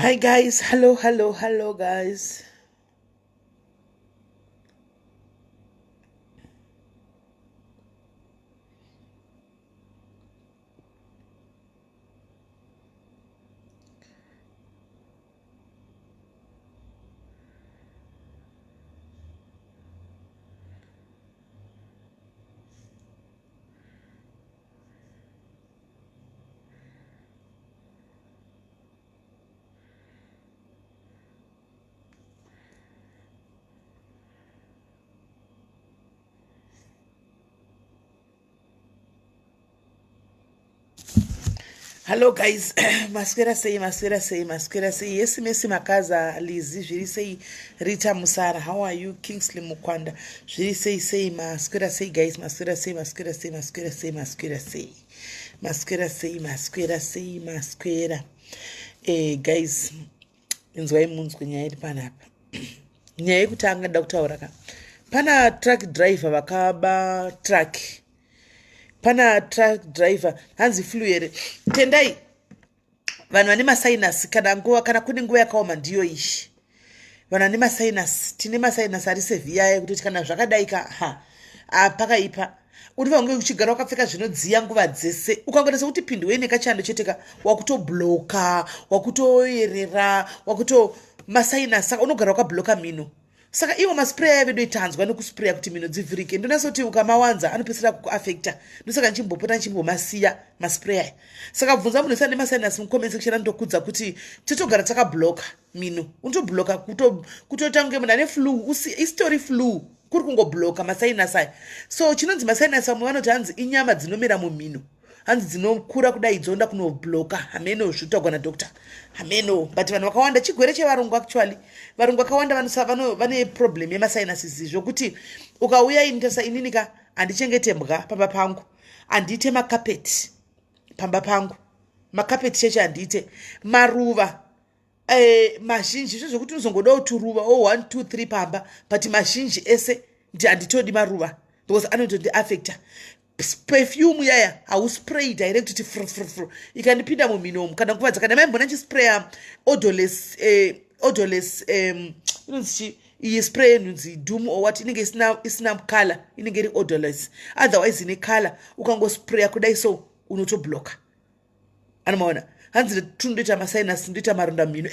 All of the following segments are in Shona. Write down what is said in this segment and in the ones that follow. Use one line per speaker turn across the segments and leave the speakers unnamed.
Hi guys, hello guys. Hello guys, maswera sei. Yes, makaza Lizi, zviri sei Rita Musara. How are you? Kingsley Mukwanda. Zviri sei maswera sei guys, maswera sei. Guys, Inzwaiwo munzwe nyaya iri panapa. Nyaya yekutanga nda kutaura ka. Pana truck driver vakaba truck. Pana truck driver hanzi flu here tendai vanhu vane masinus kana nguva kana kune nguva yakaoma ndiyo ishi vanhu vane masinus tine masinus ari severe yekuti kana zvakadai ka pakaipa uri vange uchigara wakapfeka zvinodziya nguva dzese ukangonasa kuti pindwe nekachando cheteka wakutobloka wakutoyerera wakuto masinus saka unogara wakabloka mino. Saka iwo masprayer vedu itanzwa nokusprayer kuti mino dzivhirike ndonasa kuti ukamawanza anopesera kukuafecta ndosaka nchimbopota nchimbomasiya masprayer. Saka bvunza munhu isane masinus mucomment section andokudza kuti totogara takabloka mino unotobloka kutotange munhu ane flu istori flu kuri kungobloka masinus aya. So chinonzi masinus amwe vanoti hanzi inyama dzinomera mumino hanzi dzinokura kudai dzonda kunobloka hameno zvitogwa nadoctor hameno but vanhu vakawanda chigwere chevarungu actually varungu vakawanda vane problem yemasinuses zvokuti ukauya indasa ininika handichengete mbwa pamba pangu handiite makapeti pamba pangu makapeti cheche handiite maruva mazhinji zvokuti unozongodawo turuva 1 2 3 pamba but mazhinji ese handitodi maruva because anotondiafecta. Perfume yaya hauspray direct kuti fru ikandipinda muminomu kana nguva dzakana maimbona chispraya odorless inonzi iyi spray inonzi doom or what inenge isina color inenge iri odorless otherwise ine color ukangospraya kudai so unotobloka anomaona hanzi tunhu ndoita masinus ndoita maronda mumino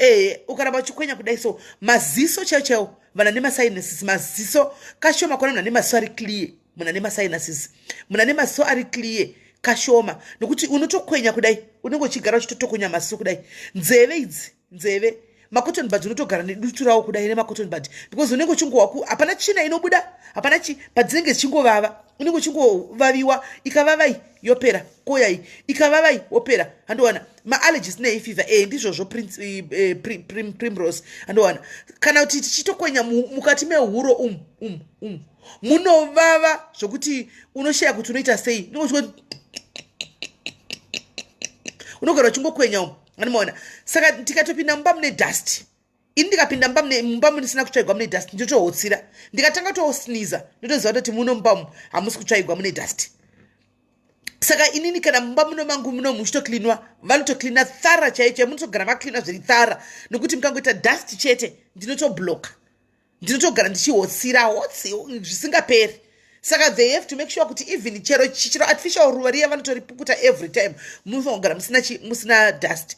ukaramba uchikwenya kudai so maziso chaiwo vanhu ane masinuses maziso kashoma kwana munhu ane maziso ari clear munhu ane masinuses munhu ane maziso ari clear kashoma nokuti unotokwenya kudai unenge uchigara uchitotokonya maziso kudai. Nzeve macotton bud unotogara nedutu rawo kudai nemacotton bud because unenge uchingowaku hapana china inobuda hapana but dzinenge dzichingovava unenge uchingovaviwa ikavavai yopera koyai ikavavai wopera handowana maallergies neifever ndizvozvo primrose handowana kana kuti tichitokwenya mukati mehuro munovava zvokuti unoshaya kuti unoita sei unogara uchingokwenya anomaona. Saka tikatopinda mumba mune dust ini ndikapinda mumba munisina kutsvaigwa mune dust ndotohotsira ndikatanga tosniza ndotoziva kuti muno mumba hamusi kutsvaigwa mune dust. Saka inini kana mumba muno mangu muno muchitoklinwa vanotoklina thara chaicho yamunotogara vaklina zviri thara nokuti mukangoita dust chete ndinotobloka ndinotogara ndichihotsira zvisingaperi. Saka they have to make sure kuti even chero artificial ruva riya vanotoripukuta every time munogara musina dust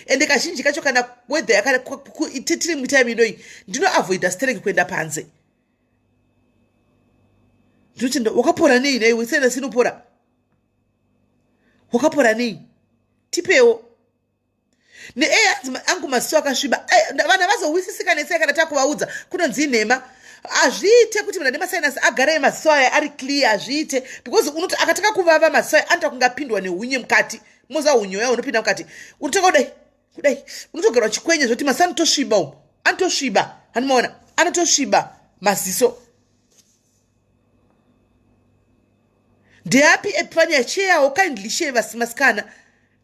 ende kazhinji kacho kana weather tiri mutime inoi ndinoavoida stereki kuenda panze ndinoti wakapora nei nai wesena sinopora wakapora nei tipewo angu maziso akasviba vanhu vazowisisika nesai kana takuvaudza kunonzi nhema hazviite kuti munhu ane masinus agare maziso aya ari clear hazviite because unoti akataka kuvava maziso aya anoita kungapindwa neunye mukati moza unyo ya unopinda mukati unotaka kudai unotogara uchikwenye zvoti maziso anotosviba anotosviba anomaona anotosviba maziso ndeapi epani yacheyawo kindly share vasimasikana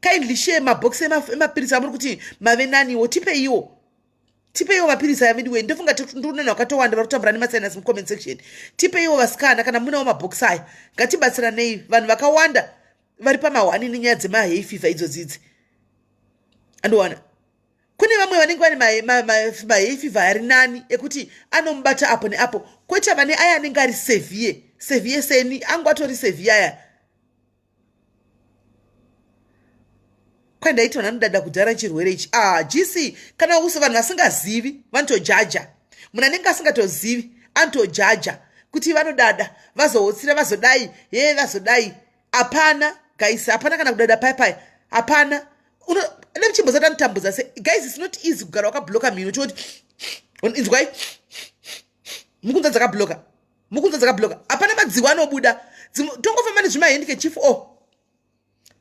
kindly share mabhokisi emapirisi amuri kuti mave naniwo tipeiwo mapirisi aya Veduwee ndofunga ndinonana wakatowanda vari kutambura nemasinus mucomment section tipeiwo vasikana kana munawo mabhokisi aya ngatibatsiranei vanhu vakawanda vari pamahwani nenyaya dzemahei fever idzodzidzi andowana kune vamwe vanenge vane mahei fever ari nani ekuti anomubata apo neapo, kwete vane aya anenge ari severe seni angu atori severe aya. Kwai ndaiti vanodada kudhara chirwere ichi. GC kana uso vanhu vasingazivi vanotojaja, munhu anenge asingatozivi anotojaja kuti vanodada vazohotsira vazodai vazodai. Hapana guys, hapana kana kudada pai hapana. Nemuchimboza tanotambudza se guys, it's not easy kugara wakabloka mhino choti inzwai mukunza dzakabloka hapana madziwa anobuda. Tongofamba nezvimahandkerchief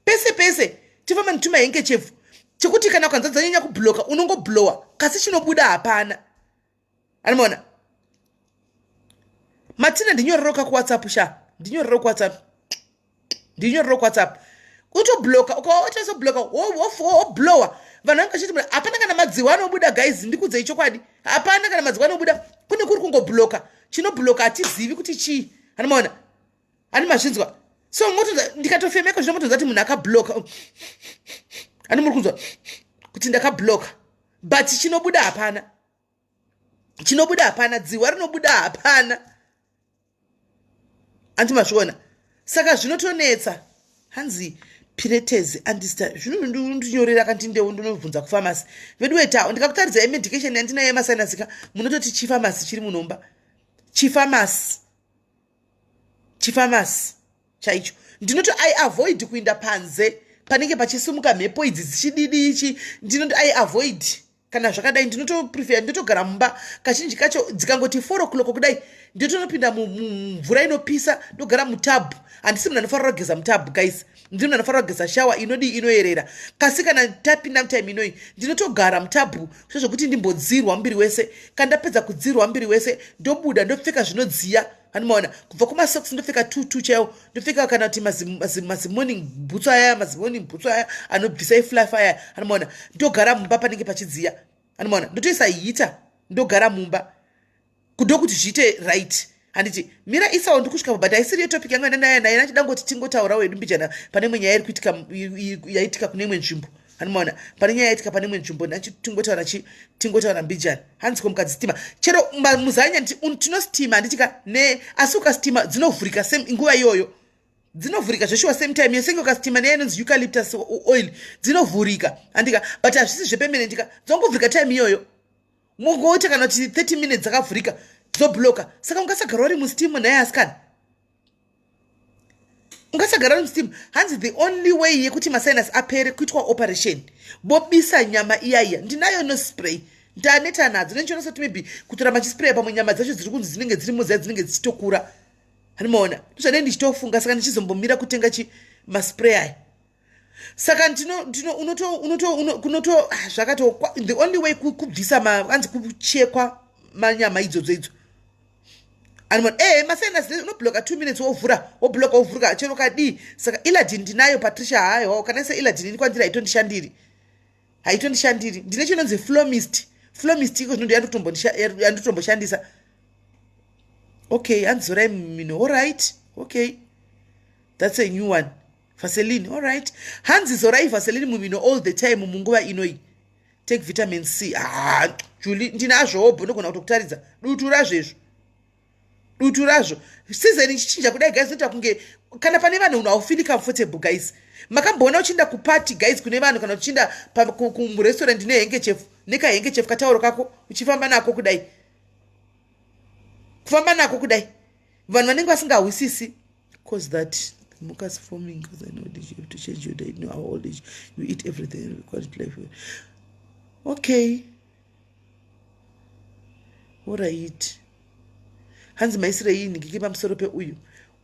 pese tifamba netumahandkerchief chekuti kana ukanza dzanyanya kubloka unongoblowa kasi chinobuda hapana. Anomaona Martina ndinyororoka kuWhatsApp ndinyororoka kuWhatsApp utobloka ukaotazobloka woblowa vanhu vangachiti hapana kana madziwa anobuda guys, ndikudzei chokwadi hapana kana madziwa anobuda, kune kuri kungobloka. Chinobloka hatizivi kuti chii. Anomaona ani mazvinzwa. So ndikatofemeka zvino motonza kuti munhu akabloka ani muri kunzwa kuti ndakabloka but chinobuda hapana, dziwa rinobuda hapana. Anti mazviona. Saka zvinotonetsa. Hanzi Pilates andista zvinondinyorera kanti ndeu ndinobvunza kufamasi. Veduwee tawo ndikakutaridza medication yandinayo yemasinasika munototi chifamasi chiri munomba. Chifamasi chaicho. Ndinoti I avoid kuinda panze panenge pachisumuka mhepo idzi dzichididi ichi. Ndinoti I avoid kana zvakadai. Ndinotoprefer ndotogara mumba kazhinji kacho dzikangoti 4 o'clock kudai ndotonopinda mumvura inopisa ndogara mutabhu. Handisi munhu anofanira kugeza mutabhu guys, ndiri munhu anofanira kugeza shawa inoyerera. Kasi kana tapinda mutime inoi ndinotogara mutabhu zvokuti ndimbodzirwa muviri wese. Kana ndapedza kudzirwa muviri wese ndobuda ndopfeka zvinodziya. Anomaona kubva kumasocks ndopfeka tutu chaiwo, ndopfeka kana kuti mazimorning boots aya anobvisa iflife aya. Anomaona ndogara mumba panenge pachidziya. Anomaona ndotoisa hita ndogara mumba kudokuti zviite right. Handiti mira isawo ndikusvika but haisiri yetopic yangu naye nachidangoti tingotaura wedu mbijana pane imwe nyaya yaitika kune imwe nzvimbo. Anomaona pane nyaya yaitika pane imwe nzvimbo tingotaura mbijana. Hanzi komukadzistima chero muzanya tinostima handitika asi ukastima dzinovhurika nguva iyoyo, dzinovhurika zveshuwa same time yesenge ukastima neya inonzi eucalyptus oil dzinovhurika handika, but hazvisi zvepemenendika dzongovhurika time iyoyo. Mungoita kana kuti 30 minutes dzakavhurika dzobloka. Saka ungasagara uri mustimu naye asikana, ungasagara uri mustimu. Hanzi the only way yekuti masinus apere kuitwa operation bobisa nyama iyaiya. Ndinayo no spray ndaneta nadzo nenchonosoti maybe kutora machispray pamwe nyama dzacho dziri kunzi dzinenge dziri muziya dzinenge dzichitokura. Anomaona ndozvane ndichitofunga saka ndichizombomira kutenga maspray aya. Saka zvakato the only way kubvisa hanzi kuchekwa manyama idzodzo. Anomaona masinus unobloka 2 minutes wovhurika chero kadii. Saka iladini ndinayo Patricia hayo kana se iladini ndikwandira haitondishandiri. Ndine chinonzi flomist iko zvinondo yandotomboshandisa. Okay, handzizorai mumino. All right, okay, that's a new one. Vaseline, all right. Hanzi zorai Vaseline mumino all the time munguva inoi. Take vitamin C. Julie ndinazvo ndogona kutokutaridza dutu razvo. Season ichichinja kudai guys nota kunge kana pane vanhu unaofeel comfortable guys. Makamboona uchinda kupati guys kune vanhu kana uchinda kumurestaurant nekahandkerchief katauro kako uchifamba nako kudai. Kufamba nako kudai. Vanhu vanenge vasingahwisisi cause that mucus forming because I know that you have to change your diet. No, how old age you eat everything quality life. Okay. What I eat. Hanzi maisire yini ngikipa msoro pe uyu.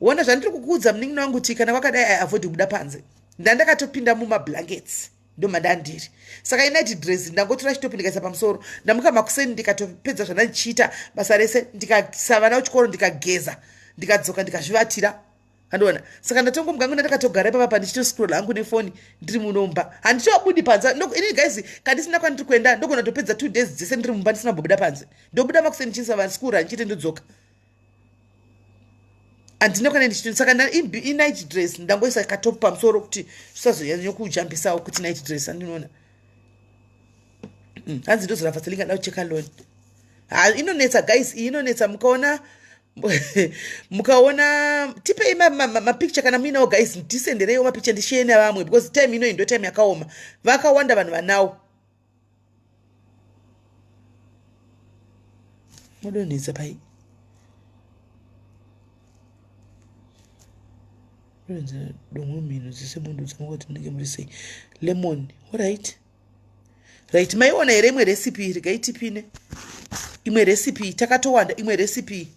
Wona zvandiri kukuudza muningi wangu kuti kana wakadai I avoid kubuda panze. Ndandakatopinda muma blankets. Ndo madandiri. Saka night dress ndangotora chitopi ndikaisa pamusoro. Ndamuka makuseni ndikatopedza zvandandichiita basa rese ndikasava nawo chikoro ndikageza. Ndikadzoka ndikazvivatira. Andoona. Saka ndatongomgangu ndakatogara papa ndichitoscroll hangu nefoni ndiri munomba. Handitobudi panze. Ini guys kandisina kwandiri kuenda ndogona topedza 2 days dzese ndiri mumba ndisina kubuda panze. Ndobuda makuseni ndichisava school ndichite ndodzoka. Andinokana ndichitoni saka night dress ndangoisa katopu pamusoro kuti zvisazonyanya kujambisawo kuti night dress andinoona. hanzi ndozorafasilinga da kucheka loan inonetsa guys inonetsa mukaona tipei mapicture kana muinawo guys ndisendereiwo mapicture ndishiye nevamwe because time ino ndo time yakaoma vakawanda vanhu vanawo modonhedza pai donza domwe mhino dzese mundu dzamukoti ndinenge muri sei lemon alright right maiona here imwe recipe rigaitipine imwe recipe takatowanda imwe recipe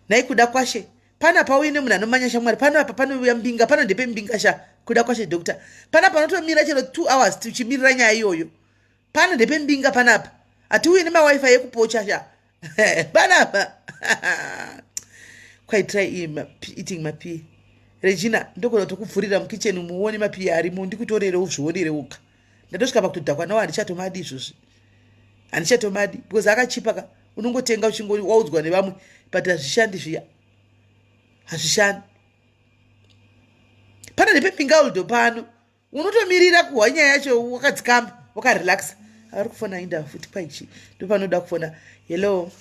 nai kuda kwashe pana pauine munhu anomanya shamwari pano apa panouya mbinga pano ndepe mbinga sha kuda kwashe dokta pana panotomira chero 2 hours tichimirira nyaya iyoyo pano ndepe mbinga panapa hatiuye nemawifi yekupocha sha panapa quite try eating mapii Regina ndokona tokupfurira mukicheni muone mapii arimo ndikutorere uzvionere uka ndandosvika pakutodhakwa nawo handichatomadi izvozvi handichatomadi because akachipaka unongotenga uchingowaudzwa nevamwe but hazvishandi zviya hazvishandi pana nepepingauldo pano unotomirira kuhwa nyaya yacho wakadzikamba wakarelaxa ari kufona inda futi paichi ndopanoda kufona hello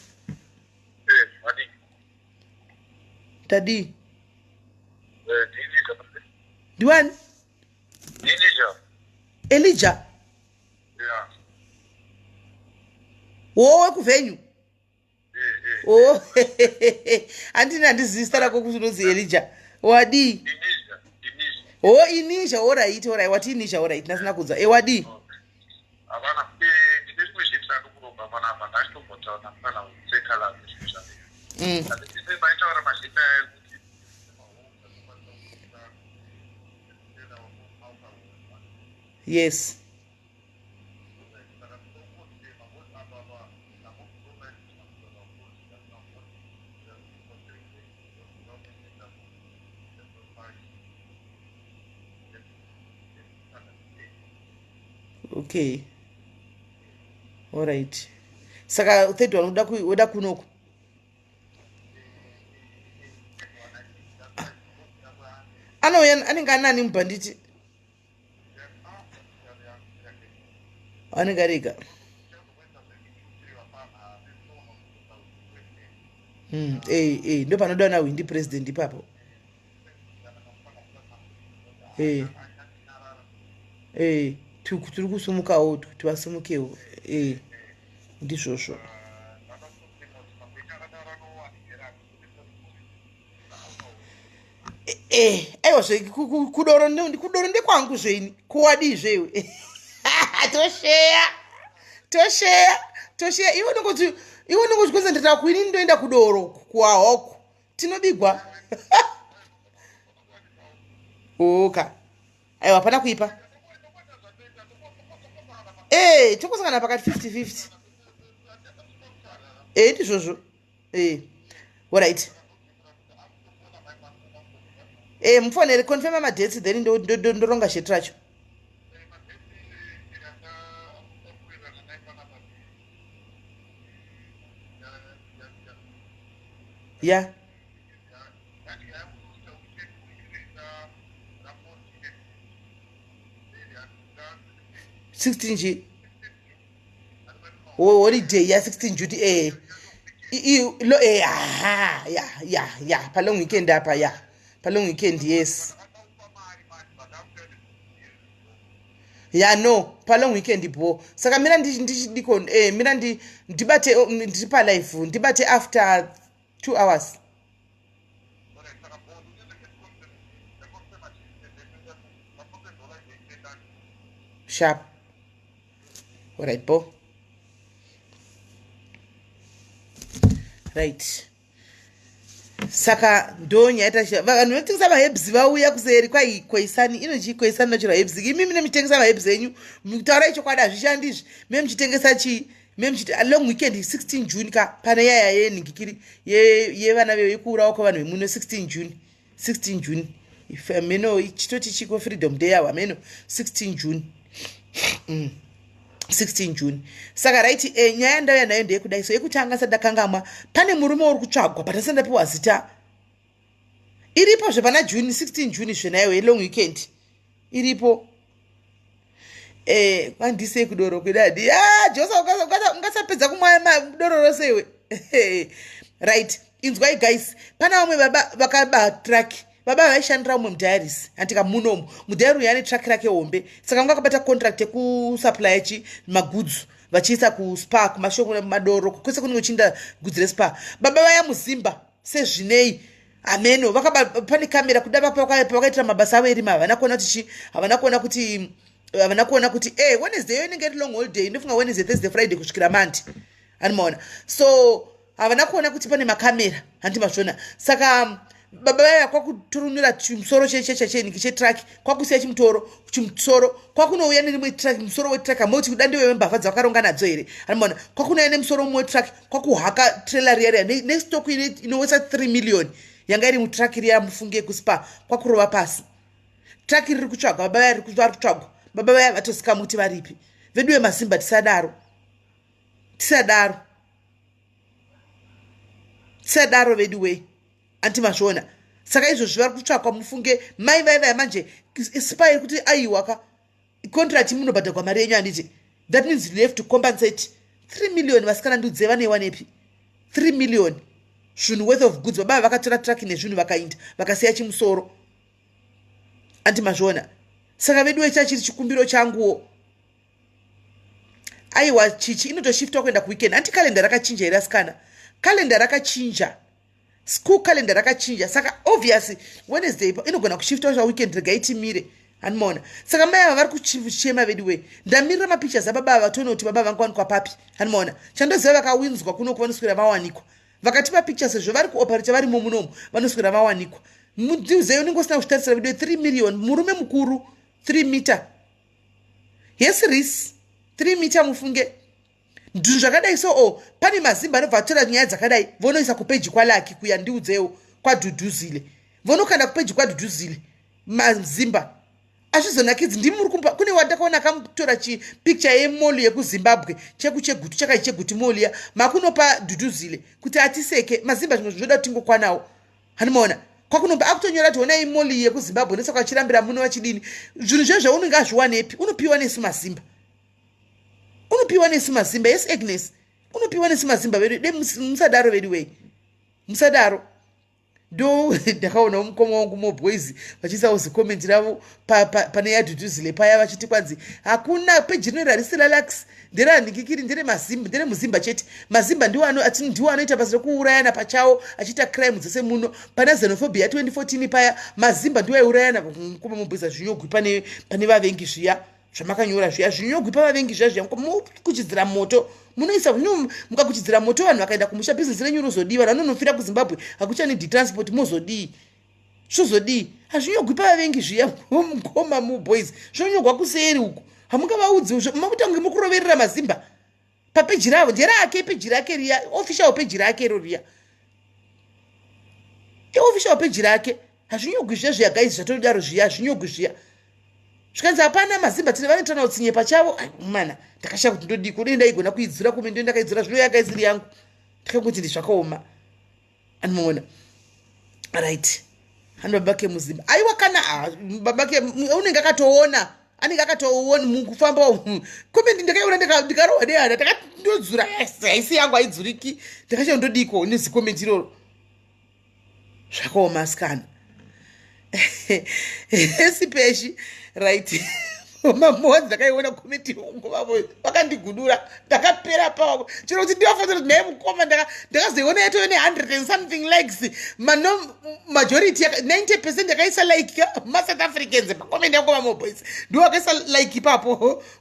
tadi ndiwani Elijah wowe kuvenyu oh andina ndizista rako kunozi Elijah wadi oh inisha alright wati inisha alright nasina kudza wadi
avana ndizvitsa kuroba pana apa ndashobota nakana utsekala ndizve baitaura mashita kuti
yes okay alright saka third one uda kunoko anouya anenge anani mubhanditi anenge arega ndo panoda na windi president ipapo tiri kusumukawo kuti vasumukewo ndizvozvo aiwa kudoro ndekwangu zveni kuwadi zvewe tosheya iwe nongoti konzentrata kuini ndoenda kudoro kuwahoko tinobigwa oka aiwa hapana kuipa tokusangana pakati 50-50 ndizvozvo alright mufonere confirma madetsi then ndoronga sheti racho ya 16 holiday ya 16 July pa long weekend apa pa long weekend yes no pa long weekend po saka mira ndidiko mira ndibate ndipa live ndibate after 2 hours sharp alright po right saka ndonyaya vanhu vanotengesa mahebs vauya kuseri kwaisani inochi kwaisani nachira hebs imi mine mitengesa mahebs enyu mutaura ichokwadi hazvishandi izvi mime muchitengesa chii mime muchiti long weekend 16 June ka pana yaya yenhingikiri yevana vekuurawo kwavanhu vemuno 16 June meno chitoti chiko freedom day yavo meno 16 June 16 June saka right nyaya ndauya nayo ndeyekudai so yekutanga sandakangamwa pane murume uri kutsvagwa but asandapiwa zita iripo zvepana June 16 June zvenayo yelong weekend iripo Kwandise kudoro kudadi. Josa ungasapedza kumwa doro rosewe. Right. Inzwai guys. Pana vamwe baba vakaba track. Baba vaishandira umwe mudiaries. Antika munomu. Mudiary yani track rake hombe. Saka vanga akabata contract yekusupply chi magoods. Vachiisa kuspa kumashoko madoro kwese kunenge uchinda goods respa. Baba vaya muzimba sezvinei. Ameno vakaba pane kamera kudaba pavakaitira mabasa avo erima havana kuona kuti Wednesday inenge iri long holiday ndofunga Wednesday Thursday Friday kusvikira Monday animaona so havana kuona kuti pane makamera handimazvona saka baba vaya kwakuturunura chimusoro cheniki chetrack kwakusiya chimusoro kwakunouya nerimwe track musoro wetrack amoti kudande wembavha dzavakaronga nadzo here animaona kwakunouya nemusoro mumwe wetrack kwakuhaka trailer riya nestock inowesa 3 million yanga iri mutrack riya mufunge kuspa kwakurova pasi track riri kutsvagwa baba vaya vari kutsvagwa baba vaya vatosikamu kuti varipi Veduwee masimba tisadaro Veduwee antimazvona saka izvozvi vari kutsvakwa mufunge mai vaya manje spy kuti aiwaka contract munobhadharwa mari yenyu handiti that means you have to compensate 3 million vasikana ndudze vaneiwa nepi 3 million zvinhu worth of goods baba vakatora track nezvinhu vakainda vakasiya chimusoro antimazvona saka Veduwee chachiri chikumbiro changuwo aiwa chichi inotoshifta kuenda kuweekend anti kalenda rakachinja here asikana kalenda rakachinja school calendar rakachinja saka obviously Wednesday inogona kushifta weekend rega itimire animaona saka mai ava vari kuchema Veduwee ndamirira mapictures ababa ava toona kuti baba vangu wanikwa papi animaona chandoziva vakawinzwa kuno vanoswera vawanikwa vakatipa pictures zvo vari kuoperate varimo munomu vanoswera vawanikwa mudziuzeyo unenge usina kushitarisira Veduwee 3 million murume mukuru 3 meter yes ris 3 meter mufunge ndunhu zvakadai so pane mazimba anobva atora nyaya dzakadai vonoisa kupeji kwalaki kuya ndiudzewo kwadhudhuzile vonokanda kupeji kwadhudhuzile mazimba azvizonakidzi ndimi muri kumba kune watakaona akamutora chipicture yemoli yekuzimbabwe chegutu chakai chegutu moliya makunopa dhudhuzile kuti atiseke mazimba zvimwe zvinoda kuti tingokwanawo hanimaona kwakunopa akutonyora kuti honai moli yekuzimbabwe nesaka achirambira muno vachidini zvinhu zvezvo unenge azviwanepi unopiwa nesu mazimba yes Agnes unopiwa nesu mazimba musadaro Veduwee musadaro ndo ndakaona mukoma wangu moboys vachiisa uzikomenti ravo pane yadhudhuzile paya vachiti kwanzi hakuna peji rinorarisira relax nderanikikiri ndere muzimba chete mazimba ndiwo anoita basa rekuurayana pachawo achiita crime dzese muno pana xenophobia 2014 paya mazimba ndiwo aiurayana mukoma moboys azvinyogwi pane vavengi zviya zvamakanyora zviya zvinyogwi pavavengi zviya mukuchidzira moto munoisa mukakuchidzira moto vanhu vakaenda kumusha bhizinesi renyu rozodii vanhu vanonofira kuzimbabwe hakuchanidi transport mozodii zvozodii hazvinyogwi pavavengi zviya mukoma muboys zvonyogwa kuseri uku hamungavaudzi makutange mukuroverera mazimba papeji ravo nderake peji rake riya official peji rake ro riya official peji rake hazvinyogwi zviya zviya guys zvatodaro zviya hazvinyogwi zviya zvikanzi hapana mazimba tine vanoitana utsinye pachavo mana ndakashaya kuti ndodiko dei ndaigona kuidzira kume ndo ndakaidzira zvino yakaiziri yangu ndakangoti ndizvakaoma anoona right hano babake muzimba aiwa kana babake unenge akatoona anenge akatoona mukufamba kume ndakaiona ndikarohwa nehana ndodzura haisi yangu haidzuriki ndakashaya ndodiko nezikomenti iroro zvakaoma asikana esipeshi right mamodzi ndakaiona komenti nguvavo vakandigudura ndakapera pavo chero kuti ndivafanira kuti naye mukoma ndakazoiona yatove ne100 and something likes majority 90% ndakaisa like masouth africans pakomenti yakoma moboys ndo wakaisa like ipapo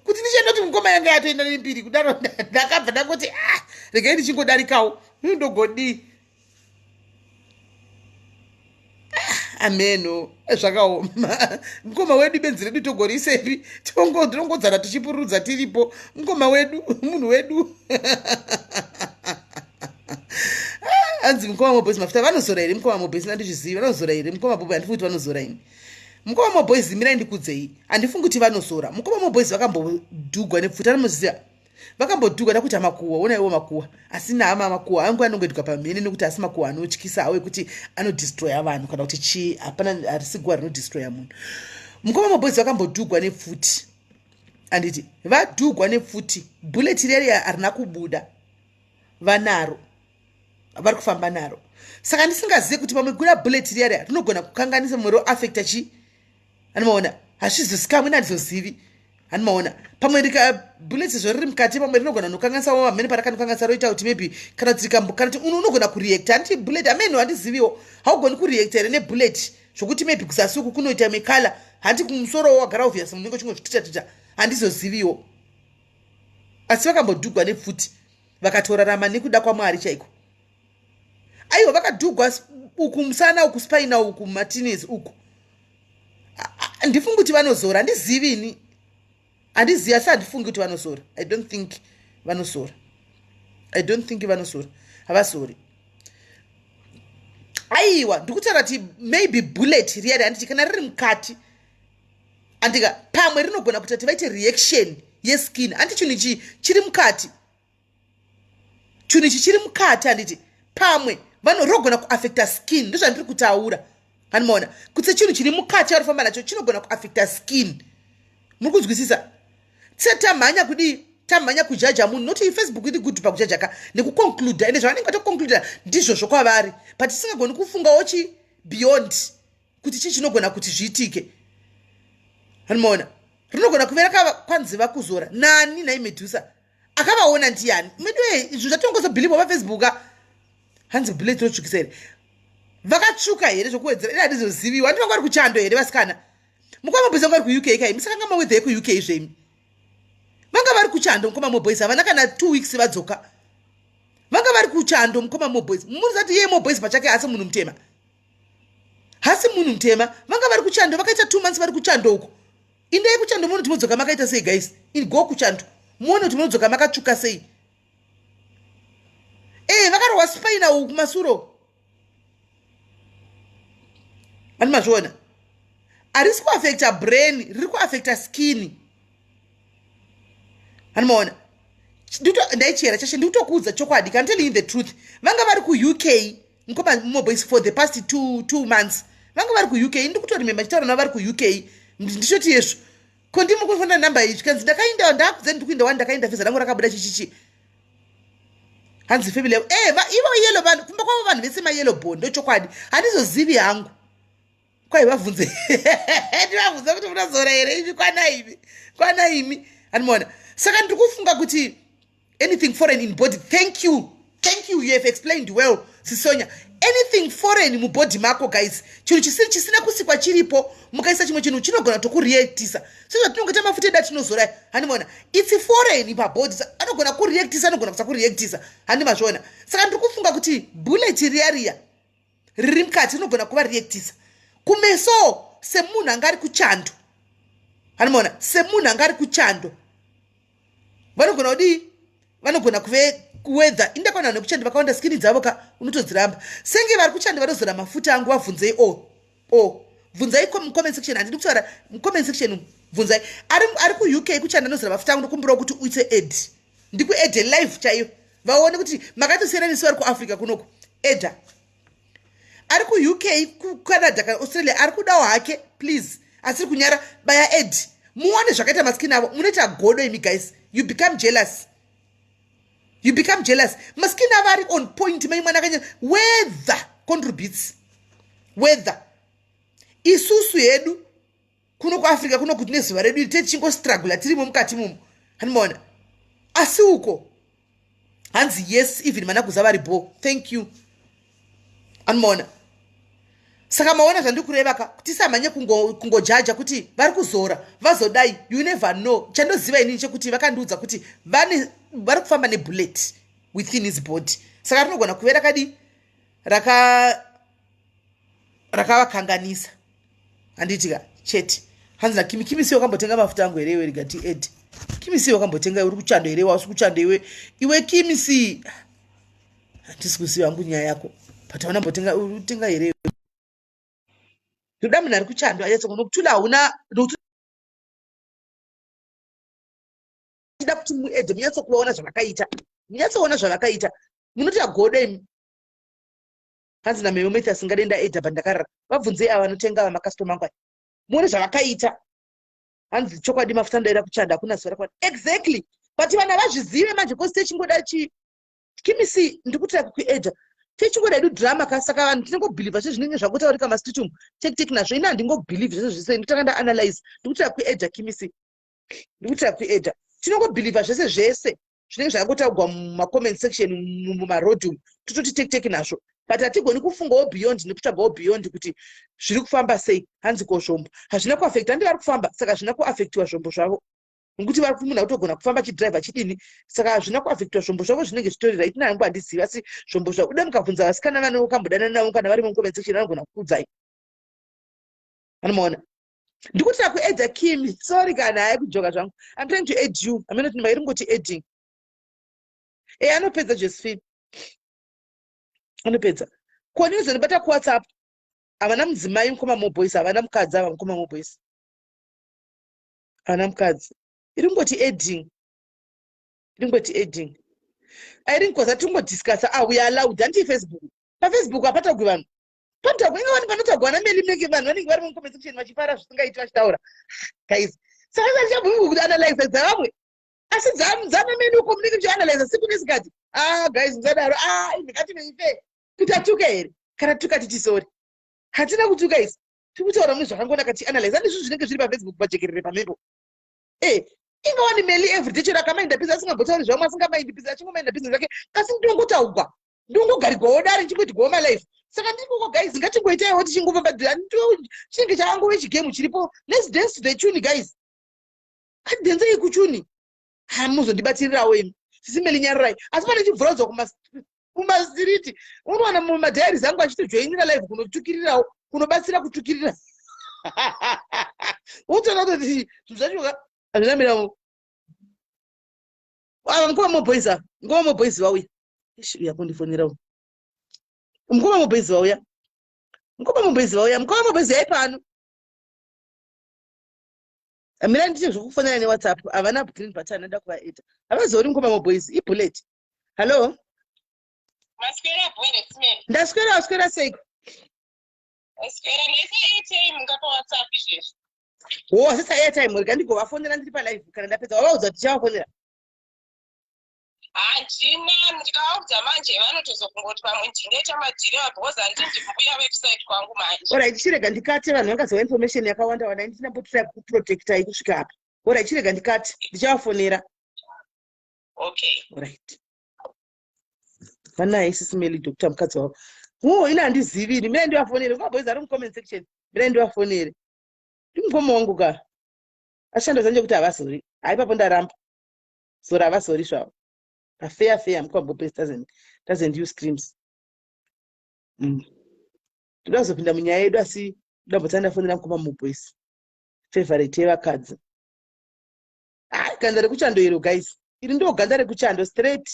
kuti ndichenda kuti mukoma yanga yatoenda nembiri kudaro ndakabva ndangoti regai ndichingodarikawo ndogodi ameno zvakaoma mukoma wedu benzi redu togorisepi tinongodzana tichipururudza tiripo mukoma wedu munhu wedu anzi mukoma moboys mafuta vanozora here mukoma moboys nandizvizivi vanozora here mukoma bobo handifungi kuti vanozora ini mukoma moboys mirai ndikudzei handifungi kuti vanozora mukoma moboys vakambodhugwa nepfuta anomuziva vakambodhugwa nakuti amakuwa unaiwo makuwa asina hama makuwa angu anongoedwa pamhene nekuti asi makuwa anotyisa awe kuti anodestroya vanhu kana kuti chii hapana harisi guwa rinodestroya munhu mukoma moboys vakambodhugwa nepfuti anditi vadhugwa nepfuti bullet riya harina kubuda vanaro vari kufamba naro saka ndisingazivi kuti pamwe gura bullet riya rinogona kukanganisa mumwe roafecta chi hanimaona hazvizozikamwe nandizozivi hanimaona pamwe bullet zvo riri mukati pamwe rinogona nokukanganisa vamene parakanokanganisa roita kuti maybe kana kuti kana kuti unogona kureacta handiti bullet ameno handiziviwo haugoni kureacta here nebullet zvokuti maybe kuzasi uku kunoita mekala handi kumusoro wagara obvious munhu inge chimwe zvitita handizoziviwo asi vakambodhugwa nepfuti vakatorarama nekuda kwamwari chaiko aiwa vakadhugwa uku musana uku spaina uku martinez uku handifungi kuti vanozora handizivi ini handizivi asi handifungi kuti vanozora I don't think vanosora havazori aiwa ndikutaura kuti maybe bullet riya handiti kana riri mukati andika pamwe rinogona kuti ati vaite reaction yeskin handi chinhu ichi chiri mukati handiti pamwe vanogona kuafecta skin ndozvandiri kutaura hanimaona kuti chinhu chiri mukati chaurifamba nacho chinogona kuafecta skin muri kunzwisisa tamhanya kujaja munhu noti Facebook iri good pakujaja ka nekuconcluda ende zvavanenge vatoconcluda ndizvozvo kwavari but tisingagoni kufungawo chi beyond kuti chii chinogona kuti zviitike hanimaona rinogona kuvereka kwanziva kuzora nani naimedusa akavaona ndiani medoe izvo zvatongozobhiliva pafacebook hanzi bullet rotsvukisa here vakatsvuka here zvokuwedzera ine handizoziviwa handivanga vari kuchando here vasikana mukoma boys vanga vari kuuk kai musakanga mawedhei kuuk zvemi vanga vari kuchando mukoma moboys havana kana 2 weeks vadzoka vanga vari kuchando mukoma moboys munozati iye moboys pachake hasi munhu mutema vanga vari kuchando vakaita 2 months vari kuchando uko indei kuchando muone kuti munodzoka makaita sei guys go kuchando muone kuti munodzoka makatsvuka sei vakarohwa spaina uku kumasuro ani mazviona harisi kuafecta brain riri kuafecta skin hani maona ndaichera chashe ndikutokuudza chokwadi can tell you the truth vanga vari kuuk mukoma moboys for the past 2 months vanga vari kuuk ndikutorimemba chitaura navo vari kuuk ndichoti yezvo kondimi kufonda namba iyi chikanzi ndakaenda ndakuze ndikuenda wani ndakaenda visa rangu rakabuda chichichi hanzi family ivo yellow vanhu kumba kwavo vanhu vese mayellow bond ndochokwadi handizozivi hangu kwai vabvunze ndivabvunze kuti munozora here ivi kwanaimi handimaona saka ndiri kufunga kuti anything foreign in body thank you you have explained well sisonya anything foreign mubody mako guys chinhu chisina kusikwa chiripo mukaisa chimwe chinhu chinogona tokureactisa sezvatinongeta mafuta edu atinozora handimaona it's foreign pabody anogona kureactisa anogona kusakureactisa handimazviona saka ndiri kufunga kuti bullet riya riri mukati rinogona kuva reactisa kumeso semunhu anga ari kuchando handimaona semunhu anga ari kuchando vanogona kudii vanogona kuwedha indakwana nekuchando vakawanda skini dzavo ka unotodziramba senge vari kuchando vanozora mafuta angu vabvunzei bvunzai comment section handidi kutaura comment section bvunzai ari kuuk kuchando anozora mafuta angu ndokumbirawo kuti uite ed ndikuedhe live chaiyo vaone kuti makatosiyana nesu vari kuafrica kunoku edha ari kuuk kucanada kana australia ari kudawo hake please asiri kunyara baya ed muone zvakaita maskini avo munoita godo imi guys you become jealous maskini avo ari on point maimwana akanyanya weather contributes weather isusu hedu kuno kuafrica kuno kuti nezuva redu iri techingostrugula tirimo mukati mumo hanimaona asi uko hanzi yes even manakuza varipo thank you hanimaona saka maona zvandiri kureva ka kuti samhanye kungojaja kuti vari kuzora vazodai you never know chandoziva inini chekuti vakandiudza kuti vari kufamba nebullet within his body saka rinogona kuve rakadi rakavakanganisa handitika chete hanzi nakimisiwo kambotenga mafuta angu here iwe rigati ed kimisiwo kambotenga uri kuchando here wausi kuchando iwe kimisi handisi kuziva hangu nyaya yako pataona mbotenga utenga here ndoda munhu ari kuchando anyatsoona nokutula hauna ida kuti muedhe munyatsokuvaona zvavakaita munoti agodo imi hanzi namemo meti asingadenda edha pandakarara vabvunzei ava vanotenga vamakastoma angu muone zvavakaita hanzi chokwadi mafuta ndoenda kuchanda hakuna zuva rakwadi. Exactly. But vana vazvizive manje kosi techingoda kimisi ndikutira kuedha techingoda idu drama kasaka vanhu tinongobhilivha zvezvinenge zvakotaurika masitutum tek nazvo ina handingobhilivhi zvese zvise nditanga ndaanalyze ndikutira kuedha kimisi ndikutira kuedha tinongobhilivha zvese zvinenge zvakangotaurwa mumacomment section mumarodhu tototi tek nazvo but hatigoni kufungawo beyond nekutsvagawo beyond kuti zviri kufamba sei hanzi ko zvombo hazvina kuafekta handi vari kufamba saka hazvina kuafektiwa zvombo zvavo nokuti vari kumuna kutogona kufamba chidhiraivha chidini saka hazvina kuafektiwa zvombo zvavo zvinenge zvitori right nangu handizivi asi zvombo zvavo ude mukabvunza vasikana vanokambodana navo kana vari mucomment section vanogona kukuudzai anomaona ndikutira kuedha Kimi sorry kana hayi kujoka zvangu I'm trying to aid you amene kuti mairi ngoti aiding anopedza Josephine anopedza koni uzondibata kuWhatsApp havana mudzimai mukoma moboys havana mukadzi ava mukoma moboys havana mukadzi iri ngoti aiding airi ngoza tingodiscussa we are allowed anti Facebook paFacebook hapatagwi vanhu panotagwa inga vanhu panotagwa vana meli mneke vanhu vanenge vari mucomment section vachifara zvisingaiti vachitaura guys saka zvichabvumirwa kuti analyze dzavamwe asi dzana meni uko munenge muchianalyze siku nesikati guys musadaro ndikati meife kutatuka here kana tuka titisori hatina kutuka isi tiri kutaura mune zvakangonaka tianalyze andi zvinhu zvinenge zviri paFacebook pajekerere pamhepo ingawani meli everyday chero akamainda business asingambotauri zvamwe asingamaindi business achingomainda business yake kasi ndinongotaurwa ndinongogarigwawo dare chingoitigwawo malife saka ndikoko guys ngatingoitaiwo tichingofamba chinenge changove chigemu chiripo let's dance to the tune guys kadhenzei kuchuni hamuzondibatirirawo imi sisimeli nyararai asi pane chibvurodzwa kumastiriti unowana mumadhairis angu achitojoinira live kunotukirirawo kunobatsira kutukirira utoona kuti zvinhu zvacho hazvina miramo mukoma moboys vauya uya kundifonerawo mukoma moboys vauya mukoma moboys yai pano amira nditi zvokufonera neWhatsApp havana green button anoda kuvaita havazori mukoma moboys ibullet hallo
maswera bwere simeni
ndaswera seiko
maswera nese mungapa WhatsApp izvezvi
sisa airtime rega ndigovafonera ndiri palive kana ndapedza wavaudza kuti chavafonera
handina ndikavaudza manje vanotozokungoti pamwe ndinoita madhiriva because handii ndimbuya website kwangu manje
orit chirega ndikate vanhu vangazova information yakawanda wanda ndinambotirai kuprotectai kusvika apa orit chirega ndikate ndichavafonera
okay
orit vanaye SIS MELLY Dr. mukadzi wavo ina handizivini mira ndivafonere ungaboiza ari mucomment section mira ndivafonere ndimukoma wangu ka ashanda zanje kuti havazori haipapo ndaramba zora havazori zvavo fair mukabopes doesn't use screams toda kuzopinda munyaya yedu asi ndambotsa ndafonera mukoma moboys favorite yevakadzi ganda rekuchando iro guys iri ndo ganda rekuchando straight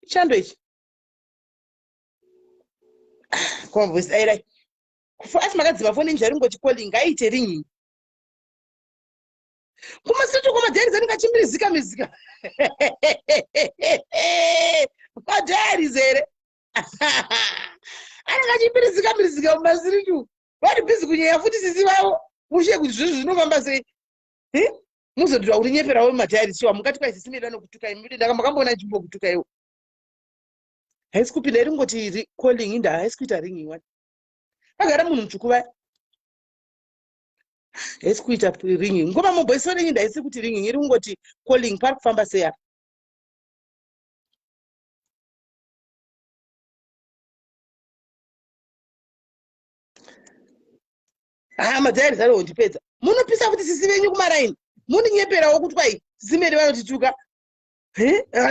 chando ichi mukoma moboys airai asi makadziva foni njari ngoti calling aite ringing kumasito kwamadhairis anenge achimirizika madhairis here anenge achimirizika mumasiritu vari bhizi kunyaya futi sisi vavo mushe kuti zvizvo zvinofamba sei muzodira kuti nyeperawo madhairis shiwa mukati kwaisisi anokutukai mudi ndamakamboona chimbokutukaiwo haisi kupinda iri ngoti calling inda haisi kuita ringing wani agara munhu mutsvuku vaya haisi kuita ringing ngoma moboys ringi ndaisi kuti ringing iri kungoti calling pari kufamba sei apa madhairis ari ondipedza munopisa kuti sisi venyu kumaraini muninyeperawo kuti kwai SIS MELLY vanotituka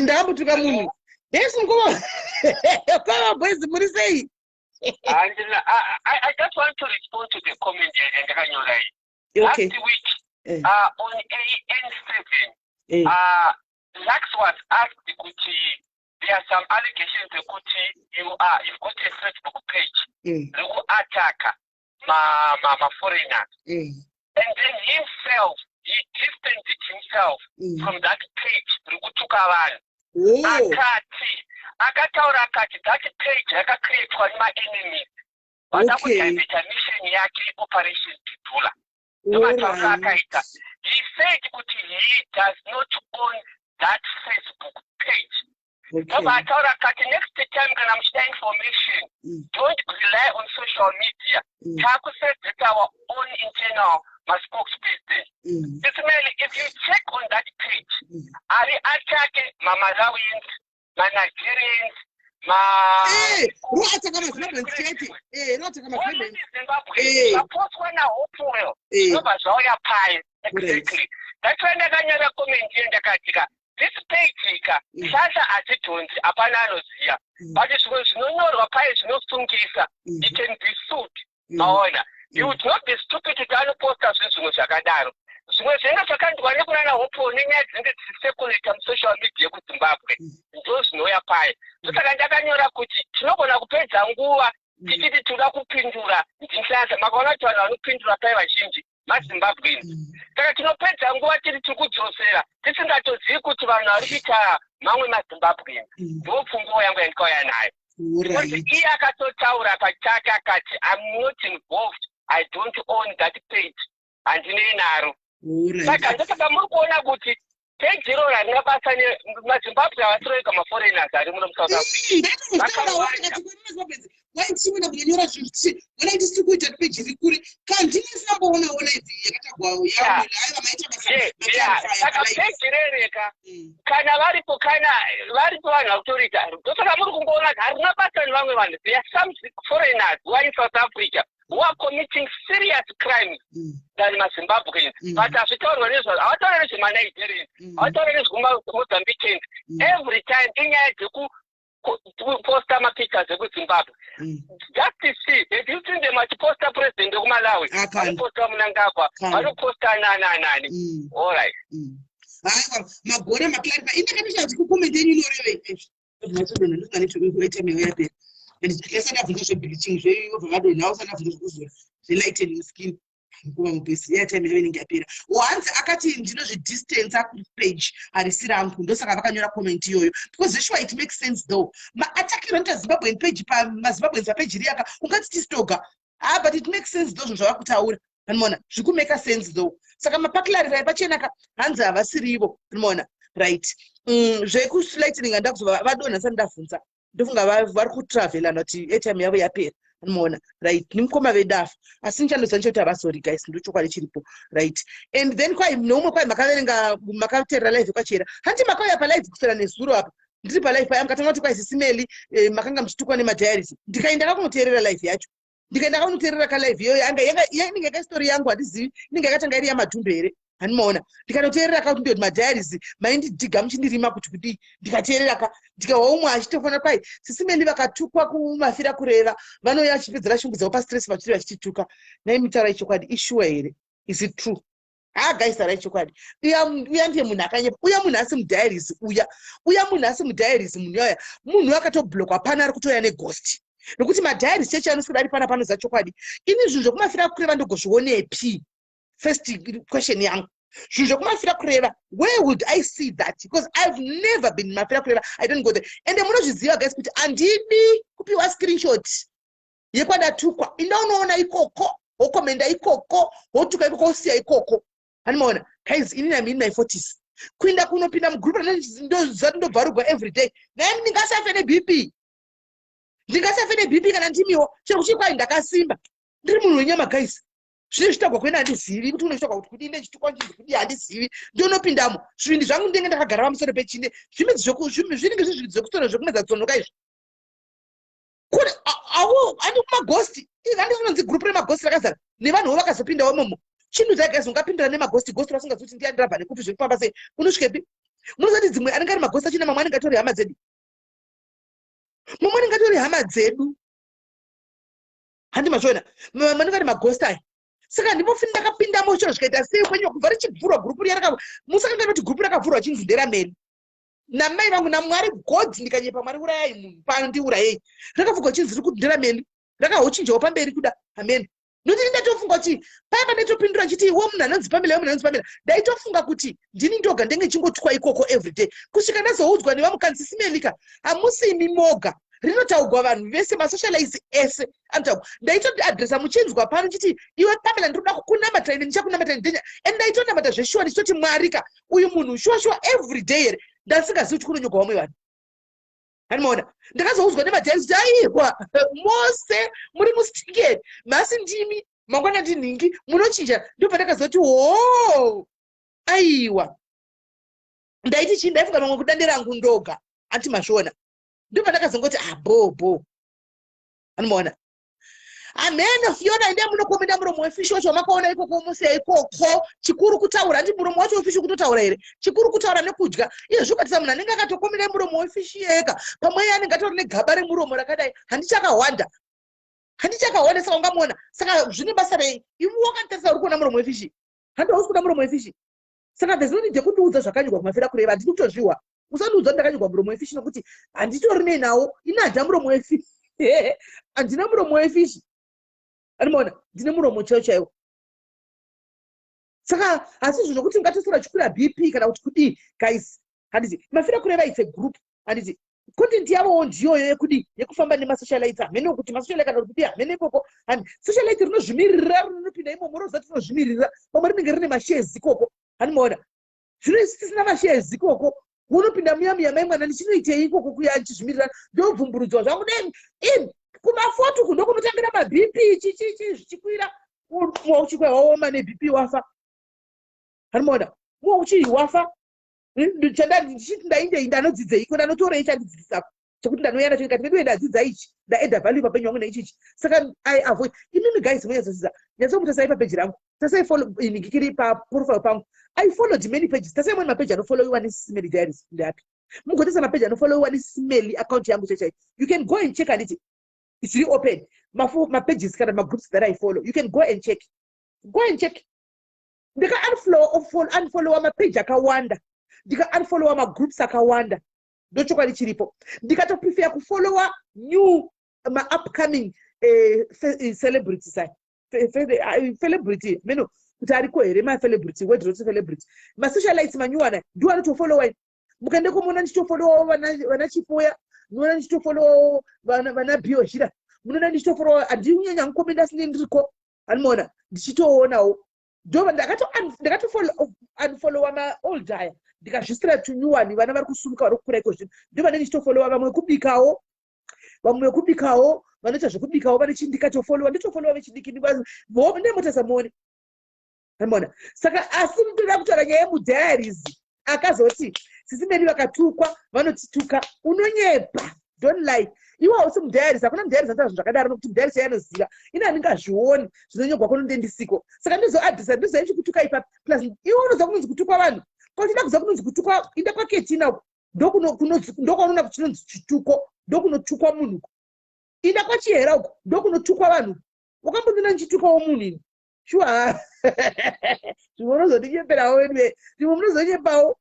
ndakambotuka munhu yes mukoma boys muri sei
I just want to respond to the comment and
okay.
Last week, on AN7, Lax was asked Kuti, there are some allegations Kuti, you've got a Facebook page, Lugu attacker, ma foreigner. And then himself, he distanced himself from that page, Lugu Tukawan. Akataura akati that page yakakreatwa nemaenemies vada kudiveta mission yake operation Bidula He said he does not own that Facebook page. No, but next time when I'm sharing information, don't rely on social media. Set our own internal spokesperson. If you check on that page, are they attacking Malawians, Nigerians, exactly. That's why I comment this page, Sasa attitudes, Apananosia, but it was no pies, no sungisa. It can be sued. You would not be stupid to tell the posters in Sumusakadaro. So, we're saying, I can't go on social media with Zimbabwe. Those no pie. So, I could not on a page and go to the Pindura, Magona to a Pindura Shinji. Zimbabwe. There no pets and go to good Josera. This is not to Ziku to an Arita, Maui Zimbabwe. Go from Goya and Koya and I. Iakato Taura, I'm not involved. I don't own that page. And Nenaro. Like I just a Mokona Guti. Take zero and never send Zimbabwe or three come foreigners. I don't know South Africa.
Why it's when I distribute that page, continues number one. There are some foreigners who are in South Africa who are committing serious crimes than Zimbabweans. But as we told when our terrorists are Nigerians, our terrorists are Mozambicans. Every time in post my pictures of Zimbabwe. Just to see, if you think they might post a president of Malawi, I post a Mnangagwa, I don't post a Nani. All right. Magora Maclava, in the condition to comment any more. And it's less enough to bleaching, now lighting skin. Once akati ndino distance page arisira ndosa vakanyora comment iyoyo because this why it makes sense though ma attacking renta Zimbabwe page pa Zimbabwe page riaka ungati stoga but it makes sense though zvavakutaura unaona zviku make sense though saka mapakilari rai pachenaka hanzi havasirivo unaona right zveku lightning anda kuzova vadonha sandavhunza ndofunga vari kutravela noti airtime yavo yapera unaona right nimkoma vedafu asi nichandozva kuti havasori guys ndochokwadi chiripo right and then kwai nomwe kwai makaverenga makateerera live kwachera hanti makauya palive kusera nezuro apa ndiri palive paya mukatanga kuti kwai SIS MELLY makanga muchitukwa nemadiaries ndikaenda kakunoteerera live yacho ndikaenda kakunoteerera kalive iyoyo inenge yakaistori yangu handizivi inenge yakatanga iri yamadhumbe here hanimaona ndikanoteerera kauti ndoti madiaries maindidhiga muchindirima kuti kudii ndikateerera ndikawa umwe achitofanira kwai SIS MELLY vakatukwa kumafira kureva vanouya vachipedzera shungu dzavo pastress vachiri vachitituka naimitaura ichokwadi ishuwa here is it true guys taura ichokwadi uya ndiye munhu akanyepa uya munhu asi mudiaries uya munhu asi mudiaries munhu yaya munhu akatoblokwa pana ari kutoya neghost nokuti madiaries chechi anosweda ari pana panoza chokwadi ini zvinhu zvokumafira kureva ndogozvionepi first question yangu zvinhu zvokumafira kureva where would I see that because I've never been mafira kureva I don't go there ende munozviziva guys kuti andidi kupiwa screenshot yekwadatukwa inda unoona ikoko wokomenda ikoko wotuka ikoko wosiya ikoko hanimaona guys inini I'm in my 40s kuinda kunopinda mugroup ndobvarugwa every day naye ndingasafe neBP kana ndimiwo chero chikwai ndakasimba ndiri munhu wenyama guys zvine zvitagwa kwena handizivi kuti unochitagwa kuti kudii ndechitukwa chinzi kudii handizivi ndionopindamo zvivindi zvangu ndenge ndakagara pamusoro pechine zvinenge zvizviri dzokusora zvokumedza tsonoka izvi kuti handi kumagosti handizvinonzi gurupu remagosti rakazara nevanhuwo vakazopindawo momo chinhu zvaigaizi ungapindira nemagosti gosti rasingazi kuti ndiyandirabva nekupi zvekufamba sei unosvikepi munozati dzimwe anenge ari magosti achina mamwe anenge atori hama dzedu mamwe anenge atori hama dzedu handi mazviona mamwe anenge ari magosti aya saka ndimofini ndakapindamo chiro zvikaita sei kwenyu kubva richivhurwa gurupu riya musakanga kuti gurupu rakavhurwa chinzi nderameni namai vangu namwari godzi ndikanyepa mwari urayai munhu pano ndiurayei rakavhurwa chinzi riri kuti nderameni rakahochinjawo pamberi kuda amen noti ndatofunga kuti paipa ndetopindura chiti iwo munhu anonzi pamela munhu anonzi pamela ndaitofunga kuti ndini ndoga ndenge chingotwa ikoko everyday kusvika ndazoudzwa nevamukadzi SIS MELLY hamusimi moga rinotaurwa vanhu vese masocialize ese anotaurwa. Ndaitodadresa muchinzwa pano chiti iwe Pamela ndinoda kukunamata ine ndichakunamata ndenya and ndaitonamata zveshuwa ndichitoti mwarika uyu munhu shuwa every day here ndasingazivi kuti kunonyoka vamwe vanhu. Anoona ndakazoudzwa nemadhairi kuti aiwa mose muri mustikeri masi ndimi mangwana ndinhingi munochinja ndo pandakazoti ho aiwa ndaiti chii ndaifunga mamwe kudande rangu ndoga anti mashona ndo pandakazongoti bobo anoona amene Fiona ndiye munokomenda muromo wefishi wacho wamakaona ikoko muse ikoko chikuru kutaura ndi muromo wacho wefishi kutotaura here chikuru kutaura nekudya iyo zvobatisa munhu anenge akatokomenda muromo wefishi yeka pamwe anenge atori negaba remuromo rakadai handichakawanda saka ungamuona saka zvine basa rei iwe wakantarisa uri kuona muromo wefishi handausi kuda muromo wefishi saka there's no need yekundiudza zvakanyorwa kumafira kureva handidi kutozviwa usandiudza ndakanyorwa muromo wefishi nokuti handitori nenawo inadha muromo wefishi handina muromo wefishi anoona ndine muromo chaiwo chaiwo. Saka asi zvinhu zvokuti ngatisora chikwira BP kana kuti kudii guys handiti mafira kureva it's a group handiti content yavo ndiyoyo yekudii yekufamba nemasocialite amene kuti masocialite kana kuti amene ikoko handi socialite rinozvimirira rinopinda imomo rozati rinozvimirira pamwe rinenge rine mashares ikoko handimoona zvino isisina mashares ikoko unopinda muya maimwana ndichinoitei ikoko kuya ndichizvimirira ndobvumburudzwa zvangu in kumafoto kundokunotangira maBP zvichikwira mwa uchikwira waoma neBP wafa handimoona mwa uchii wafa ndichiti ndaindei ndanodzidzei ko ndanotorei chandidzidzisako chekuti ndanoyana cho ikati ndoenda dzidza ichi ndaedha value papenyu wangu naichichi saka I avoid imimi guys munyadzadzidza nyatsomutasai papeji rangu tasai follow iningikiri paprofile pangu I followed many pages tasai mweni mapeji anofollowiwa neSIS MELLY diaries ndapi mugotesa mapeji anofollowiwa neSIS MELLY account yangu chaichai you can go and check anditi it's reopened my pages kana my groups that I follow you can go and check ndika unfollow my page akawanda ndika unfollow my groups akawanda ndochokwadi chiripo ndikatoprefer kufollowa new my upcoming celebrities celebrity meno kuti ariko here ma celebrity wedrot celebrity ma socialites manyuwana ndiwa notofollowa mukende kumona ndichitofollowa vana chipoya munoona ndichitofollowa vana bioshira munoona ndichitofollowa andinyanya nkomenda sine ndiriko anoona ndichitoonawo ndo ndakatofollowa ma old aya ndikazvisira tunyuwani vana vari kusumuka vari kukura iko zvino ndo vanenge ndichitofollowa vamwe kubikawo vanoita zvekubikawo vane chindikatofollowa nditofollowa vechidiki ndemotesa muone anoona saka asi ndoda kutaura nyaya yemudhiaries akazoti SIS MELLY vakatukwa vanotituka unonyepa don't lie iwe hausi mudhiaries hakuna mudhiaries anotaura zvinhu zvakadaro nokuti mudhiaries yanoziva ina handingazvioni zvinonyorwa konondendisiko saka ndizoadhisa ndizoichikutuka ipapi plus iwe unoziva kunonzi kutukwa vanhu kwachida kuziva kunonzi kutukwa inde kwaketina ndokwaunona kuchinonzi chituko ndokunotukwa munhu inde kwachihera uko ndokunotukwa vanhu wakambondina ndichitukwawo munhu ini shuwa zvimwe unozondinyeperawo weniwe zvimwe munozonyepawo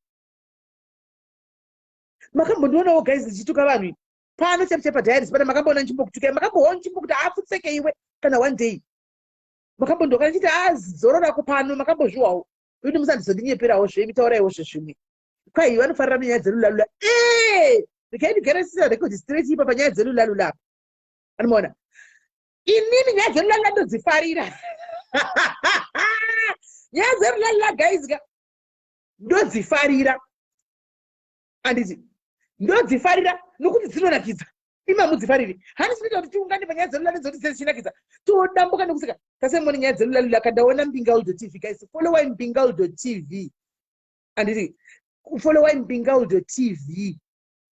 makambondionawo guys ndichituka vanhu ini pano chepa diaries pana makamboona nchimbokutukai makamboona nchimbokuti afutseke iwe kana one day makambondoka ndichiti zororako pano makambozviwawo kuti musandizondinyeperawo zvemitauraiwo zvezvimwe kwai vanofarira nenyaya dzelulalula ndikaindigarisira record straight ipa panyaya dzelulalula anoona inini nyaya dzelulalula ndodzifarira nyaya dzelulalula guys ndodzifarira anditi ndodzifarira nokuti dzinonakidza imamudzifariri handisinoita kuti tiungane panyaya dzelulalula dzoti dzechinakidza todambuka nekusika tasemoni nyaya dzelulalula kandaona mbingal.tv guys follow mbingal.tv anditi follow mbingal.tv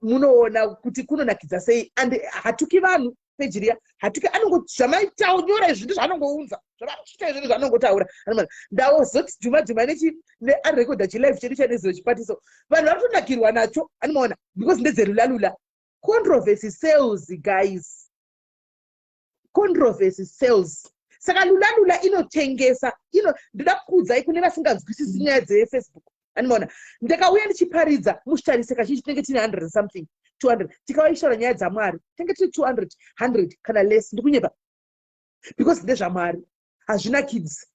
munoona kuti kunonakidza sei and hatuki vanhu peji riya hatuki zvamaitaura izvi ndizvaanongounza zvavachiita izvi zvaanongotaura ndawozoti dhuma nearekodha chilive chedu chanezero chipatiso vanhu vari kutonakirwa nacho anomaona because ndedzerulalula controversy sales guys controversy sales saka lulalula inotengesa ndoda kukuudzai kune vasinganzwisisi nyaya dzefacebook anomaona ndakauya ndichiparidza muchitarise kazhinji tinenge tine 100 something 200 tikawaishaura nyaya dzamwari tinenge tiri 200 100 kana less ndikunyepa because ndezvamwari hazvina kids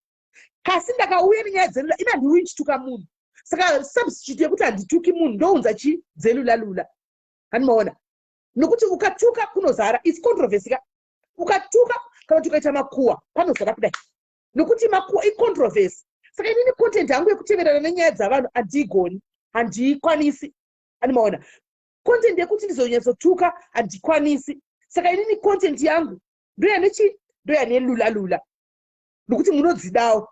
kasi ndakauya nenyaya dzelula ina ndiuyi ndichituka munhu saka substitute yekuti handituki munhu ndounza chi dzelulalula anomaona nokuti ukatuka kunozara. It's controversy. Ukatuka kana tukaita makuwa panozara kudai nokuti makuwa icontroversy. Saka inini content yangu yekuteverana nenyaya dzavanhu handigoni, handikwanisi. Animaona content yekuti ndizonyatsotuka handikwanisi. Saka inini content yangu ndoyanechi ndoyane lula nokuti munodzidawo.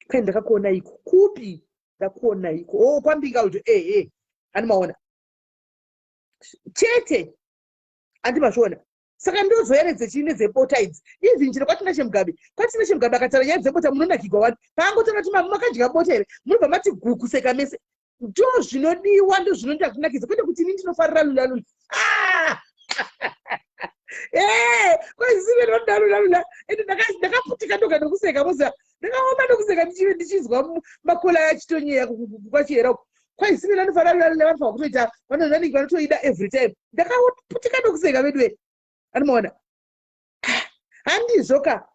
Kai ndakakuona iko kupi ndakuona iko kwambinga kuti animaona chete andimashona. Saka ndozoyeredze chine dzebota idzi izvi njira kwatina chemugabe akataura nyaya dzebota munonakigwa wani paangotaura kuti makadya bota here munobva mati guku seka mese. Ndo zvinodiwa ndo zvinonda kunakidza kwete kuti ini ndinofarira lula kwaizive ndodarula ende ndakaputika ndoga nokuseka moza ndakaoma nokuseka ndichizwa makola yachitonyeya kwachiyera kwaizive ndanofarira lula vanhu vakutoita vanonaniki vanotoida every time. Ndakaputika nokuseka Veduwee. Animaona handizvoka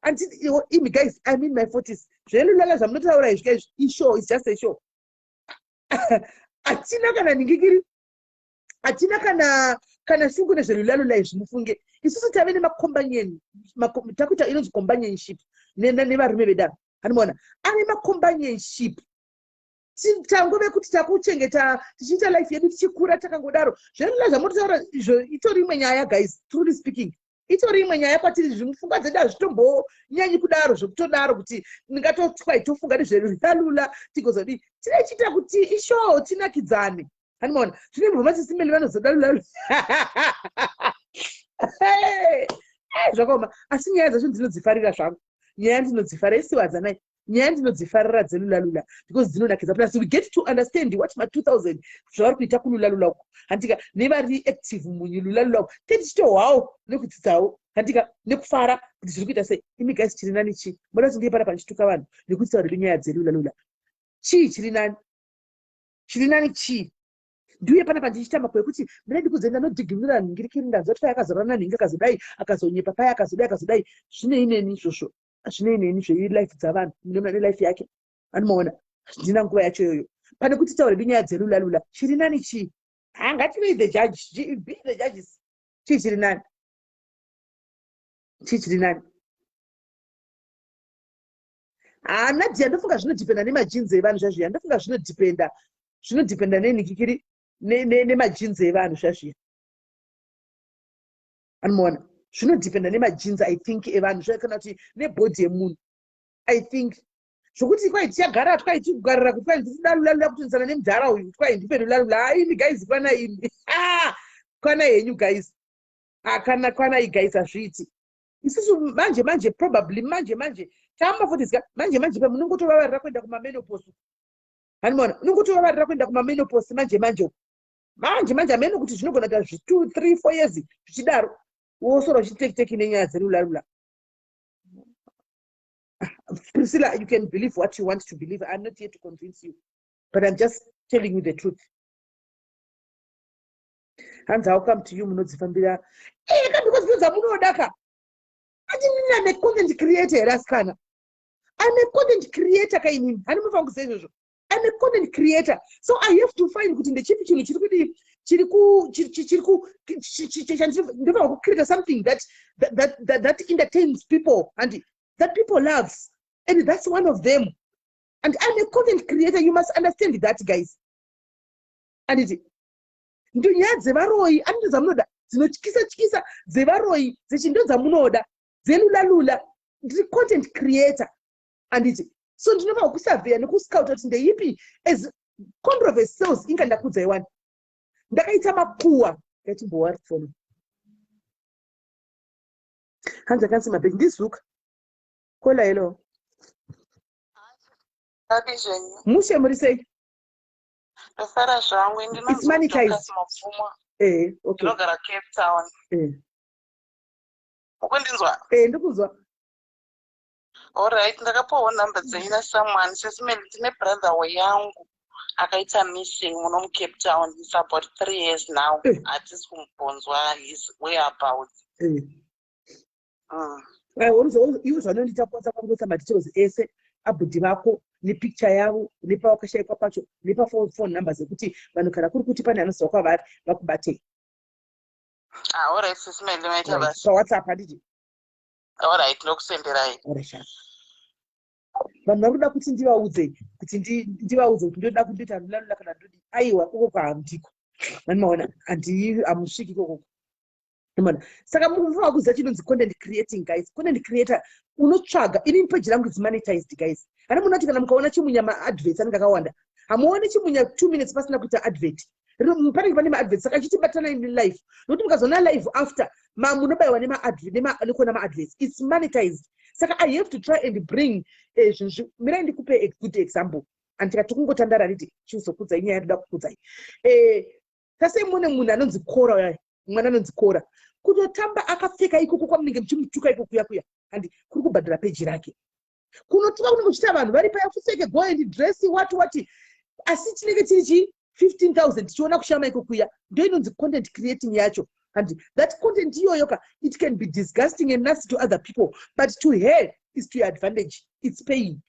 imi guys, I'm in my 40s. Zvelulala zvamunotaura izvi guys, ishow is just a show. Hatina kana ningikiri, hatina kana shungu nezvelulala izvi mufunge. Isusu tave nemacompanion, takuita inonzi companionship nevarume vedano. Animaona ane macompanionship. Tangove kuti takuchengeta tichiita life yedu tichikura takangodaro. Zvelula zvamunotaura izvo itori imwe nyaya guys, truly speaking. Itori imwe nyaya kwatiri zvimufunga dzedu hazvitombonyanyi kudaro zvekutodaro kuti ndingatotwai tofunga nezverulala tigozodi tinechita kuti ishow tinakidzane. Animaona zvine mboma SIS MELLY vanozoda lula zvakaoma. Asi nyaya dzacho ndinodzifarira zvangu. Nyaya ndinodzifarira isiwadzanai. Nyaya ndinodzifarira dzelula because dzinonakidza. Plus we get to understand what ma 2000 zvavari kuita kulula uko. Handika nevari active munyulula uko tichitowawo nekudzidzawo. Handika nekufara kuti zviri kuita sei. Imi guys chiri nani chi moda kuti ndipara panchituka vanhu nekuti tauri nyaya dzelula chi chiri nani chi ndiye pana pandichita makwe kuti ndiri kudzenda nodigimira ngirikiri ndazoti paya akazorana ninge akazodai akazonyepa paya akazodai zvine ineni izvozvo. Zvine ineni zvelife dzavanhu munomwe life yake. Animaona ndina nguva yacho iyoyo pane kuti taure nyaya dzelula chiri nani chi ngative the judge, be the judges. Chi chiri nani nadia ndofunga zvinodhipenda nemajinzi evanhu zvazviya. Ndofunga zvinodhipenda nenikikiri nemajinzi evanhu zvazviya. Animaona zvinodhipenda nemajinzi I think evanhu zvakana kuti nebhodhi yemunhu I think zvokuti kwai tichagara twai tikugarira kuti kwai ndinoda lula kutodzana nemudhara uyu kuti kwai ndipe lula imi guys kwana imi kwana yenyu guys kwana i guys hazviiti. Isusu manje probably manje tamafotiska manje pe munongotovavarira kuenda kumamenopause. Animaona unongotovavarira kuenda kumamenopause manje ameno kuti zvinogona kuita 2, 3, 4 years zvichidaro wosoro uchiteki nenyaya dzelula. Priscilla, you can believe what you want to believe. I'm not here to convince you, but I'm just telling you the truth. Hands I'll come to you munodzifambira because those are munodaka. I'm a content creator raskana. I'm a content creator kainini. Animafangu say so. I'm a content creator, so I have to find kuti ndechipi chinhu chiriku create something that entertains people and that people loves, and that's one of them. And I'm a content creator, you must understand that guys. And it ndo nyaya dzevaroi ando dzamunoda dzinotyisa dzevaroi dzechindo dzamunoda dzelula ndiri content creator. And it so ndinova kusavheya nekuscouta kuti ndeipi as controversy sales inga ndakudza iwani ndakaita makuwa yatimbowa fono hanza kansi mabheki ndizuka kola hello mushe muri sei
Rafara zvangu
it's monetized. Okay.
Ndinogara Cape Town. Ukundinzwa?
Ndikuzwa.
Alright, ndakapawo number dzaina someone SIS MELLY tine brother wayangu akaita missing muno Cape Town. It's about 3 years now. Atisi kumbonzwa his whereabouts.
Iwo zvanondita kwasa kwangotsa madetails ese abhudhi vako nepicture yavo nepawakashaikwa pacho nepafone numbers ekuti vanhu kana kuri kuti pane anoziva kwavari vakubatei.
Alright, Sis Melly, maita basi.
PaWhatsApp handiti?
Alright, ndokusenderai.
Vanhu vari kuda kuti ndivaudze kuti ndoda kundoita ndoda kana ndodi aiwa ukoko handiko. Vanoona hamusviki ikoko. Saka munofanira kuziva chinonzi content creating, guys. Content creator unotsvaga ini page rangu is monetized, guys. Hana munoti kana mukaona chimunya ma-adverts anenge akawanda. Hamuoni chimunya 2 minutes pasina kuita advert. Panenge pane ma-adverts saka chichibatana in live. Nokuti mukazoona live after munobayiwa nekuona ma-adverts. It's monetized. Saka I have to try and bring mirai ndikupe a good example. Antika tikungotandara riti chizokudzai nyaya yoda kukudzai. Tasei mune munhu anonzi Kora, mwana anonzi Kora. Kutotamba akapfeka ikoko kwamunenge muchimutuka ikoko kuya handi kuri kubhadhara peji rake. Kunotuka kunenge kuchita vanhu vari paya kupfeke go and dress what asi chinenge chiri 15,000 tichiona kushama ikoko kuya. Ndio inonzi content creating yacho. And that content iyoyoka, it can be disgusting and nasty to other people, but to her is to your advantage. It's paying.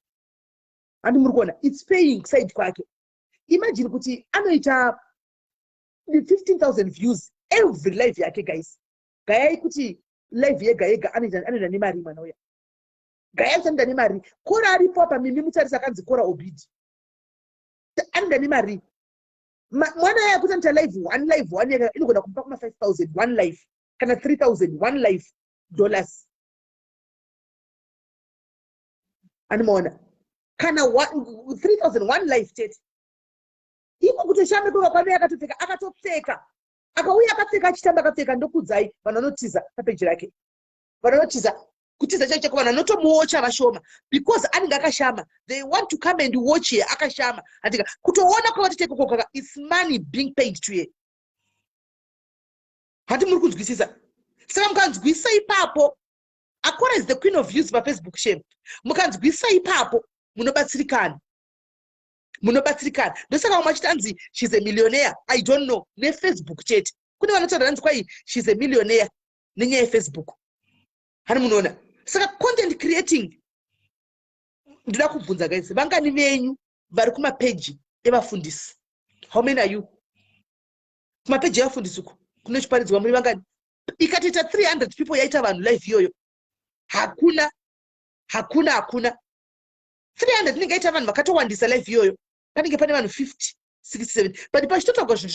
And murukona, it's paying side kwake. Imagine kuti anoita 15,000 views every live yake, guys. Gaya kuti live yega anoita nemari mwana uya. Gaya anoita nemari. Kora aripo apa mimi mutarisa kanzi Kora Obidi. Anoita nemari. Mwana ya kuta live one yega inogona kumpa kuma 5,000 one live kana 3,000 one live dollars. Animona kana 3,000 one live tete. Iko kutoshame kwa kwani akatopfeka akauya akapfeka achitamba akapfeka ndokudzai vanonotiza papeji rake. Vanonotiza kutiza chacho kwa vanotomuocha vashoma because anenge akashama. They want to come and watch here akashama. Andika kutoona kwa watete kokaka it's money being paid to you. Hati muri kunzwisisa. Saka mukanzwisa ipapo Akora is the queen of views pa Facebook shame. Mukanzwisa ipapo munobatsirikana. Ndosaka umachitanzi she's a millionaire. I don't know. Ne Facebook chat. Kune vanotaura nanzi kwai she's a millionaire nenyaya Facebook. Hani munoona. Saka content creating ndida kubvunza guys. Vangani venyu vari kuma page evafundisi. How many are you? Kuma page evafundisi uko. Kunochiparidzwa muri vangani. Ikatita 300 people yaita vanhu live iyoyo. Hakuna 300 ningaita vanhu vakatowandisa live iyoyo. Panenge pane vanhu 50 67 but pachitotaurwa zvinhu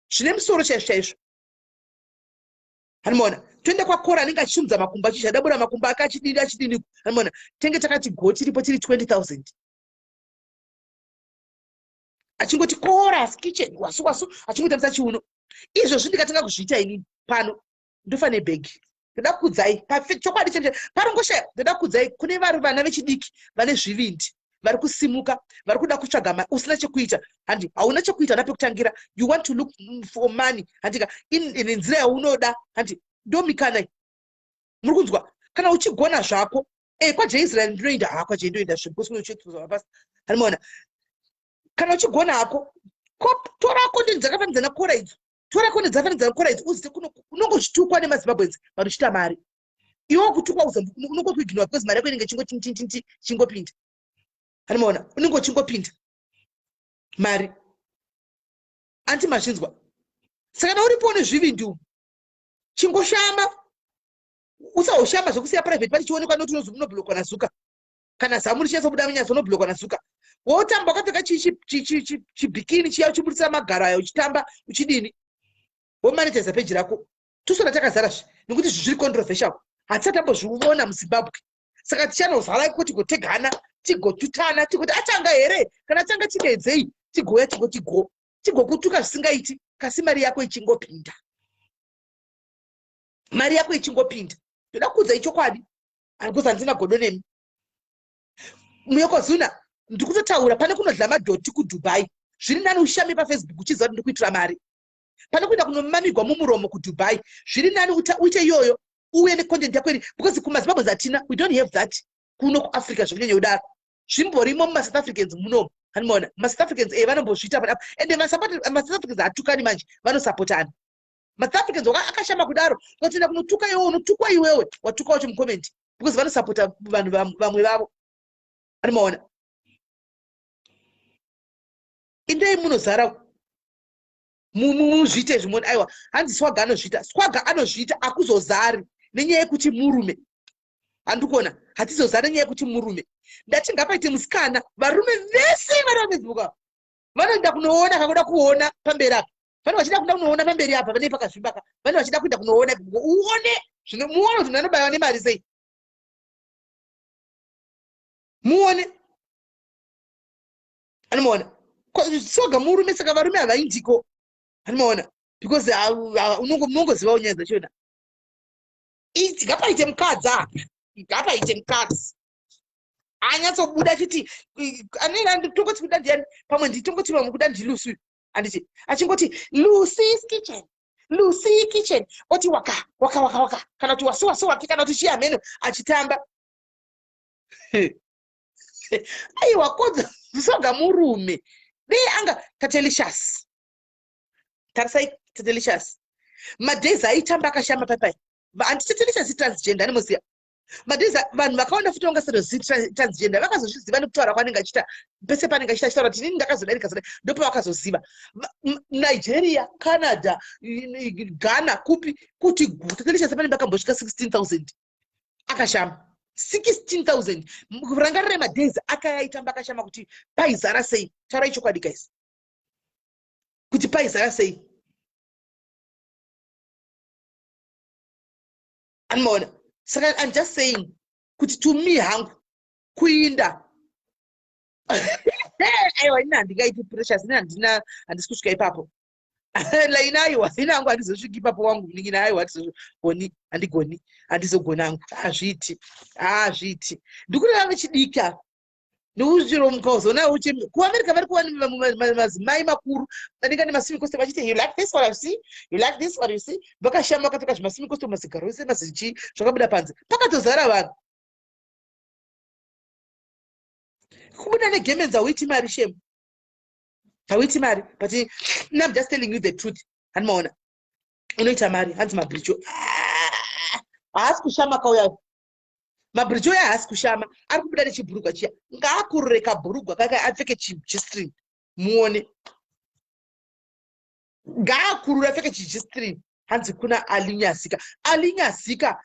zvine musoro chaizvo. Hanimona twende kwa Kora anenge achishumudza makumba achishadabura makumba akachidini. Hanimona tenge takati go tiripo tiri 20,000 achingoti Kora's kitchen wasu achingotambisa chiuno. Izvozvo ndikatanga kuzviita inini pano ndofane bhegi. Ndoda kudzai chokwadi chete parongoshaya. Ndoda kudzai kune vari vana vechidiki vane zvivindi vari kusimuka vari kuda kutsvaga usina chekuita handi hauna chekuita napekutangira. You want to look for money handika in nzira yaunoda handi ndomikana muri kunzwa. Kana uchigona zvako kwaJeisrael ndinoenda hako ndoenda zvekusi chekuzwa basi. Hanimona kana uchigona hako tora content dzakafanana Kora idzi. Tora content dzakafanana Kora idzi uzite unongozvitukwa nemaZimbabweans vanochita mari. Iwo kutukwa unongokuignora because mari yako inenge chingopinda. Hanimona unenge chingopinda mari anti mazvinzwa. Saka na uripo nezvivindi umu chingoshama usaoshama zvekusiya private pati chionekwa noti unoblokwa nazuka kana zamuri chese buda munyaso unoblokwa nazuka. Wotamba wakapfeka chibikini chiya uchiburisa magaro ayo uchitamba uchidini womanetize page rako. Tusora takazara nekuti zviri controversial hatisati tambozviona muZimbabwe. Saka tichanozala kuti gotegana tigotutana tigoti atanga here kana tanga tidedzei tigoya tigokutuka zvisingaiti kasi mari yako ichingopinda. Ndoda kuudza chokwadi because handina godo nemi. Muyokozuna ndikutotaura pane kunodla madhoti kuDubai. Zviri nani ushame paFacebook uchiziva kuti ndikuitira mari. Pane kuenda kunomamigwa mumuromo kuDubai. Zviri nani uite iyoyo uye necontent yako iri because kumaZimbabwe zatina we don't have that. Kuno kuAfrica zvinyanya udaro. Zvimborimo mumaSouth Africans muno. Hanimona maSouth Africans vanombozviita padapa ende maSouth Africans hatukani manje vanosapotana. maSouth Africans akashama kudaro kutoenda kunotuka iwewe unotukwa iwewe watuka wacho mucomment because vanosapota vanhu vamwe vavo.
Animaona. Inde munozara muzvite zvimwe aiwa hanzi Swaga anozvita. Swaga anozvita akuzozari nenyaya yekuti murume. Andikona hatizozari nenyaya yekuti murume. Ndati ngapaite musikana varume vese vari paFacebook vanoenda kunoona kakuda kuona pamberi apa. Vane vachida kuda kunoona pamberi apa pane pakazvibaka. Vane vachida kuenda kunoona uone zvino muone kuti nanobayiwa nemari sei. Muone. Anoona. Swaga murume saka varume havaindiko. Anoona. Because unongoziva nyaya dzachona. Ngapaite mukadzi apa. Ngapaite mukadzi. Anyatsobuda chiti anena nditongoti kuda ndiani pamwe nditongoti pamwe kuda ndilusi anditi achingoti Lucy's kitchen Lucy kitchen oti waka kana kuti wasuwa kana kuti chiameno achitamba aiwa kodza Swaga murume dei anga Tatelicious tarisai Tatelicious madezi aitamba akashama papai anti Tatelicious transgender anomuziya madezi vanhu vakaona futi vangasazoziva transgender vakazozviziva nekutaura kwaanenge achita pese paanenge achita achitaura kuti inini ndakazodarika zodai ndopa vakazoziva Nigeria, Canada, Ghana kupi kuti Tatelicious panenge akambosvika 16,000 akashama 16,000 kurangarira madezi akayaitamba akashama kuti paizara sei tarai chokwadi guys kuti paizara sei anoona. Saka I'm just saying kuti to me hangu kuinda aiwa ina handingaiti precious ina handisi kusvika ipapo laina aiwa ina hangu handizosviki ipapo wangu ningina aiwa handizogoni handigoni handizogona hangu hazviti ndikureva vechidika ndouzviro mukazona kuamerica vari kuwana madzimai makuru anenge ane masimikosto vachiti you like this what you see you like this what you see vakashama vakatoka zvimasimikosto mazigaro ese mazichi zvakabuda panze pakatozara vanhu kubuda negemenzi hauiti mari shemu hauiti mari but I'm just telling you the truth hanimaona unoita mari hanzi mabhiricho haasi kushama kauya mabhiricho aya haasi kushama ari kubuda nechibhurugwa chiya ngaakurure kabhurugwa kaka apfeke chijistrini muone ngaakurure apfeke chijistrini hanzi kuna alinyasika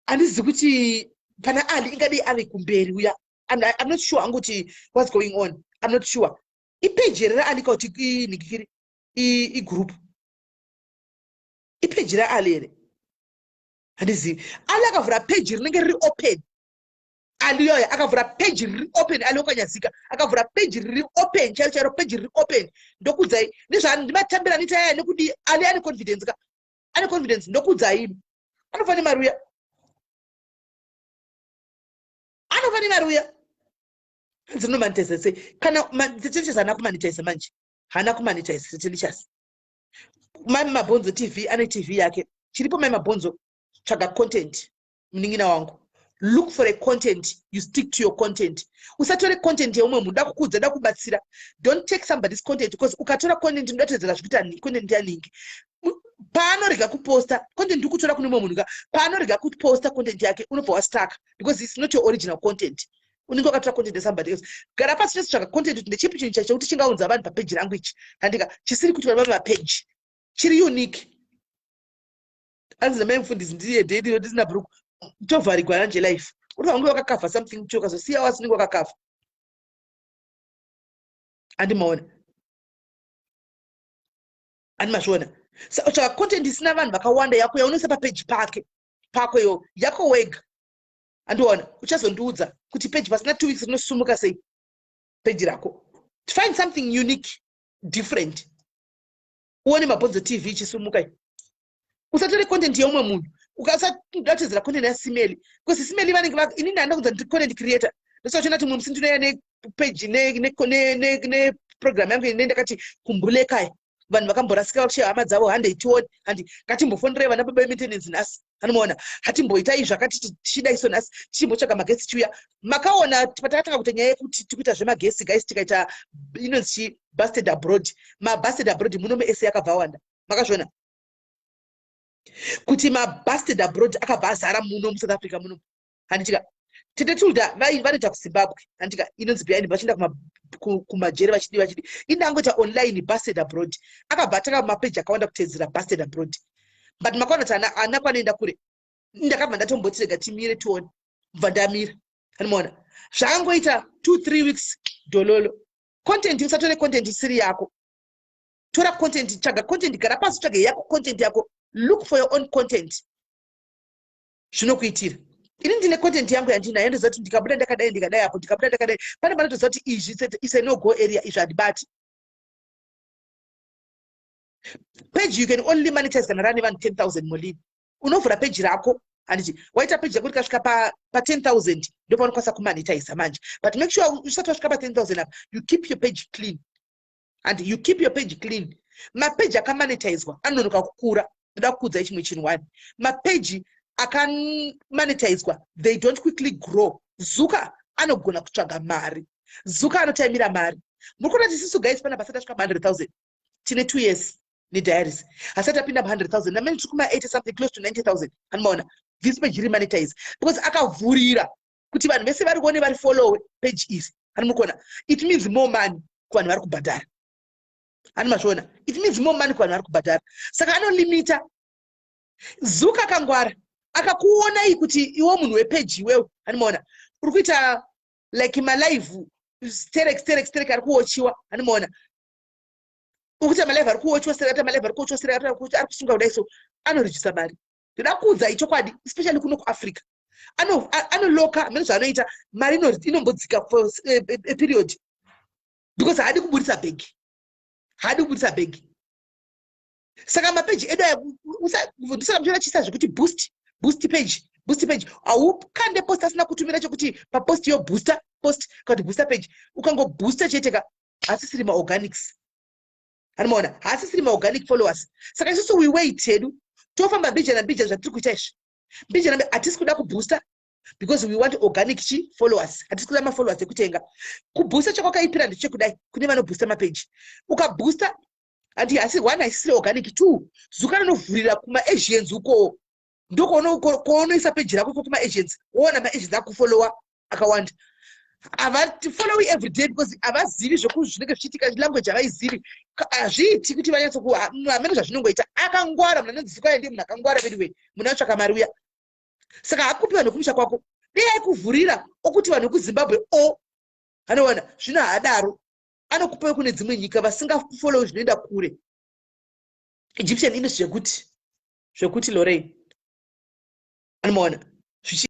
handizivi kuti pana ali ingadei ari kumberi uya I'm not sure anguti what's going on I'm not sure ipeji raali kuti nikiri igroup ipeji raali ere handizivi ali akavhura peji rinenge riri open aliyoya akavhura peji riri open ali wakanyazika akavhura peji riri open chairo peji riri open ndokudzai ndezvandimatambira nitaya nekudi ali ane confidence ndokudzai anofane maruya dzinomanitize sei kana Tatelicious hana kumanitize manje hana kumanitize Tatelicious mami mabhonzo TV ane TV yake chiripo mami mabhonzo tsvaga content muningina wangu look for a content you stick to your content usatore content yeumwe munhu dakukudza dakubatsira don't take somebody's content because ukatora content undatedzera zvikuti content yaningi paanorega kuposta content ukutora kune mumwe munhu paanorega kuposta content yake unobva wastuck because it's not your original content unenge wakatora content somebody else gara pasi chitsvaga content kuti ndechipi chinhu chekuti chingaunza vanhu papeji rangu ichi handika chisiri kuti vanhu mapeji chiri unique anzi namai mufundisi ndiye daily ndisina bhuruku tovharigwa nanje life uri wangu wakakavha something choka zosiya wasinenge wakakavha andimaona andimazviona saka content isina vanhu vakawanda yako yaunoisa papeji pako yo yako wega andiona uchazondiudza kuti peji pasina 2 weeks rinosumuka sei peji rako find something unique different uone mabhonzo TV ichisumuka usatore content yeumwe munhu ukasatedzera content yaSimeli because Simeli vanenge inini ndanda kunza ndi content creator ndosachona kuti munhu sindinoya nepage neprogram yangu ine ndakati kumbulekai vanhu vakamborasika vakushaya hama dzavo handeitioni handi ngatimbofonere vana baba maintenance nhasi anomaona hatimboitai zvakati tichida iso nhasi tichimbotsvaga magesi chiuya makaona patakatanga kuti nyaya yekuti tikuita zvemagesi guys tikaita inonzi busted abroad mabusted abroad muno meese yakabva wanda makazviona kuti mabusted abroad akabva azara muno muSouth Africa muno handitika
Titetulda vanoita kuZimbabwe andika inonzi behind vachienda kumajere vachidi indangoita online busted abroad akabva ataka mapeji akawanda kutedzera busted abroad but makaona kuti ana kwanoenda kure ndakabva ndatomboti rega timire tione bva ndamira anomaona zvakangoita 2-3 weeks dololo content usatore content isiri yako tora content tsvaga content gara pasi tsvaga yako content yako look for your own content zvinokuitira ini ndine content yangu yandinayo ndoziva kuti ndikabuda ndakadai ndikadai apo ndikabuda ndakadai pane vanotoziva kuti izvi ise no go area izvi handibati page you can only monetize kana rane vanhu 10,000 molini unovhura page rako handiti waita page yako rikasvika pa 10,000 ndo paunokwanisa kumonetize manje but make sure usati wasvika pa 10,000 apa you keep your page clean and you keep your page clean mapage akamonetizwa anonoka kukura ndoda kukudzai chimwe chinhu wani mapage akamonetizwa they don't quickly grow zuka anogona kutsvaga mari zuka anotaimira mari murikuona kuti isusu guys pana pasati asvika 100,000 tine 2 years nediaries asati apinda 100,000 namene tiri kuma 80 something close to 90,000 anomaona this page remonetize because akavhurira kuti vanhu vese vari kuone vari follow page izi anomukuona it means more money kuvanhu vari kubhadhara anomazviona it means more money kuvanhu vari kubhadhara saka anolimita zuka akangwara akakuonai kuti iwo munhu wepeji iwewe anomaona uri kuita like malive sterek ari kuochiwa anomaona ukuita malive ari kuochiwa sterek malive ari kuochiwa sterek ari kusunga kudai so anorejisa mari ndoda kuudza ichokwadi especially kuno kuAfrica anoloka mene zvaanoita mari inombodzika for a period because haadi kuburitsa bhegi saka mapeji edu ndisaka chisa zvekuti boost page haukande post asina kutumira chokuti papost yo booster post kuti booster page ukangobooster cheteka hasisiri maorganics anomaona hasisiri maorganic followers saka isusu we wait hedu tofamba mbija zvatiri kuita izvi mbija hatisi kuda kubooster because we want organic followers hatisi kuda mafollowers ekutenga kubooster chakwakaipira ndechekudai kune vanobooster mapeji ukabooster andi asi one haisisiri organic 2 zuka rinovhurira kumaasians uko ndokoonoisa peji rako kuma agents woona maagents akufollowa akawanda havatifollowi every day because havazivi zvinenge zvichiitika language havaizivi hazviiti kuti vanyatsoamene zvazvinongoita akangwara munhu anonzizikwaya ndiye munhu akangwara Veduwee munhu anotsvaka mari uya saka hakupi vanhu kumusha kwako dei aikuvhurira okuti vanhu vekuZimbabwe anoona zvino haadaro anokupewo kune dzimwe nyika vasingafollowi zvinoenda kure Egyptian industry zvekuti Lorraine anomaona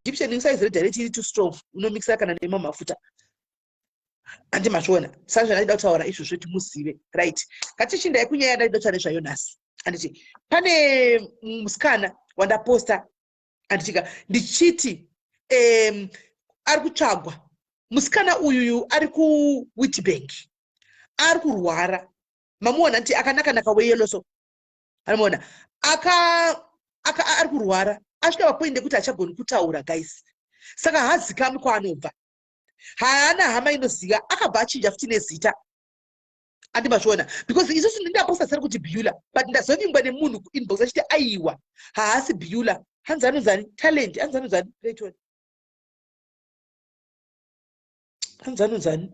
Egyptian size redirect iri too strong unomixa kana nema mafuta andi mazviona saka zvandida kutaura izvozvo kuti muzive right ngatichindai kunyaya ndida kutaura nezvayo nhasi anditi pane musikana wandaposta anditika ndichiti ari kutsvagwa musikana uyu ari kuWitbank ari kurwara mamuona nti akanaka weyeloso anomuona ari kurwara asvika papoinde kuti achagoni kutaura guys saka hazikamwi kwaanobva haana hama inoziva akabva achinja futi nezita andimazviona because isusu ndindaposta sari kuti Beulah but ndazovingwa nemunhu kuinbox achiti aiwa haasi Beulah hanzi anonzani talent hanzi anonzani leitoni hanzi anonzani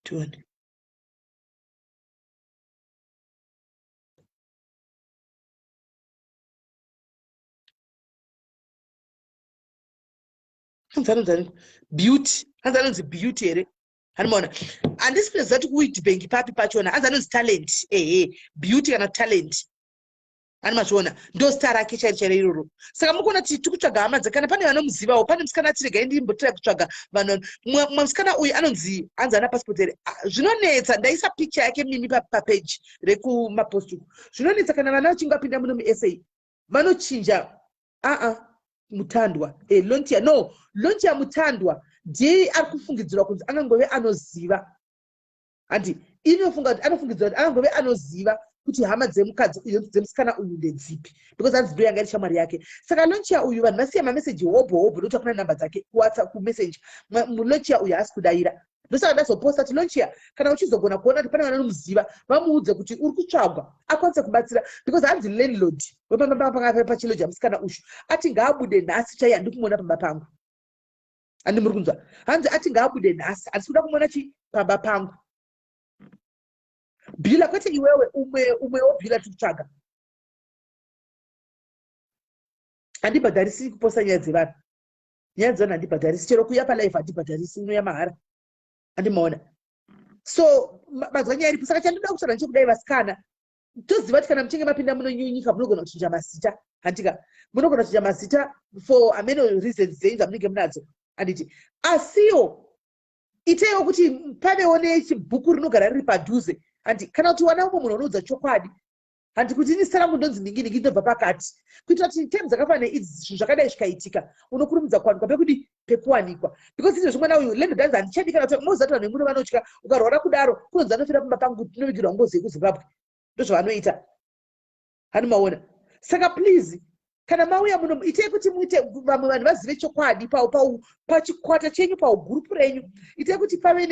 tuone hanzi anonzi beauty here hanomaona handisipedza kuti kuWitbank papi pachona hanzi anonzi talent beauty kana talent hanimazviona ndo star rake chairo iroro saka mukuona kuti tikutsvaga hama dzakana pane vanomuzivawo pane musikana ati regai ndimbotira kutsvaga vanhu mumwe musikana uyu hanzi ana passport here zvinonetsa ndaisa picture yake mimi papage rekumapost uku zvinonetsa kana vana vachinge vapinda muno muSA vanochinja mutandwa lontia mutandwa ndiye ari kufungidzirwa kunzi angangove anoziva andi inofunga kuti anofungidzirwa kuti angangove anoziva kuti hama dzemukadzi uyu dzemusikana uyu ndedzipi because hanzi ndo yanga iri shamwari yake saka lonchia uyu vanhu vasiya mameseji hobho ndokuti hakuna namba dzake kuwhatsapp kumessage mulonchia uyu haasi kudayira ndosaka ndazoposta kuti lonchiya kana uchizogona kuona kuti pane vanomuziva vamuudze kuti uri kutsvagwa akwanise kubatsira because hanzi landlord wepamba pachiloji amusikana ushu ati ngaabude nhasi chaiye handi kumuona pamba pangu handi muri kunzwa hanzi ati ngaabude nhasi handisi kuda kumuona pamba pangu bhila kwete iwewe umwewo bhila tiri kutsvaga handibhadharisi kuposta nyaya dzevanhu nyaya dzevanhu handibhadharisi chero kuya palife handibhadharisi unoya mahara handimaona so mazwa nyaya iripo saka chandoda kutaura nechekudai vasikana toziva kuti kana muchinge mapinda munonyunyika munogona kuchinja mazita handika munogona kuchinja mazita for ameno reasons dzenyu dzamunenge munadzo handiti asiwo iteiwo kuti panewo nechibhuku rinogara riri padhuze handi kana kuti wana umwe munhu unoudza chokwadi handi kuti ini sara mundonzi ningi ndobva pakati kuitira kuti temu dzakafanana neidzi zvinhu zvakadai zvikaitika unokurumidza kuwanikwa pekuti pekuwanikwa because izvo zvimwe nauyu lendo dhanzi handichadi kana kuti moziva kuti vanhu vemuno vanotya ukarwara kudaro kunonzi anofira pamba pangu tinovigirwa ngozi yekuzimbabwe ndozvavanoita hani maona saka please kana mauya muno itei kuti muite vamwe vanhu vazive chokwadi pachikwata chenyu paugurupu renyu itei kuti pave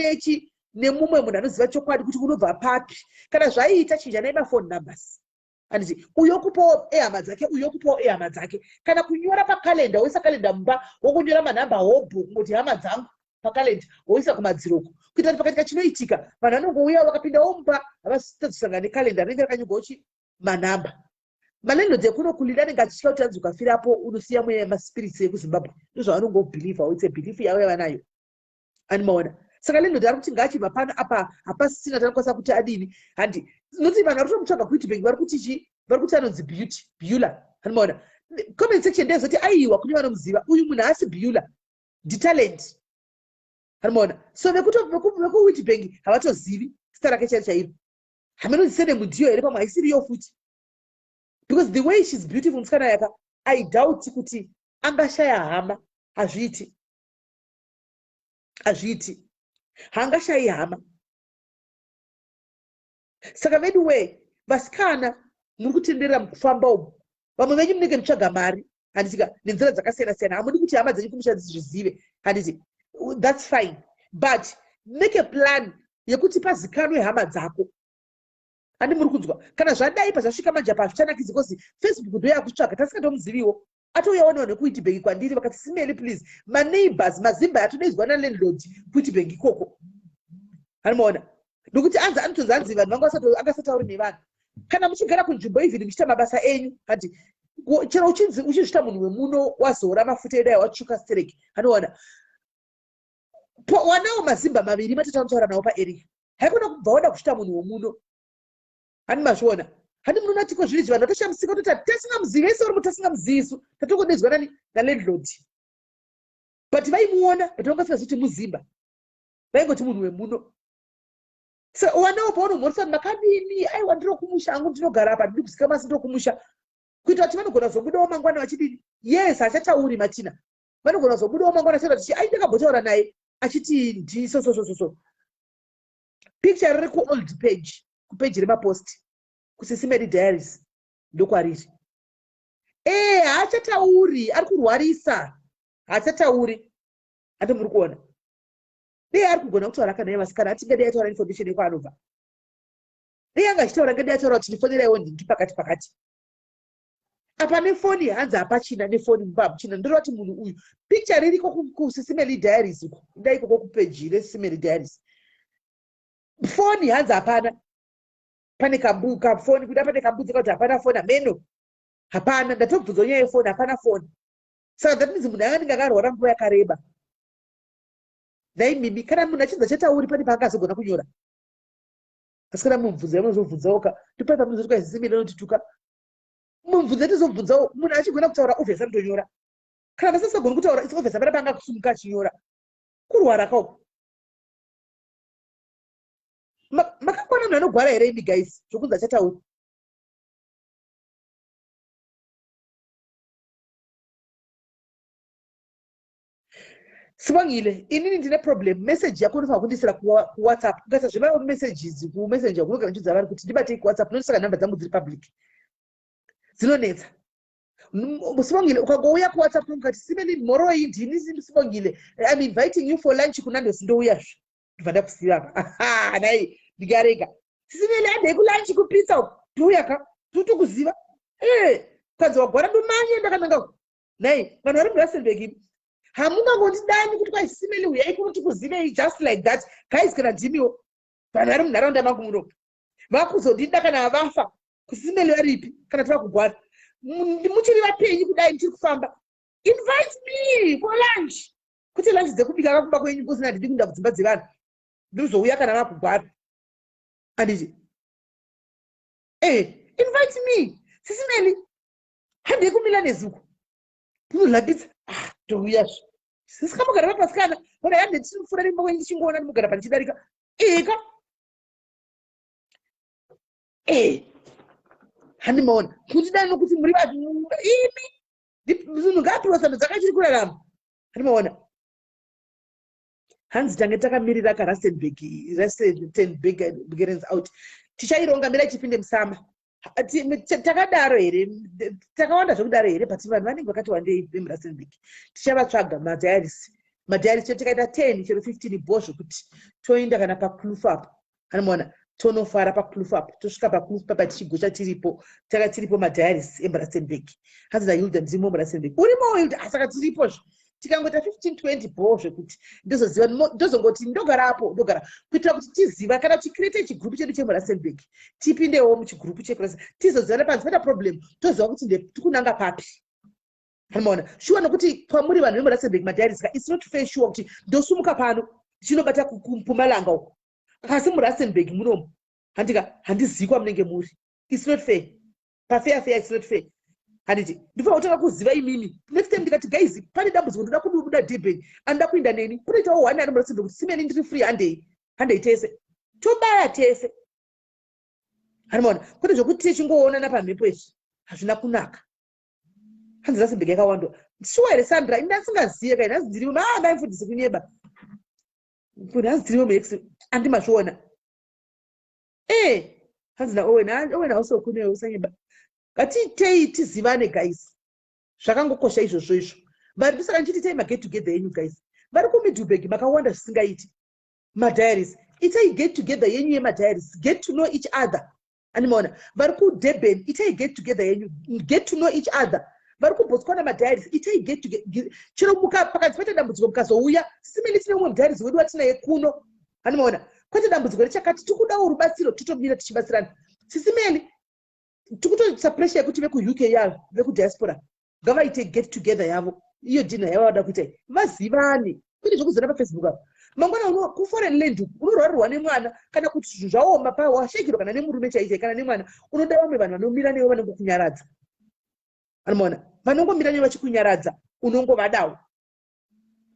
nemumwe munhu anoziva chokwadi kuti unobva papi kana zvaiita chinjanai mafoni numbers handiti uyo kupawo ehama dzake uyo kupawo ehama dzake kana kunyora pakalenda woisa kalenda mumba wokunyora manhamba hobho kungoti hama dzangu pakalenda woisa kumadziroko kuita kuti pakatika chinoitika vanhu vanongouya vakapindawo mumba havasitadzisanga nekalenda rinenge rakanyorwa uchi manhamba malendlodzi ekunokulira anenge achitya kuti anzi ukafirapo unosiya mweya yemaspirits ekuzimbabwe ndozvavanongobhilivha it's a belief yavo yavanayo animaona saka landlord ari kuti ngaachibva pano apa hapasisina tanokwanisa kuti adini handi noti vanhu vari kutomutsvaga kuiti bengi vari kuti chi vari kuti anonzi Beulah animaona comment section ndezoti aiwa kune vanomuziva uyu munhu haasi Beulah nditalent animaona so vekuwitbank havatozivi zita rake chairo chairo hamunozisene mundiyo here pamwe haisiriyo futi because the way she's beautiful musikana yaka I doubt kuti angashaya hama hazviiti haangashayi hama saka Veduwee vasikana muri kutenderera mukufamba umu vamwe venyu munenge mutsvaga mari handitika nenzira dzakasiyana siyana hamudi kuti hama dzenyu kumusha dzizvizive handiti that's fine but make a plan yekuti pazikanwe hama dzako handi muri kunzwa kana zvadai pazvasvika manje pazvichanakidzi kozi Facebook ndo yakutsvaga tasingamuziviwo atouyawo nekuwitbank kwandiri vakati SIS please maneighbors mazimba atonoizwa nalandlord kuwitbank ikoko hanimaona nokuti anzi anotonzi anzi vanhu vanga angasatauri nevanhu kana muchigara kunzvimbo ivhini muchiita mabasa enyu hati chero uchizvita munhu wemuno wazora mafuta edai watsvuka stereki haniona wanawo mazimba maviri matatu anotaura nawo paarea haikona kubva wada kuchita munhu wemuno hani mazviona handi munonatiko zviri vanhu vatoshamusika kuti tasingamuzivi ese uri mutasingamuzivi isu tatongodedzwa nani nalandlord but vaimuona but vangasika kuti muzimba vaingoti munhu wemuno so wanawo paunomhorisa makadini aiwa ndiro kumusha angu ndinogara apa ndiri kusika masi ndiro kumusha kuita kuti vanogona kuzobudawo mangwana vachidini yes hachatauri matina vanogona kuzobudawo mangwana achitaura kuti ai ndakabhotaura naye achiti ndisososososo picture riri kuold page kupeji remapost kuSIS MELLY diaries ndokwariri haachatauri ari kurwarisa haachatauri hati muri kuona dei ari kugona kutaura kana vasikana atingadei ataura information yekwaanobva dei anga achitaura ngadei ataura kuti ndifoneraiwo ndingi pakati apa nefoni hanzi hapachina nefoni mumba hamuchina ndoroti munhu uyu picture ririko kuSIS MELLY diaries uko dai ikoko kupeji reSIS MELLY diaries foni hanzi hapana pane kafoni kuda pane kambudzi kuti hapana foni ameno hapana ndatobvunza nyaya yefoni hapana foni saka that means munhu anenge akarwara nguva yakareba mimi kana munhu achidza chatauri pane paangazogona kunyora asi kana mumvunza yamunozobvunzawoka ndipo pamunozoti kwaSIS MELLY anotituka mumvunza tizobvunzawo munhu achigona kutaura obviously anotonyora kana vasisagoni kutaura isi obviously apana paangakusumuka achinyora kurwara kauko makakwana munhu anogwara here imi guys zvokunzi achatauri Sibongile inini ndine problem message yako unofanira kundisira kuWhatsApp ngasa zviva messages kuMessenger kunogara nchiudza vanhu kuti ndibate kuWhatsApp nondisaka namba dzangu dziri public dzinonetsa Sibongile ukangouya kuWhatsApp ungati SIS MELLY moro iyi ndini Sibongile I'm inviting you for lunch kunando sindouyazve ndivada kusiva nai ndikareka sisimele andei kulanchi kupizza nduyaka tuti kuziva kadzi wagwara domanye ndakananga nai vanhu vari muRustenburg hamungangondidani kuti kwai sisimele uyai kuti kuzivei just like that guys kana ndimiwo vanhu vari munharaunda mangu muno vakuzondida kana vafa kusisimele varipi kana tava kugwara muchiri vapenyu kudai ndichiri kufamba invite me for lunch kuti lunch dzekubika kakuba kwenyu kusina ndidi kuenda kudzimba dzevanhu ndizouya kana vakugwara anditi invite me sisimeli handei kumila nezuku kunolapidza touyazvo sisikamugara vapasikana ona yande tichimufura nemba kwenyu tichingoona ndimugara panichidarika eka handimaona kuti dani nokuti muri vanhu imi zvinhu ngapiwa sando dzakachiri kurarama handimaona hanzi tange takamirira kaRustenburg out tichaironga mira chipinde musama takadaro here takawanda zvekudaro here but vanhu vanenge vakati wandei vemuRustenburg tichavatsvaga madhiarisi takaita 10 chero 15 bho zvokuti toenda kana pakloof apo handimaona tonofara pakloof apo tosvika pakloof papa tichigosha tiripo tiripo madhiarisi emuRustenburg hanzi naHilda ndimo muRustenburg urimo Hilda asaka tiripozvo tikangoita 15-20 bho zvekuti ndozoziva ndozongoti ndogarapo kuitira kuti tiziva kana tikrete chigrupu chedu chemuRustenburg tipindewo muchigrupu tizozivana panzi pata problem toziva kuti tikunanga papi handimaona shuwa nokuti kwamuri vanhu vemuRustenburg madhiarisi it's not fair sure kuti ndosumuka pano chinobata kuMpumalanga uko asi muRustenburg munomu handizivi kwamunenge muri it's not fair pafair it's not fair handiti ndifana kutanga kuziva imini next time ndikati guys pane dambudziko ndoda kubuda Durban anda kuenda neni kunoitawo wani ari muRustenburg kuti simeni ndiri free handei tese tobaya tese handimaona kuti zvokuti tichingoonana pamhepo izvi hazvina kunaka hanzi Rustenburg yakawandwa shuwa here Sandra indasingaziye kai nhazi ndiriwo maimfundisi kunyeba kuti hanzi ndiriwo muex andimazviona hanzi naowen also kunewo usanyeba ngatiitei tizivane guys zvakangokosha izvozvo izvo vari ndosaka ndichitiitei maget together yenyu guys vari kuMiddelburg makawanda zvisingaiti madhiaries itei get together yenyu yemadhiaries get to know each other animaona vari kuDurban itei get together yenyu get to know each other vari kuBotswana madhiaries itei get together chero pakati paita dambudziko mukazouya simeli tine umwe mudhiaries wedu watinaye kuno animaona kwete dambudziko richakati tikudawo rubatsiro totomira tichibatsirana sisimeli tikutoisa pressure yekuti vekuUK yavo vekudiaspora ngavaite get together yavo iyo dina yavo vada kuita vazivane kwete zvokuzana paFacebook apo mangwana kuforeign land unorwarirwa nemwana kana kuti zvinhu zvaoma pawashekirwa kana nemurume chaichai kana nemwana unoda vamwe vanhu vanomira nevo vanongokunyaradza anomaona vanongomira nevo vachikunyaradza unongovadawo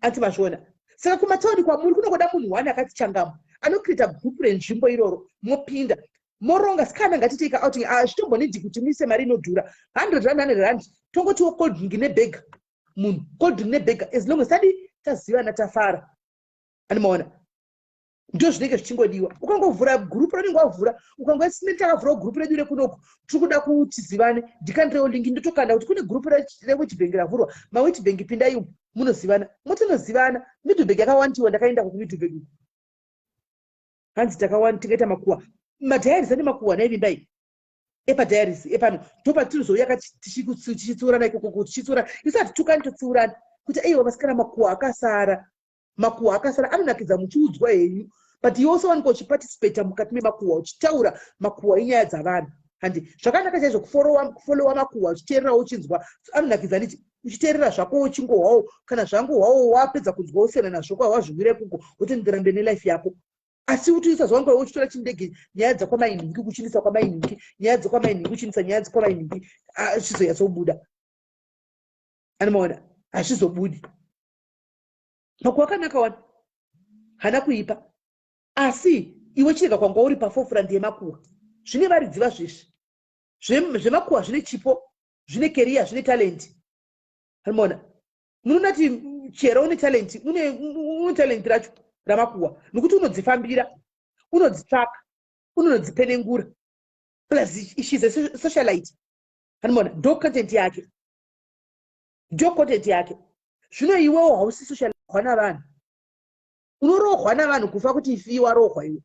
anti mazviona saka kumataundi kwamuri kunongoda munhu wani akati changama anokrita group renzvimbo iroro mopinda moronga sikana ngatiteka outing zvitombonidi kuti muise mari inodhura 100 rand 100 rand tongotiwo cold drink nebhega munhu cold drink nebhega as long as tadi tazivana tafara animaona ndo zvinenge zvichingodiwa ukangovhura group raunenge wavhura ukangosimeti takavhura group redu rekunoku tiri kuda kuti zivane ndikandirewo lingi ndotokanda kuti kune group rewitbank ravhurwa mawitbank pindai munozivana motonozivana Middelburg yakawandiwa ndakaenda kuMiddelburg hanzi takawanda tingaita makuwa madhiaries ane makuwa naivindai epadhiaries epano ndopatirizouyaka tichitsiurana ikoko tichitsiurana isati tukani totsiurana kuti aiwa vasikana makuwa akasara anonakidza muchiudzwa henyu but iwe usawanika uchiparticipata mukati memakuwa uchitaura makuwa enyaya dzavanhu handi zvakanaka chaizvo kufolowa makuwa uchiteererawo uchinzwa anonakidza nditi uchiteerera zvako uchingohwawo kana zvangohwawo wapedza kunzwa usiyana nazvo kwawazvimire kuko kuti ndirambe nelife yako asi kuti usazwange uchitora chindege nyaya dzakwamainingi kuchinisa kwamainingi nyaya dzakwamainingi kuchinisa nyaya dzakwamainingi azvizoyatsobuda anomaona hazvizobudi makuwa akanaka wani hana kuipa asi iwe chirega kwanga uri paforefront yemakuwa zvine varidziva zvizvi zvemakuwa zvine chipo zvine career zvine talent anomaona munonati chero une talent une talent racho ramakuwa nokuti unodzifambira unodzitsvaka unodzipenengura plus she's a socialite anomaona ndo content yake zvino iwewo hausi socialite wana vanhu unorohwa navanhu kufa kuti ifi warohwa iwe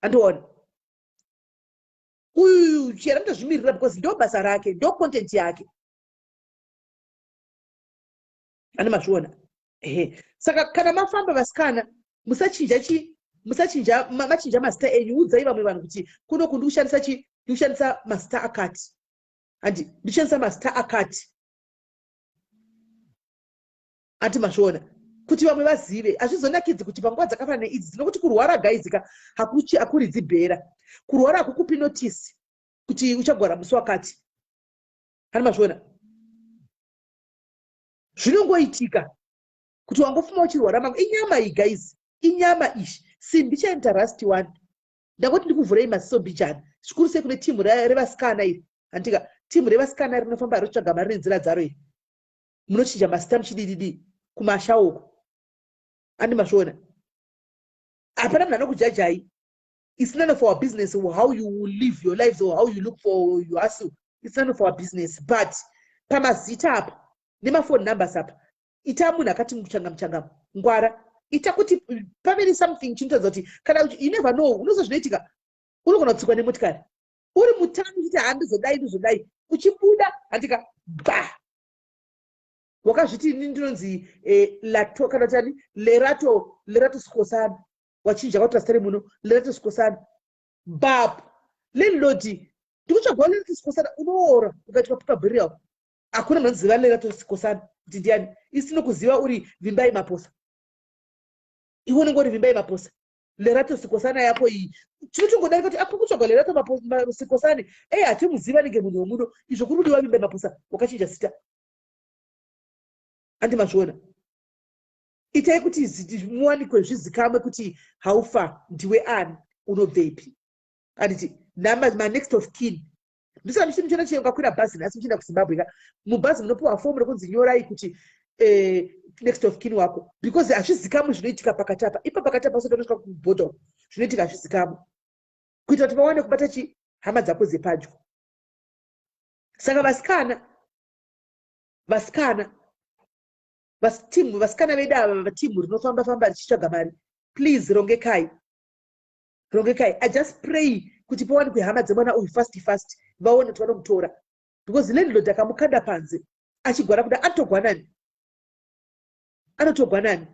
andiona uyu chera ndozvimirira because ndo basa rake ndo content yake ane mazviona saka kana mafamba vasikana musachinja machinja mazita enyu udzai vamwe vanhu kuti kuno kundikushandisa ndikushandisa mazita akati andi ndishandisa mazita akati ati mazviona kuti vamwe vazive hazvizonakidzi kuti panguva dzakafanana neidzi dzinokuti kurwara gaizika hakuridzi bhera kurwara hakukupi notisi kuti uchagwara musi wakati hani mazviona zvinongoitika kuti wangofuma uchirwara mangu inyama iyi guys inyama ishi simbi chainterest one ndangoti ndikuvhurei maziso mbichana zvikuru sei kune timu revasikana iri andika timu revasikana iri rinofamba rotsvaga mari nenzira dzaro iri munochinja masita muchidididi kumashauko andi mazviona hapana munhu anokujajai. It's none of our business how you live your lives or how you look for your hustle. It's none of our business. But pamazita apa nemafone numbers apa ita munhu akati muchanga ngwara ita kuti pamene something chinotaridza kuti kana you never know unozo zvinoitika unogona kutsikwa nemotikari uri mutano kuti handizodai uchibuda handika ba wakazviti ini ndinonzi lato kana tani lerato sikosana wachinja kwatrastari muno lerato sikosana bab lelodi ndikutsvagwa lerato sikosana unoora ukaitwa pakabhiriwa hakuna manoziva lerato sikosana kuti ndiani isino kuziva uri vimbai maposa iwe unenge uri vimbai maposa lerato sikosana yako iyi tinotongodai kuti apo kutsvagwa lerato sikosani hatimuziva nenge munhu wemuno izvo kuri kudiwa vimbai maposa wakachinja sita andi mazviona itai kuti muwanikwe zvizikamwe kuti haufa ndiwe ani unobvepi anditi next of kin ndisati chimuchona chikakwira bhazi nhasi muchienda kuzimbabwe ka mubhazi munopiwa fomu rekunzi nyorai kuti next of kin wako because hazvizikamwe zvinoitika pakatapa ipa pakatapa sotonosvika kubhodhom zvinoitika hazvizikamwe kuita kuti vawane kubata hama dzako dzepadyo saka vasikana vedu ava timu rinofamba richitsvaga mari please rongekai. I just pray kuti pawanikwe hama dzemwana uyu fast vaone kuti vanomutora because landlord akamukanda panze achigwara kuda anotogwa nani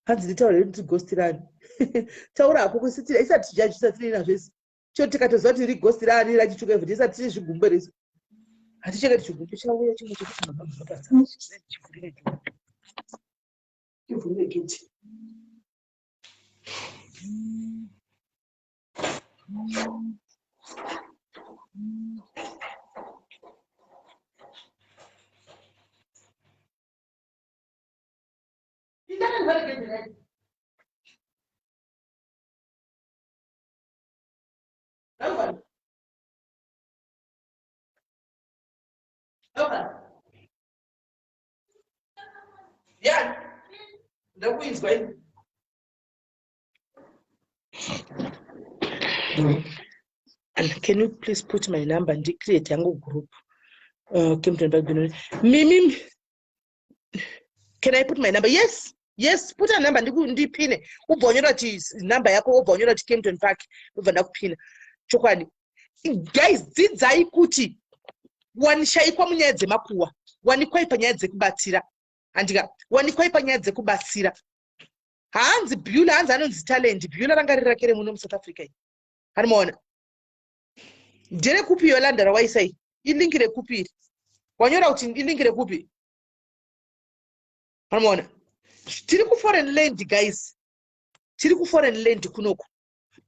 hanzi nditaura hedu tigostirani taura hako kusitira isati tijajisatirina zvese cho tikatoziva kuti rigostirani rachichuka evhudi isati tiri zvigumbe resu hatichekati chigumbe chauya chimwe chekuti chivhurire geti yeah, Inzwaiwo. And can you please put my number and create a group? Mimi, can I put my number? Yes, put a number. Ndipine. Ubonyora ti number yako ubonyora ti Kempton Park. Uvanda kupina. Chokwani. Guys, dzidzai kuti wanishaikwa munyaya dzemakuwa. Wanikwaipa nyaya dzekubatsira. Andika wanikwaipa nyaya dzekubatsira. Hanzi Beulah hanzi anonzi talent. Beulah ranga rirakere muno South Africa. Harimuona. Ndere kupi Yolanda rawaisai. Ilinkire kupi. Wanyora kuti ilinkire kupi. Harimuona. Tiri ku foreign land guys. Tiri ku foreign land kunoko.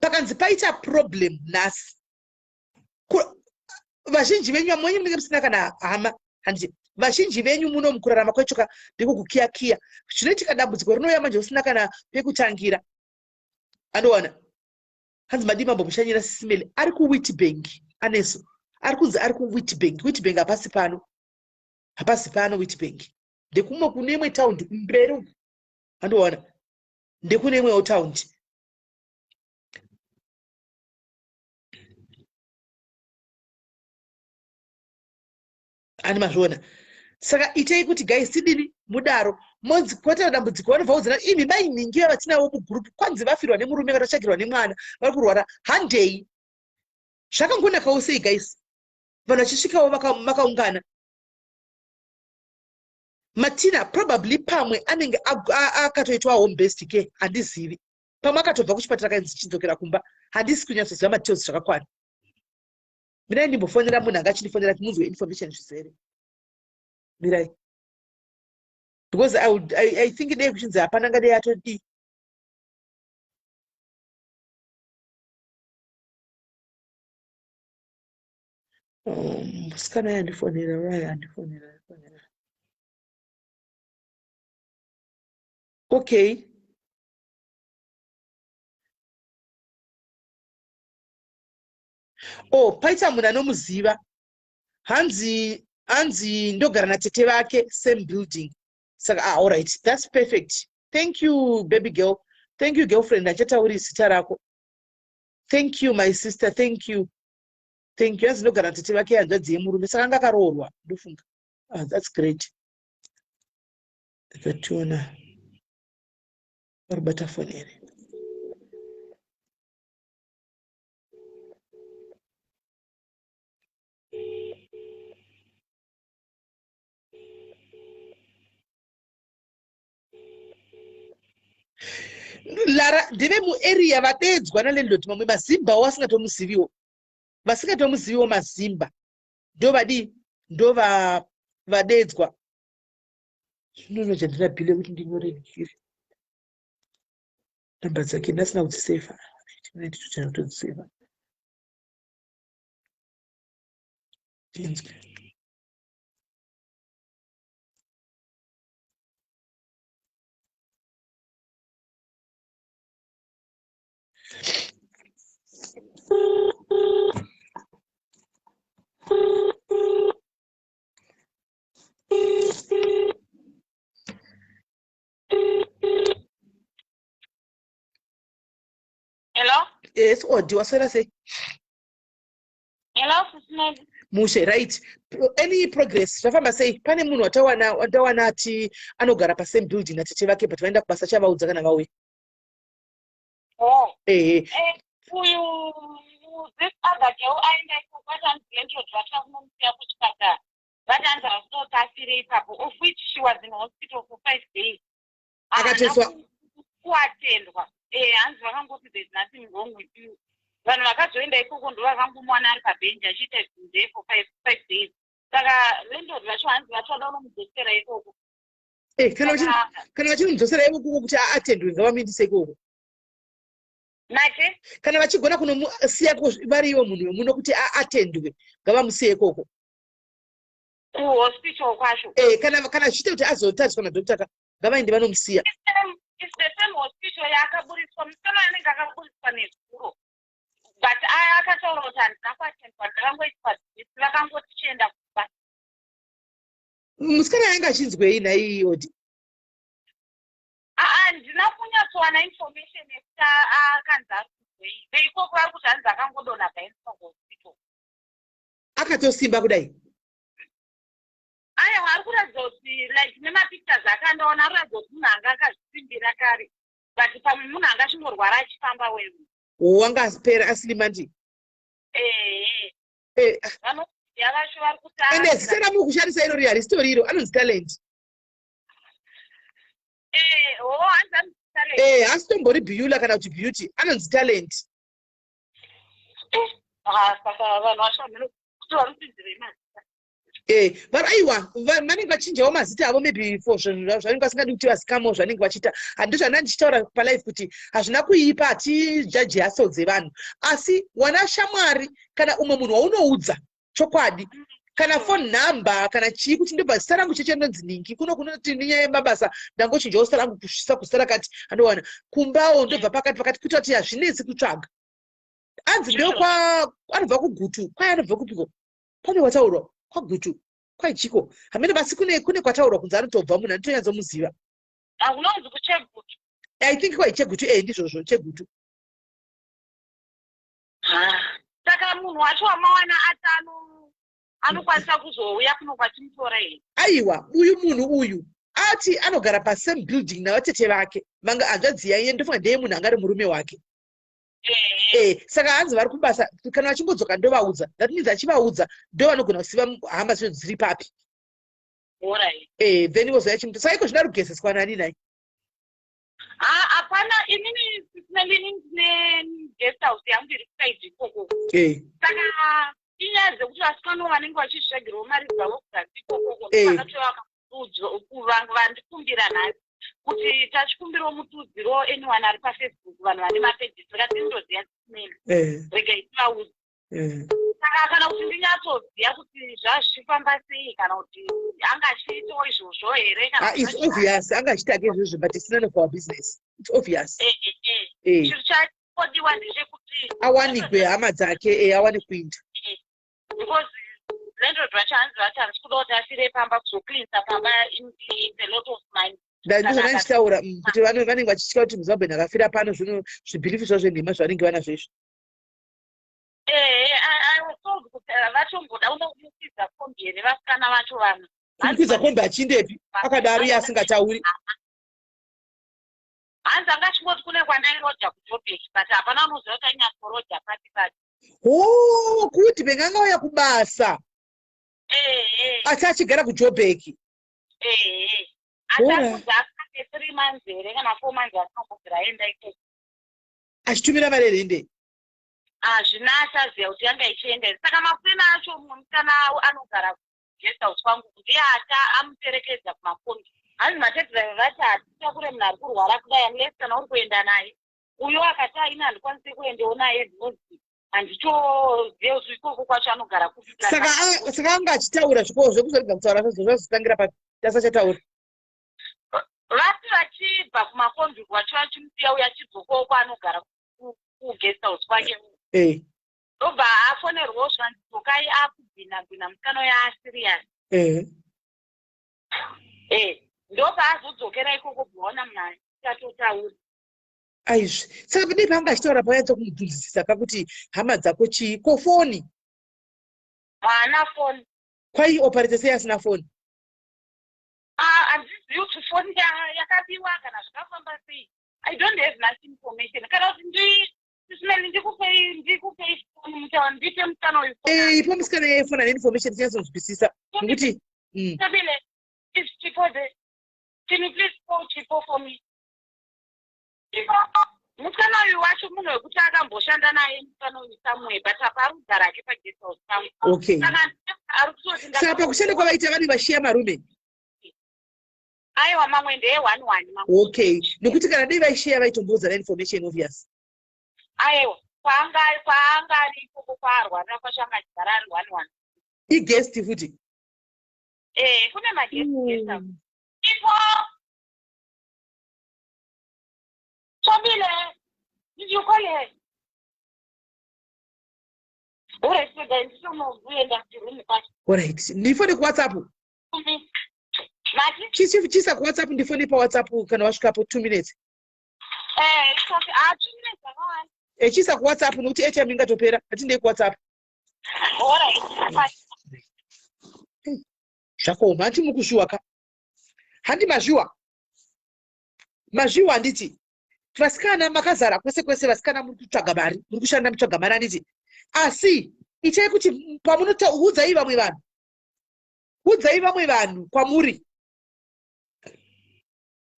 Pakanzi paita problem nasi. Vazhinji venyu amwenye mnenge msina kana hama. Handi vazhinji venyu muno mukurarama kwechoka ndikukukiya. Zvinoitika dambudziko rinouya manje usina kana pekutangira. Anoona. Hanzi madima mbomushanyira SIS MELLY ari ku Witbank aneso. Ari ku Witbank. Witbank hapasi pano Witbank. Ndekumwe kunemwe town kumberi. Anoona. Ndekunemwe town. Ani mazvona. Saka itai kuti guys tidini mudaro monzi kwete dambudziko vanobva kudzana imi mainingiva vatinawo mugrupu kwanzi vafirwa nemurume vatoshakirwa nemwana vari kurwara handei zvakangonakawo sei guys vanhu vachisvikawo makaungana Martina probably pamwe anenge akatoitwa home based care handizivi pamwe akatobva kuchipatara kainzi chidzokera kumba handisi kunyatsoziva madetails zvakakwana mirai ndimbofonera munhu anga achindifonera timunzwe information zvizere mirai because I think dei kuchinzi hapana ngadei atodi musikana yandifonera urai handifonera okay paita munhu anomuziva hanzi ndogara natete vake same building saka all right that's perfect thank you baby girl thank you girlfriend achatauri zita rako thank you my sister thank you hanzi ndogara natete vake hanzvadzi yemurume saka anga akaroorwa ndofunga that's great zationa varibata foni here Lara ndeve muarea vadedzwa nalandlord mamwe mazimba wasingatomuziviwo vasingatomuziviwo mazimba ndo vadedzwa zvinono chandinabhile kuti ndinyorehiri namba dzake ndasina kudzisefa nditochana kutodzisefa tinzwe
Hello?
Yes, Odi, waswera sei?
Hello, SIS MELLY.
Mushe, right. Any progress? Zvafamba sei? Pane munhu watawana ati anogara pa same building natete vake but vaenda kubasa chavaudza kana vauya.
Oh.
This
other girl aenda ikubata ndiyendo zvatakunomusiya kuchipatara. Vatanza vasinotafire ipapo, of which she was in hospital for 5 days.
Akateswa
kuatendwa. Hanzi vakangoti there's nothing wrong with you. Vanhu vakazoenda ikoko ndo vakangomwana ari pabhenji achiita zvinzee for 5 days. Saka landlord vacho hanzi vatoda unomudzosera ikoko.
Kana vachimudzosera ikoko kuti aatendwe ngavamindise ikoko.
Nate?
Kana vachigona kunomusiya variwo munhu wemuno kuti aatendwe ngavamusiye ikoko.
Kuhospital kwacho.
Kana zviite kuti azotariswa nadokta ngavaende vanomusiya.
It's the same hospital yakaburiswa musana anenge akaburiswa nezuro. But akataura kuti handina kuatendwa ndakangoitwa vakangoti chienda kuba.
Musikana yanga achinzwei nai Odi?
Handina kunyatsowana information yekuti akanzi ari kuzwei. Veikoko vari kuti hanzi akangodonha painsa hospital.
Akatosimba kudai?
Aiwa, ari kuratidza kuti like nemapictures akandaona ari kuratidza kuti munhu anga akazvisimbira kare. But pamwe munhu anga achingorwara achifamba wewe.
Wanga asipera asilima ndi?
Vanoziya vacho vari kuti
ende zita ramu kushandisa iro riari story iro anonzi talent.
Hanzi anonzi talent.
Asitombori Biyula kana kuti Beauty anonzi talent.
Saka vanhu vashomera kuti varutsinzire imazita.
Aiwa vanenge vachinjawo mazita avo maybe for zvanenge vasingadi kuti vasikamo zvanenge vachiita handi zvana ndichitaura palife kuti hazvina kuipa hatijaji haso dzevanhu asi wana shamwari kana umwe munhu waunoudza chokwadi kana phone number kana chii kuti ndobva zita rangu chechendonzi ningi kuno kunoti ninyaya yemabasa ndangochinjawo zita rangu kusvisa kuzita rakati andowana kumbawo ndobva pakati kuita kuti hazvinetsi kutsvaga anzi ndo anobva kugutu kwai anobva kupiko pane wataurwa kwagutu kwaichiko hamene basi kune kwataurwa kunzi anotobva munhu anotonyatsomuziva.
Unonzi kuchegutu?
I think kwaichegutu ndizvozvo chegutu.
Saka munhu wacho wamawana ati anokwanisa kuzouya kuno kwatimutora here.
Aiwa uyu munhu uyu
unoti anogara pasame building navatete vake vanga hanzvadzi yaiye ndofunga ndeye munhu angari murume wake. Saka hanzi vari kubasa kana vachimgodzoka ndovaudza, that means achivaudza ndo vanogona kusiva hama zvinhu dziri papi. Then vozoyachimuta saka iko zvina rugezeswa nani nai.
Hapana, inini ndine guest house yangu iri kusaidi ikoko. Saka inyaya dzekuti vasikana vanenge vachitsvagirawo mari dzavo kugasi ikoko vandikumbira nhasi kuti tachikumbirawo mutudziro anyone ari paFacebook vanhu vane mapeji saka tinoziva simeli rega itivaudza. Saka kana kuti ndinyatsoziva kuti zvazvifamba sei kana kuti anga achiitawo izvozvo here.
It's obvious anga achitake izvozvo but it's none of our business. It's obvious.
Chinhu chakodiwa ndechekuti
awanikwe hama dzake awane kuinda.
Because landlord vacho hanzi vati handisi kuda kuti afire pamba kuzoklinisa pamba in a lot of money.
Ndizvona ndichitaura kuti vanenge vachitya kuti muZimbabwe ndakafira pano zvino zvibhilifi zvavo zvenhema zvavanenge vanazvo izvo.
I was told kuti vachomboda unokumukidza kombi here vasikana vacho vanhu.
Kumukidza kombi achindepi akadaro iye asingatauri.
Hanzi anga achingoti kune kwandairoja kuJoburg but hapana unoziva kuti ainyatsoroja pati pati.
Kuti benganga uya kubasa. Asi achigara kuJoburg.
Atakudza 3 months here kana 4 months asingobvira aenda ikoko.
Achitumira mari rinde.
Zvina achaziva kuti yanga ichienda. Saka mafurina acho musikana anogara guest house kwangu ndiye amuperekedza kumakombi. Hanzi mataxi driver vati hatitakure munhu ari kurwara kudai unless kana uri kuenda naye. Uyo akati aina handikwanisi kuendawo naye dzinozi handichoziva kuti ikoko kwacho anogara kusvika.
Saka anga achitaura zvikoro zvekuzorega kutaura zvazvitangira papi tasachataura.
Vati vachibva kumakombi kwacho vachimusiya uya achidzokawo kwaanogara kuguest house kwake. Ndobva afonerwawo zvanzi dzokai akubhina musikana uya asirias. Ndobva azodzokera ikoko bvaona munhu achatotaura.
Aizvi saka padei paanga achitaura payatsa kumubvunzisisa pakuti hama dzako chii ko foni
haana foni
kwai operate sei asina foni.
Handizivi kuti foni yakabiwa kana zvakafamba sei. I don't have much information. Kana kuti ndikupei foni mutaura ndipe musikana uyu foni.
Ipo musikana yefoni ane information tinyatsonzwisisa nokuti
Sabile, is Chipo there? Can you please call Chipo for me? Musikana uyu wacho munhu wekuti akamboshanda naye musikana uyu somewhere but apa kugara ake paguest house pangu.
Okay. Saka pakushanda kwavaita vanhu vashiya marume.
Aiwa mamwe ndeye 1-1.
Okay. Nokuti kana dei vaishiya vaitombodzana information obvious.
Aiwa kwaanga ari ikoko kwaarwara kwashanga chigara ari 1-1.
Igesti futi.
Kune magesti guest. Ipo Sabile, did you call her? Alright, so then
alright. Ndifone kuWhatsApp. Chisa kuWhatsApp ndifone pa WhatsApp kana wasvikapo 2 minutes.
It's okay. 2 minutes ago.
Chisa kuWhatsApp nokuti airtime ingatopera atindei kuWhatsApp.
Alright.
Zvako mati mukushuwa ka. Handi mazviwa. Mazviwa handiti. Vasikana makazara kwese kwese vasikana muri kutsvaga mari, muri kushanda mutsvaga mari handiti. Asi itai kuti pamunoudzayi vamwe vanhu. Udzai vamwe vanhu kwamuri.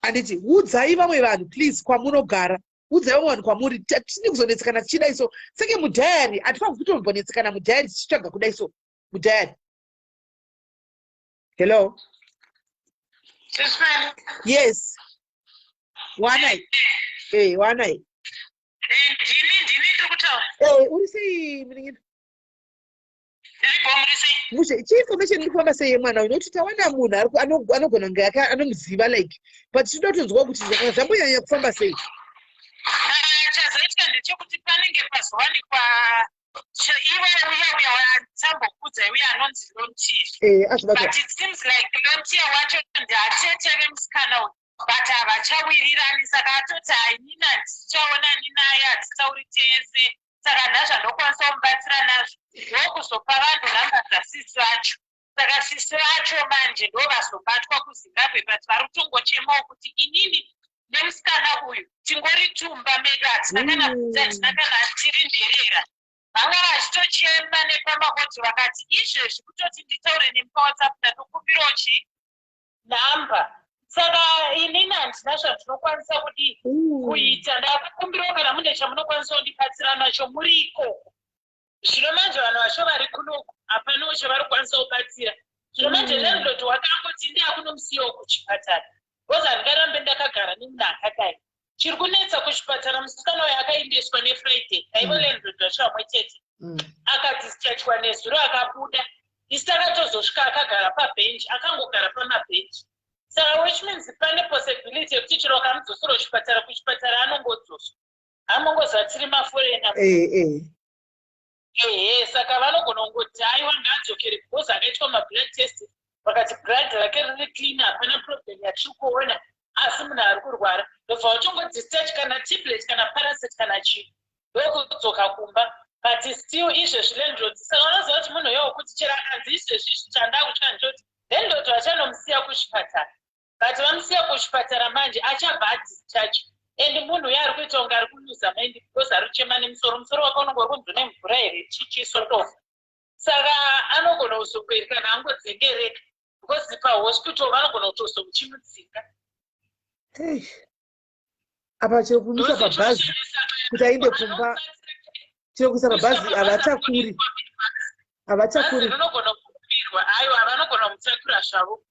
Handiti udzai vamwe vanhu please kwamunogara. Udzai vamwe vanhu kwamuri. Tini kuzonetsekana tichida iso. Senge mudhayari hatifaniri kutombonetsekana mudhayari tichitsvaga kuda iso. Mudhayari. Hello. Yes. Wanai. Wanai.
Ndini kutaura.
Uri sei mningina?
Ndiri sei?
Mushe, chi information ndikufamba sei mwana uyu nokuti tawana munhu anogona kunge anomuziva like but tinoda kutonzwa kuti zvambonyanya kufamba sei.
Chazoitika ndechekuti panenge pazowanikwa uya watsambokudza uya anonzi Lontier. But it seems like Lontier wacho ndatete vemusikana uyu. But havachawirirani saka atoti hainina tichaonani naye hatitauri tese. Saka ndazvandokwanisa kumubatsira nazvo. Ndokuzopa vanhu namba dzaSIS vacho. saka sisi acho manje ndo vazobatwa kuZimbabwe but vari kutongochemawo kuti inini nemusikana uyu tingoritumba mega hatina kana bvudzi hatina kana tirinderera vanga vachitochema nepamakoti vakati izvezvi kutoti nditaure nemupawhatsapp ndandokumbirawo chi nhamba saka inini handina zvandinokwanisa kuti kuita ndakakumbirawo kana mune chamunokwanisa kundibatsira nacho muri ikoko zvino manje vanhu vacho vari kunoku hapanawo chavari kukwanisa kubatsira zvino manje landlord wakangoti ndiakunomusiyawo kuchipatara bcause handingarambe ndakagara nemunhu akadai chiri kunetsa kuchipatara musikana uyo akaendeswa nefriday aivo landlord vacho vamwe chete akadischargewa nezuro akabuda isi takatozosvika akagara pabhenji akangogara pamabhenji saka which means pane possibility yekuti chero akamudzosera kuchipatara anongodzoswa amongozva tiri maforena saka vanogona kungoti aiwa ngaadzokere because akaitwa mablood test vakati blood rake riri clean hapana problem yatiri kuona asi munhu ari kurwara ndobva uchongodischarge kana tablet kana paracet kana chii ndokudzoka kumba but still izvezvi landlord saka unoziva kuti munhu yowo kuti chero akanzi izvezvi chandakutya ndoti landlord vachanomusiya kuchipatara but vamusiya kuchipatara manje achabva adischarge and munhu uyo ari kuita kunge ari kuluza mind because ari kuchema nemusoro wake unongori kunzwa nemvura here chichisotofa saka anogona kuzoperi kana angodzengereka because pahospital vanogona kutozwa muchimudzinga
apa chero kumisa pabhazi kuti ainde kumba chero kuisa pabhazi havachakuri
vanogona kupirwa aiwa vanogona kumutakura zvavo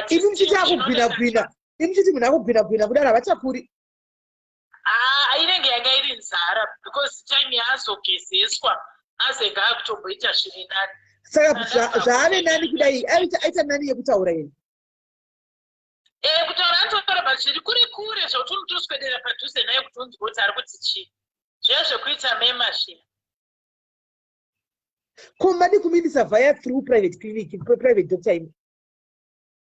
imi muchiti akugwina imuchiti munhu akugwina kudaro havachakuri
inenge yanga iri nzara because time yaazogezeswa azenge akutomboita zviri nani
saka zvaane nani kudai aita nani yekutaura ine
kutaura anotaura but zviri kure kure zvokuti unotoswedera padhuze naye kuti unzwe kuti ari kuti chii zviya zvekuita memashina
ko madi kumindisa via through private clinic private doctor ine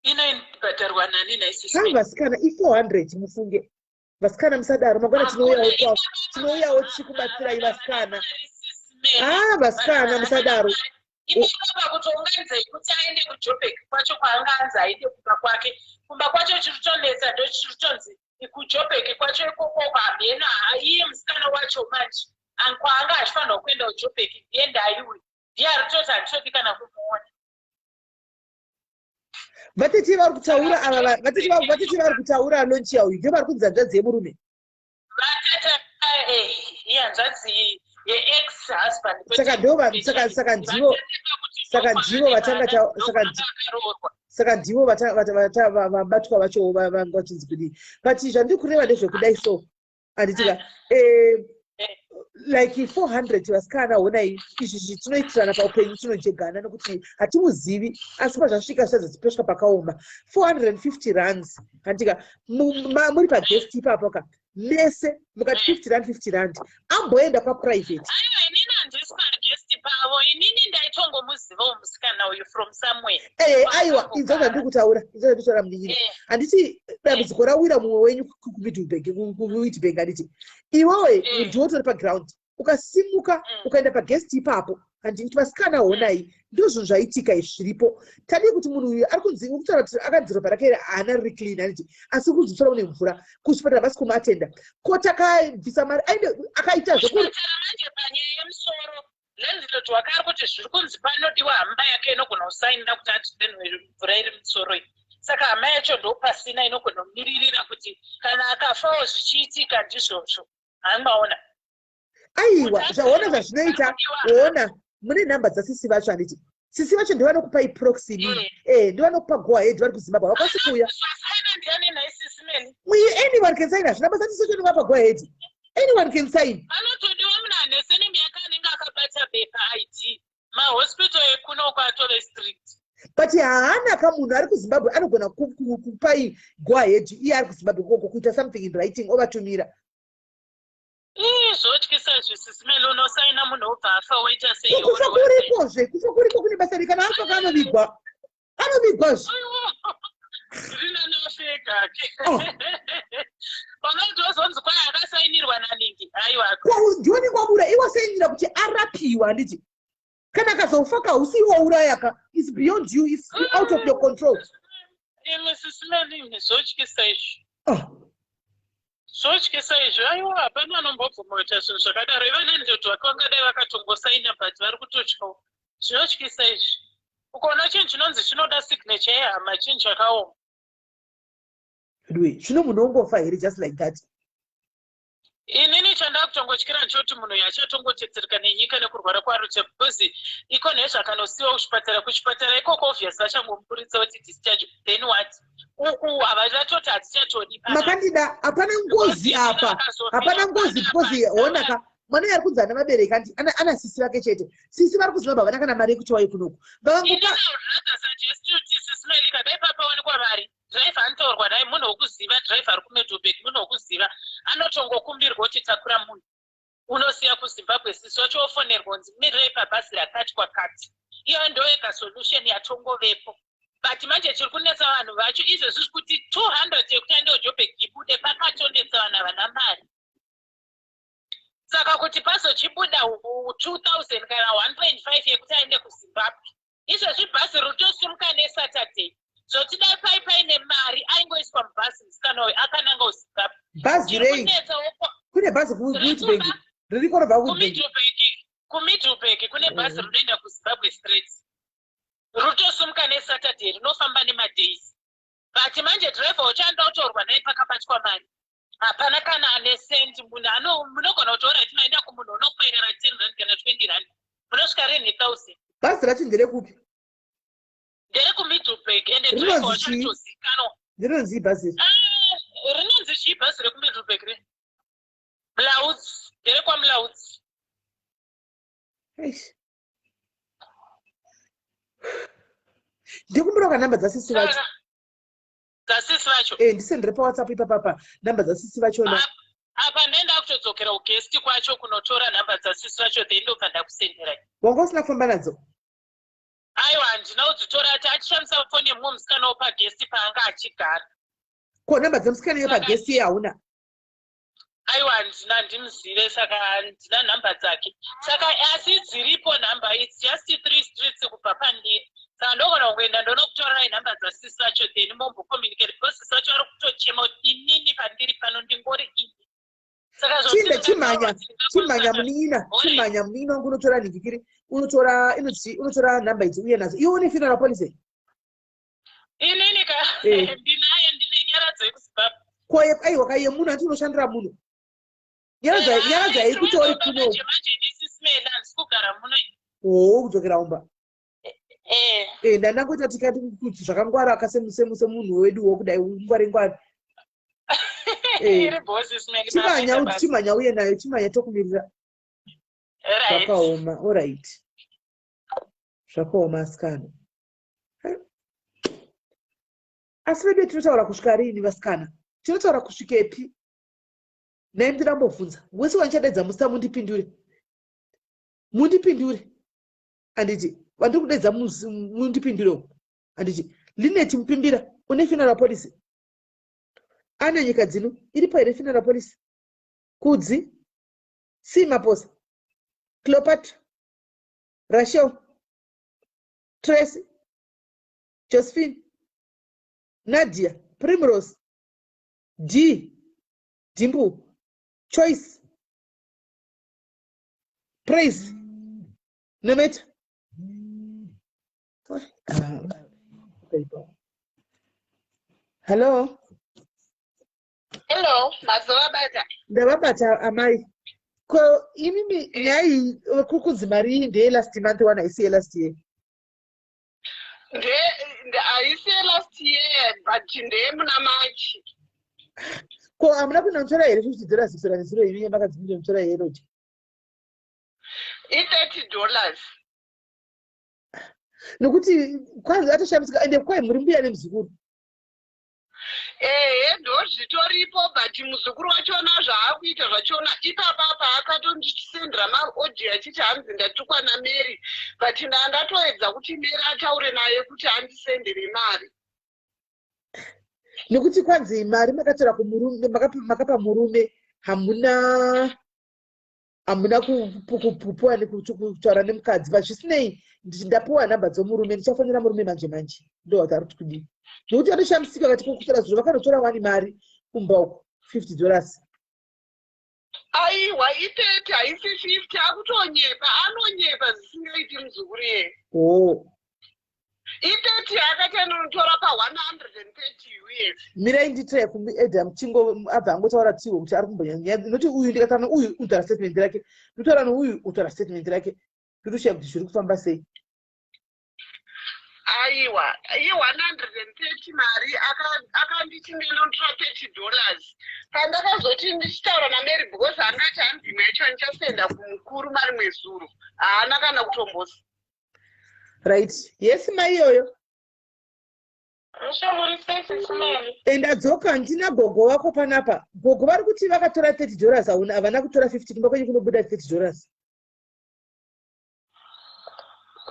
inobhadharwa nani naisisi
vasikana i400 mufunge vasikana musadaro magwana tinouyawo tichikubatsirai vasikana vasikana musadaro
inopa kuti unganzai kuti aende kujobek kwacho kwaanga anzi aende kumba kwake kumba kwacho chiritonetsa ndo chiritonzi kujobek kwacho ikoko kwamhena iye musikana wacho manje kwaanga achifanirwa kuenda kujobek ndiye ndaiwe ndiye ari toti handitodi kana kumuona
vatete vari kutaura ava vatete vari kutaura lonchiya uyu ndio vari kunzi hanzvadzi yemurume
vatete hanzvadzi yeex husband
saka ndivo vabatwa vacho vanga vachinzi kudii but zvandiri kureva ndezvekudai so handitika like 400 vasikana honai izvi tinoitirana paupenyu tinojegana nokuti hatimuzivi asi pazvasvika zvadzadzipeswa pakaoma 450 rands handitika muri paguest ipapo ka mese mukati 50 rand 50 rand amboenda paprivate
inini handisi pagesti pavo inini ndaitongomuzivawo musikana uyu from somewhere
aiwa inzva zvandiri kutaura muninini handiti dambudziko rawira mumwe wenyu kuwitbank handiti iwewe ndiwotori paground ukasimuka ukaenda pagesti ipapo handiti vasikana honai ndo zvinhu zvaitika zviripo tadi kuti munhu uyu ari kunzi kutaura kuti akadzirobha rake haana riri clean handiti asi kunzitsora une mvura kuchipatara basi kumatenda ko takabvisa mari ainde akaita zvekuri
manje panyaya yemusoro landlord wake ari kuti zviri kunzi panodiwa hamba yake inogona kusainira kuti atidenwe mvura iri mumusoro iyi saka hama yacho ndo pasina inogona kumiririra kuti kana akafawo zvichiitika ndizvozvo hamaona
aiwa zvaona zvazvinoita ona mune nhamba dzasisi vacho handiti sisi vacho ndivanokupai proxy ndivanokupa go ahead vari kuzimbabwe vakwanisi kuuya anyone can sign hazvina basa tisocho ndivapa go ahead anyone can sign
anotodiwa munhu anese nemyaka anenge akabata bepa id mahospital ekuno kwatore strict
but haana kamunhu ari kuzimbabwe anogona kupai go ahead iye ari kuzimbabwe koko kuita something in writing ovatumira
zvotyisa zvisisi mele unosaina munhu obva afa woita sei
kufa kurikozve kufa kuriko kune basa rikana afa anovigwa
rinanofegake vanotozonzi kwai akasainirwa naningi aiwa
ndione kwabura iwasainira kuti arapiwa handiti kana akazofa kausi iwo urayaka is
beyond you, it's out of your control.
Mrs. Melly, zotyisa izvi.
Oh.
Zotyisa izvi, aiwa hapana anombobvuma kuita zvinhu zvakadaro. Ivo nendoto vakangadai vakatongosaina but vari kutotyawo. Zvinotyisa izvi. Ukaona chinhu chinonzi chinoda signature yehama chinhu chakaoma.
Zvino munhu ongofa here just like that.
Inini chandakutongotyira ndechoti munhu yachatongotetsereka nenyika nekurwara kwarute because iko nezvakanosiwa kuchipatara ikoko obvious vachangomuburitsa kuti discharge then what uku havatoti hadzichatodi
makandida hapana ngozi apa hapana ngozi because onaka mwana yari kunzi ana vabereki andi ana sisi vake chete sisi vari kuziva baba kana mari yekuti wai kunoku
kadai papaonekwa mari driver anotaurwa dai munhu wokuziva driver ari kuMeadowbank munhu wokuziva anotongokumbirwa kuti takura munhu unosiya kuZimbabwe sisi wachofonerwa kunzi mirirei pabhazi rakati kwakati iyo ndoyega solution yatongovepo but manje chiri kunetsa vanhu vacho izvezvi kuti 200 yekuti aende kuJoburg ibude pakatonetsa vanhu vana mari saka kuti pazochibuda 2000 kana 1.5 yekuti aende kuZimbabwe izvezvi bhazi rotosumuka neSaturday zvoti dai paine mari aingoiswa mubhazi musikana uyu akananga kuZimbabwe
bhazi rei kune bhazi kuMeadowbank ririko robva
kuMeadowbank kune bhazi rinoenda kuZimbabwe straight rotosumuka neSaturday rinofamba nemadays but manje driver uchanda kutorwa naye pakabatwa mari hapana kana ane sendi munhu munogona kutora kuti maenda kumunhu unokupairira 10 rand kana 20 rand munosvika rine 1000
bhazi racho nderekupi
ndere kuMeadowbank ende driver uchatozikanwa
rinonzi bhazi
rinonzi chii bhazi rekuMeadowbank re Mlaudzi ndere kwaMlaudzi
ndikumbira kanamba dzasisi vacho
dzasisi vacho
ndisendere paWhatsApp ipapapa namba dzasisi vachona
apa ndaenda kutodzokera ugesti kwacho kunotora namba dzasisi vacho then ndobva ndakusenderai
wanga usina kufamba nadzo
aiwa handina kudzitora ati achishandisa foni yemumwe musikana wopagesti paanga achigara
ko namba dzemusikana iyo pagesti hauna
aiwa handina ndimuzive saka handina nhamba dzake saka asi dziripo nhamba its just 3 streets kubva pandiri saka ndogona kungoenda ndonokutorai nhamba dzasisi vacho then mombokomunicate because sisi vacho vari kutochema kuti inini pandiri pano ndingori ini saka
chimhanya munina wangu unotora ningikiri unotora nhamba idzi uye nazo iwe une funeral policy
inini ka ndinaye ndine nyaradzo yekuZimbabwe
koye aiwa kaiye munhu ati unoshandira munhu nyaradzo yaikutori kuno
manje ndisismela ndikugara muno
kudzokera umba ndandangoita tikati kuti zvakangwara akasemuse munhu wedu wokudai ngwari chimhanya uye nayo chimhanya tokumirira zvakaoma alright zvakaoma asikana asi vedu tinotaura kusvika riini vasikana tinotaura kusvikepi nai ndinambobvunza wese wanichadaidza musita mundipindure anditi vandiri kudaidza mundipindurewo anditi Lineti Mupimbira une funeral policy ane nyika dzino iripo here funeral policy Kudzi Simaposa Cleopatra Rachel Tracy Josephine Nadia Primrose Dimbu Choice Praise Nemeta Hello
mazovabata
ndavabata amai ko imimi nyaya kukudzi mari ndeye last month one aisiye last year
aisiye last year but ndeye muna March
ko amuna kunotora here $50 kusora nesiro imi makadzimira mutora here uti
$30
nokuti kwanza atoshamisa ende kwai muri mbuya nemuzukuru
ndo zvitoripo but muzukuru wachona zvaakuita zvachona ipapapa akatondisendera maaudio achiti hanzi ndatukwa naMary but ndandatoedza kuti Mary ataure naye kuti andisendere mari
nokuti kwanzi mari makatora kumurume makapa murume hamuna
hamuna kupuwa nekutaura nemukadzi vazvisinei ndapuwa nhamba dzomurume ndichafanira murume manje manje ndo vatari kuti kudii nokuti vanoshamisika kati kukutora zviro vakanotora wani mari kumba uko $50
aiwa itete haisi 50 akutonyepa anonyepa zvisingaiti muzukuru yeye itete akati anotora pa130 US
mirai nditire kuedha muchingo abva angotaura tiwo kuti ari kumbonyanya noti uyu ndikataura uyu unotaura statement rake ndotaura nouyu unotaura statement rake ndotoshiya kuti zviri kufamba sei
aiwa i130 mari akandichinenotora $30 pandakazoti ndichitaura namary because angati handimwe yacho ndichasenda kumukuru mari mwezuro haana kana kutombosa
right yes maiyoyo
ndadzoka
ndina gogo wako panapa gogo vari kuti vakatora $30 havana kutora 50 kumba kwenye kunobuda $30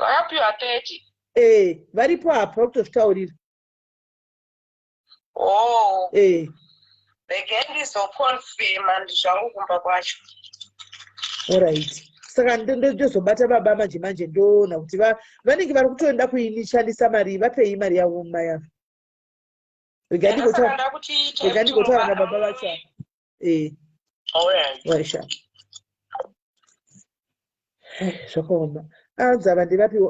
vakapiwa 30
varipo apa vakutozvitaurira
rege ndizokonfirma ndizvangu kumba kwacho
alright saka ndozobata baba manje manje ndoona kuti vanenge vari kutoenda kuinishandisa mari vapei mari yavo mumaya rega ndingotaura nababa vacho waisha zvakaoma dzava ndivapiwo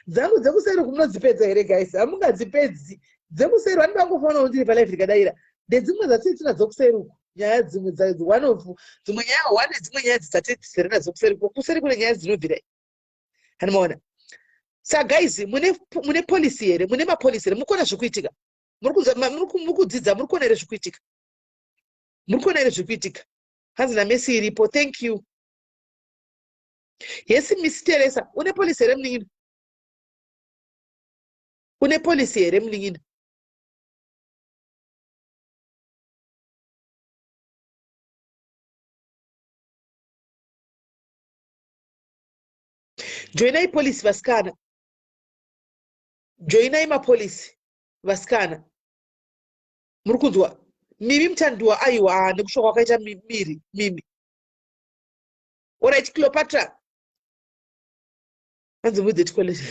dzangu dzekuseri kumunozipedza here guys hamungadzipedzi dzekuseri vani vangofanira kuti ndiri palife rikadayira ndedzimwe dzatitina dzokuseri uku nyaya dzimwe dzimwe nyaya 1 dzimwe nyaya dzisati tiserena dzokuseri kuseri kune nyaya dzinobvira hanimaona saka guys mune polisi here mune mapolisi here murikuona zvikuitika muri kudzidza muri kuona here zvikuitika muri kuona here zvikuitika hanzi namesi iripo thank you yes Miss Teresa une polisi here munin'ina une polisi here munin'ina joinai polisi vasikana joinai mapolisi vasikana muri kunzwa mimi mutandiwa aiwa nekushoka kwakaita mimi alright Cleopatra hanzi mudhet college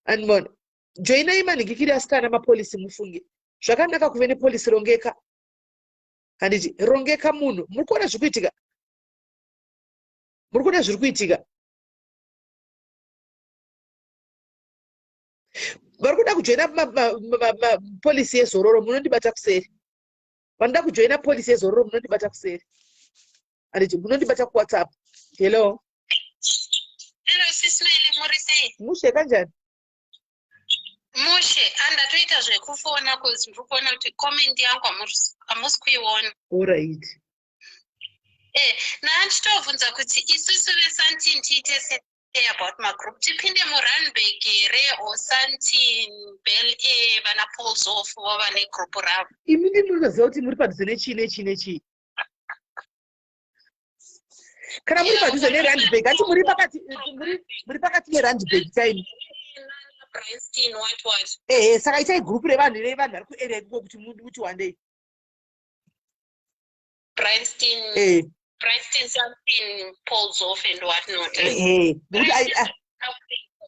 andimona joinai manhingikiri asikana mapolisi mufunge zvakanaka kuve nepolisi rongeka handiti rongeka munhu muri kuona zviri kuitika muri kuona zviri kuitika vari kuda kujoina polisi yezororo munondibata kuseri vanoda kujoina polisi yezororo munondibata kuseri handiti munondibata kuwhatsapp hello
SIS MELLY muri sei
mushe kanjani
mushe andatoita zvekufona kuzi ndiri kuona kuti comment yangu hamusi kuiona
alright
naanditovunza kuti isusu vesantin tiite sei about magroup tipinde muRunberg here or Santin Bell vana pulls off vava negroup ravo
imi ndinoziva kuti muri padhuze nechii kana muri padhuze neRunberg ati muri pakati neRunberg time
Bryanston what
saka itai group revanhu vari kuarea iko kuti muti wandei
Bryanston something pulls off and what not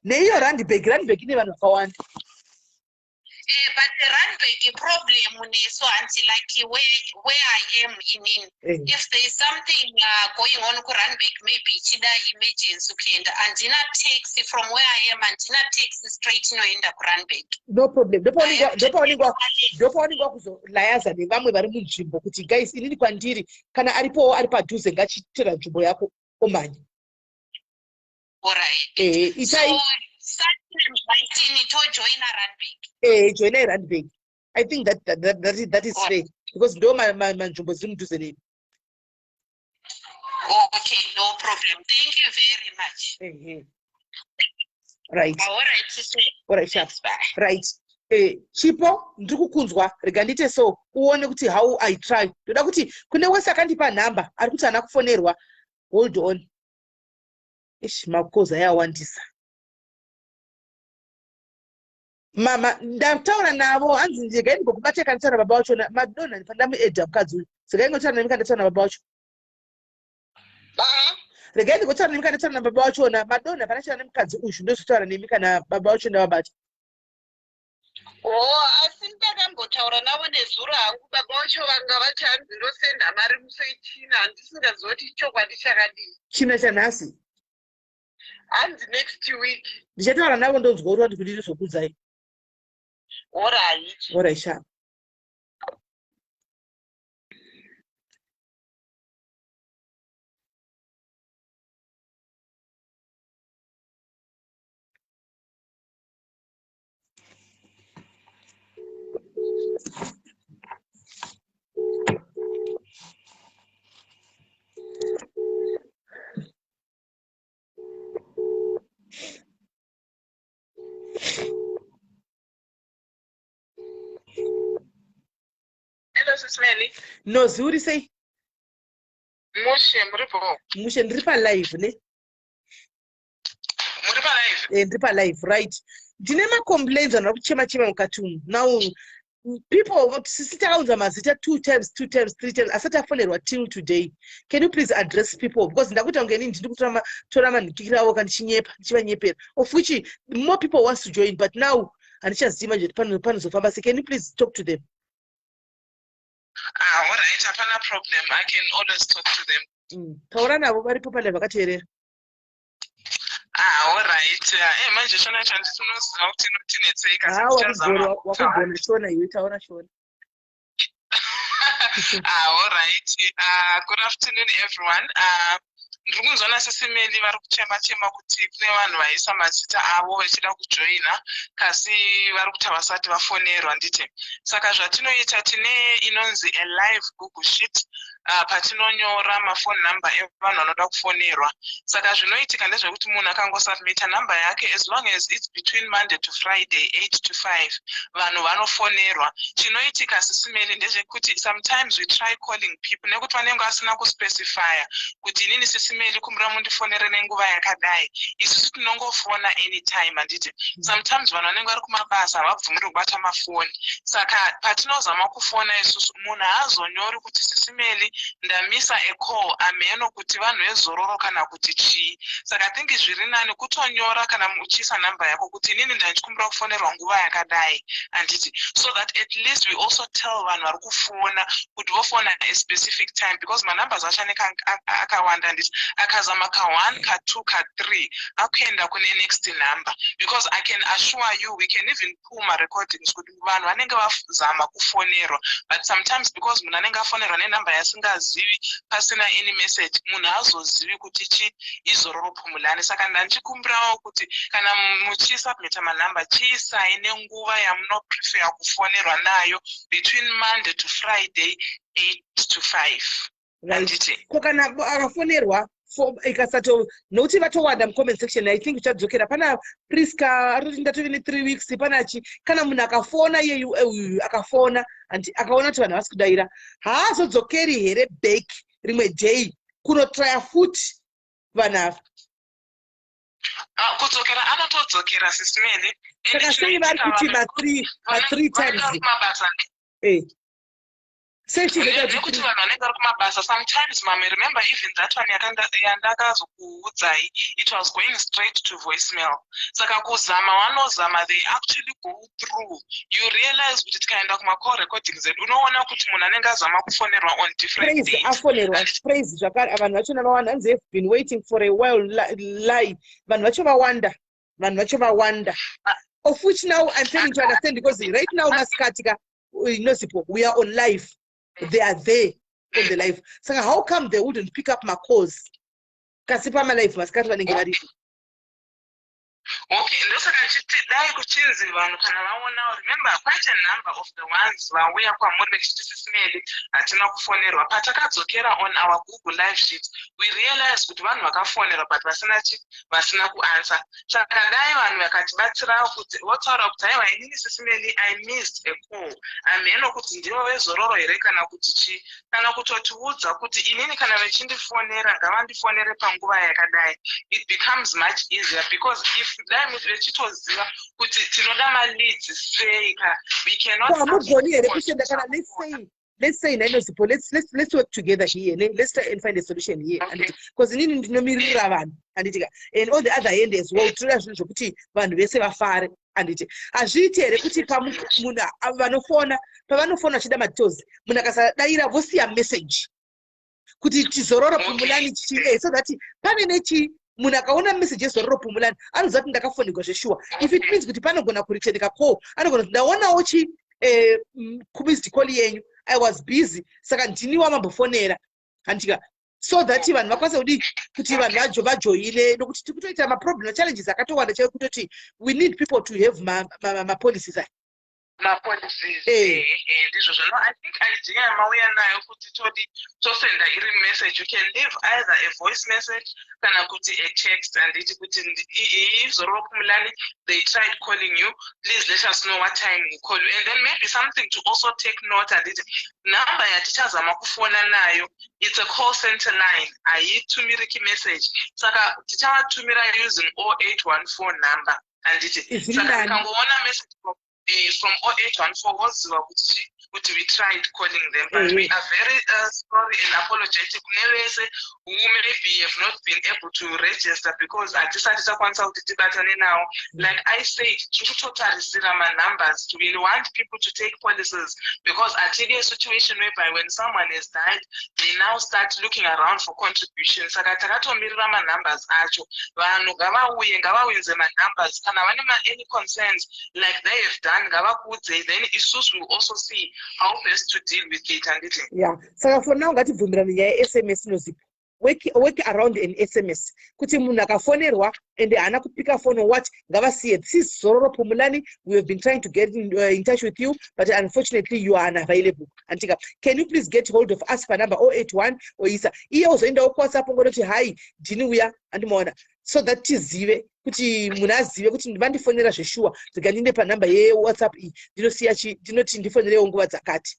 neiyo Runberg ine vanhu vakawanda
but the Runberg problem neso until like where I am in if there is something going on ku Runberg maybe chida emergency ukienda andina taxi from where I am andina taxi straight inoenda ku Runberg
no problem ndopaoningwa kuzolayaza nevamwe vari munzvimbo kuti guys inini kwandiri kana aripowo ari padhuze ngachitora nzvimbo yako omanya
alright
itai joinai Runberg I think that is fair because ndo manzvimbo dziri mudhuze nemi
okay no problem thank you very much
right alright sharp right chipo ndiri kukunzwa rega ndite so uone kuti how I try ndoda kuti kune wese akandipa nhamba ari kuti hana kufonerwa hold on makoza yawandisa mama ndataura navo hanzi njega ndikokubate kanditaura baba vacho madonna pandamuedha mukadzi uyu saka ingotaura nemi kandataura nababa vacho regai ndingotaura nemi kana taura nababa wachona madonna panachana nemukadzi uzhu ndozotaura nemi kana baba wacho ndavabata.
Asi ndakambotaura navo nezuro hangu baba vacho vanga vati hanzi ndosenda mari musi China handisingazoti chokwadi chakadii.
China chanhasi
hanzi next week
ndichataura navo ndonzwa kuti kuti ndizokudzai. Alright sha.
Hello, SIS MELLY.
No, zuri sei?
Mushe, muripo.
Mushe, ndiri palive ne?
Muri palive?
Ndiri palive, right. Ndine macomplaints anobva kuchema mukati umu. Now, people, sisi takaudza mazita 2 times, 3 times, asati afonerwa till today. Can you please address people? Because ndakuita kunge inini ndiri kutora manhikira avo kandichinyepa, ndichivanyepera. Of which more people wants to join, but now, handichaziva nje panozofamba. So can you please talk to them?
Alright, hapana problem. I can always talk to them.
Taura navo varipo pale vakateerera.
Alright. Manje shona chandinoziva kuti inotinetseka.
Wakugona shona iwe taura shona.
Alright. Good afternoon everyone. Ndiri kunzwa SIS MELLY vari kuchema kuti kune vanhu vaisa mazita avo vachida kujoina kasi vari kuti havasati vafonerwa ndite. Saka zvatinoita tine inonzi a live Google Sheet patinonyora mafoni number evanhu vanoda kufonerwa. Saka zvinoitika ndezvekuti munhu akangosubmita number yake as long as it's between Monday to Friday 8 to 5 vanhu vanofonerwa. Chinoitika SIS MELLY ndezvekuti sometimes we try calling people nekuti vanenge vasina kuspecifya kuti inini SIS MELLY kumbira mundifonere nenguva yakadai. Isusu tinongofona anytime handiti. Sometimes vanhu vanenge vari kumabasa havabvumiri kubata mafoni. Saka patinozama kufona isusu munhu haazonyori kuti SIS MELLY ndamisa ecall ameno kuti vanhu vezororo kana kuti chii. Saka I think zviri nani kutonyora kana muchisa namba yako kuti inini ndanchikumbira kufonerwa nguva yakadai handiti. So that at least we also tell vanhu vari kufona kuti vofona a specific time because manumbers achaneka akawanda handiti. Akazama ka1 ka2 ka3 akuenda kune next number because I can assure you we can even pull my recordings kuti vanhu vanenge vazama kufonerwa but sometimes because munhu anenge afonerwa nenumber yasingazivi pasina any message munhu hazozivi kuti chi izororo pumulani. Saka ndanchikumbirawo kuti kana muchisubmita manumber chiisaine nguva yamunoprefer kufonerwa nayo between Monday to Friday 8 to 5.
Right. Kana akafonerwa ikasato nokuti vatowanda mucomment section I think uchadzokera pana Priska aroti ndatovine 3 weeks panachi kana munhu akafona iye akafona and akaona kuti vanhu havasi kudaira haazodzokeri here back rimwe day kunotraya futi vanhu ava.
Kudzokera anotodzokera SIS MELLY.
Saka sei vari kuti ma3 times.
Nekuti vanhu vanenge vari kumabasa sometimes mama remember even that one yandakazokuudzai it was going straight to voicemail. Saka kuzama vanozama they actually go through. You realize kuti tikaenda kumacall recordings edu unoona kuti munhu anenge azama kufonerwa on different days.
Afonerwa praise zvakare vanhu vacho navawanda hanzi have been waiting for a while lie vanhu vacho vawanda of which now I'm trying to understand because right now masikatika inosipo we are on live. They are there on the live. So how come they wouldn't pick up my calls? Kasi pa live maskati vanenge varipo.
Okay, ndosaka dai kuchinzi vanhu kana vaona remember quite a number of the ones vauya kwamuri vechiti SIS MELLY hatina kufonerwa. Patakadzokera on our Google live sheet we realize kuti vanhu vakafonerwa but vasina kuansa. Saka dai vanhu vakatibatsira kuti votaura kuti aiwa inini SIS MELLY I missed a call. Ameno kuti ndivo vezororo here kana kuti chi kana kutotiudza kuti inini kana vechindifonera ngavandifonere panguva yakadai. It becomes much easier because if vechitoziva kuti tinoda maleads sei we cannot
hamugoni here kushenda kana let's say let's say let's work together here. Let's try and find a solution here. Because in and on the other end as well, kuti vanhu vese vafare anditi azviiti here kuti munhu vanofona pavanofona vachida madetails munhu akasadaira vosiya message kuti tizororo pumulani so that pane nechi munhu akaona message yezororo pumulani anoziva kuti ndakafonirwa zveshuwa. If it means kuti panogona kuritendeka call anogona kuti ndaonawo kumized call yenyu, I was busy saka ndini wamambofonera handika, so that vanhu vakwanisa kuti vanhu vajoine nokuti tiri kutoita maproblem challenges akatowanda chaiwo kutoti we need people to have mapolicies
mapolicies ndizvo zvino. I think idea yamauya nayo kuti tosenda iri message, you can leave either a voice message kana kuti a text and iti kuti izororo pumulani they tried calling you, please let us know what time we call you, and then maybe something to also take note and iti number yatichazama kufona nayo it's a call center line, aitumiri message saka tichavatumira using 0814 number and iti saka tikangoona message from 0814 woziva kuti we tried calling them, but we are very sorry and apologetic nevese who maybe have not been able to register because hatisati takwanisa kuti tibatane nawo. Like I said, tiri kutotarisira numbers. We want people to take policies because atiri a situation whereby when someone has died they now start looking around for contributions. Saka takatomirira numbers acho vanhu ngavawinze numbers kana vane any concerns like they have done ngavakudze, then isusu will also see how best to deal with it and it.
Yeah, so for now ngatibvumirane nyaya SMS nozipo work around an SMS kuti munhu akafonerwa and haana kupika phone or what ngavasiye, this is Zororo Pumulani, we have been trying to get in touch with you but unfortunately you are unavailable. Antika, can you please get hold of us per number 081 or isa iye uzoendawo kuwhatsapp ngonoti hai ndini uya andimoona, so that tizive kuti munhu azive kuti vandifonera zveshuwa zvikandinde panhamba yewhatsapp iyi ndinoti ndifonerewo nguva dzakati.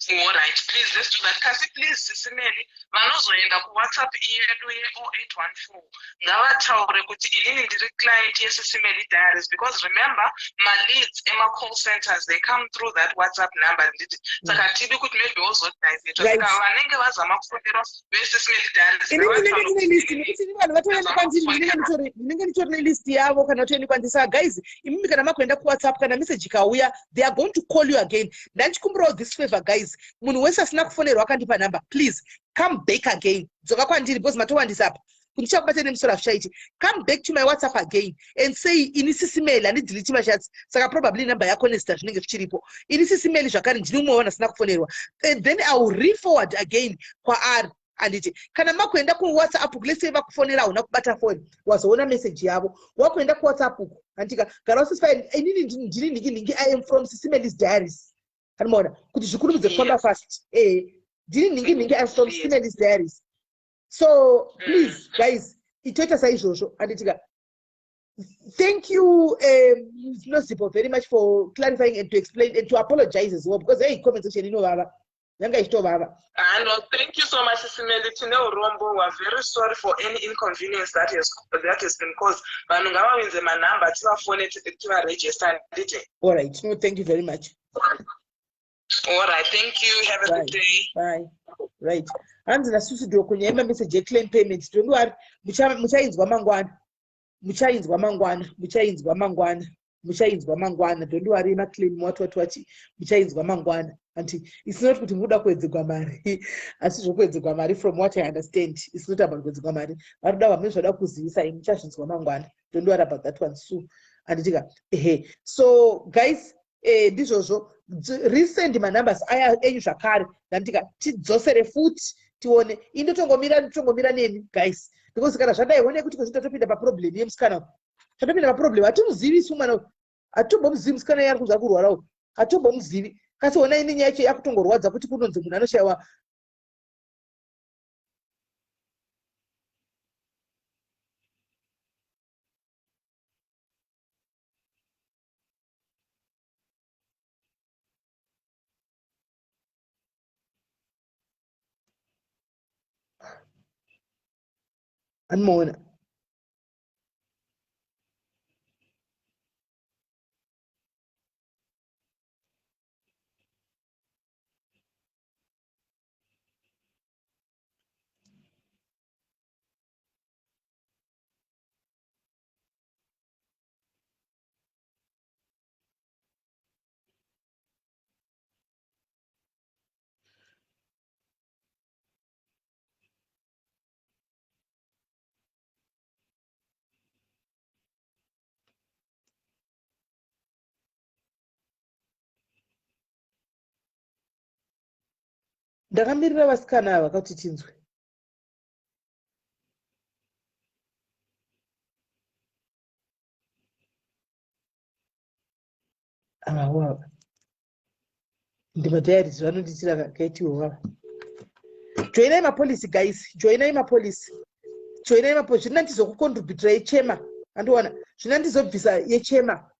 All right, please let's do that. Kasi please sisimeli vanozoenda kuwhatsapp yedu ye0814 ngavataure kuti inini ndiri client yesisimeli diaries, because remember leads ema-call centers they come through that whatsapp number nditi saka tidi kuti maybe wozodivhetwa saka vanenge vazama kufonera vesisimeli diaries
ndinenge nditorine list yavo kana toendekwa guys imimi kana makuenda kuwhatsapp kana message ikauya they are going to call you again. Ndanchikumbirawo this favor guys, munhu wese asina kufonerwa akandipa number, please come back again, dzoka kwandiri because matowandisa apa kundichakubata nemusoro hazvichaiti, come back to my whatsapp again and say ini sisimeli handidelete machats saka probably number yako nezita zvinenge zvichiripo, ini sisimeli zvakare ndine umwe wanhu asina kufonerwa, and then I will re-forward again kwaari anditi kana makuenda kuwhatsapp let's say vakufonera hauna kubata phone wazoona message yavo wakuenda kuwhatsapp uku andika gara usisifai inini ndini ningi I am from Sisimeli's diaries kanimoona kuti zvikurumidze kufamba fast ndini ningi I am from Sisimeli's diaries. So please guys itoita saizvozvo anditika thank you Nozipo very much for clarifying and to explain and to apologize as well because hey comment section inovava yanga ichitovava.
No, thank you so much Sisimeli. Tine urombo, we are very sorry for any inconvenience that has been caused. Vanhu ngavawinze manhamba tivafone tivaregister ndite.
All right, no, thank you very much.
All right, thank you, have a good day.
Bye. Right, hanzi nasusu ndio kunyema message claim payment tongo ari muchainzwa mangwana tongo ari ma claim wati muchainzwa mangwana anti it's not kuti muda kuedzegwa mari asi zvokuedzegwa mari from what I understand it's not about kuedzegwa mari varuda vamwe zvoda kuzivisa muchazvinzwa mangwana tongo ari about that one so anditika so guys ndizvozvo resend manumbers aya enyu zvakare ndandika tidzosere futi tione indotongomira nemi guys because kana zvadai one kuti kozvitotopinda paproblem yemusikana tatopinda paproblem hatimuzivi mwana hatitombomuzivi musikana yari kunza kurwarawo hatitombomuzivi kasi ona ini nyaya yacho yakutongorwadza kuti kunonzi munhu anoshayiwa anomuona Ndakamirira vasikana ava kuti tinzwe. Ava. Ndimadhayarisi vanonditira kaitiwo vava. Joinai mapolisi guys, joinai mapolisi. Joinai mapolisi. Zvina ndizokukontributira yechema. Andiona. Zvina ndizobvisa yechema.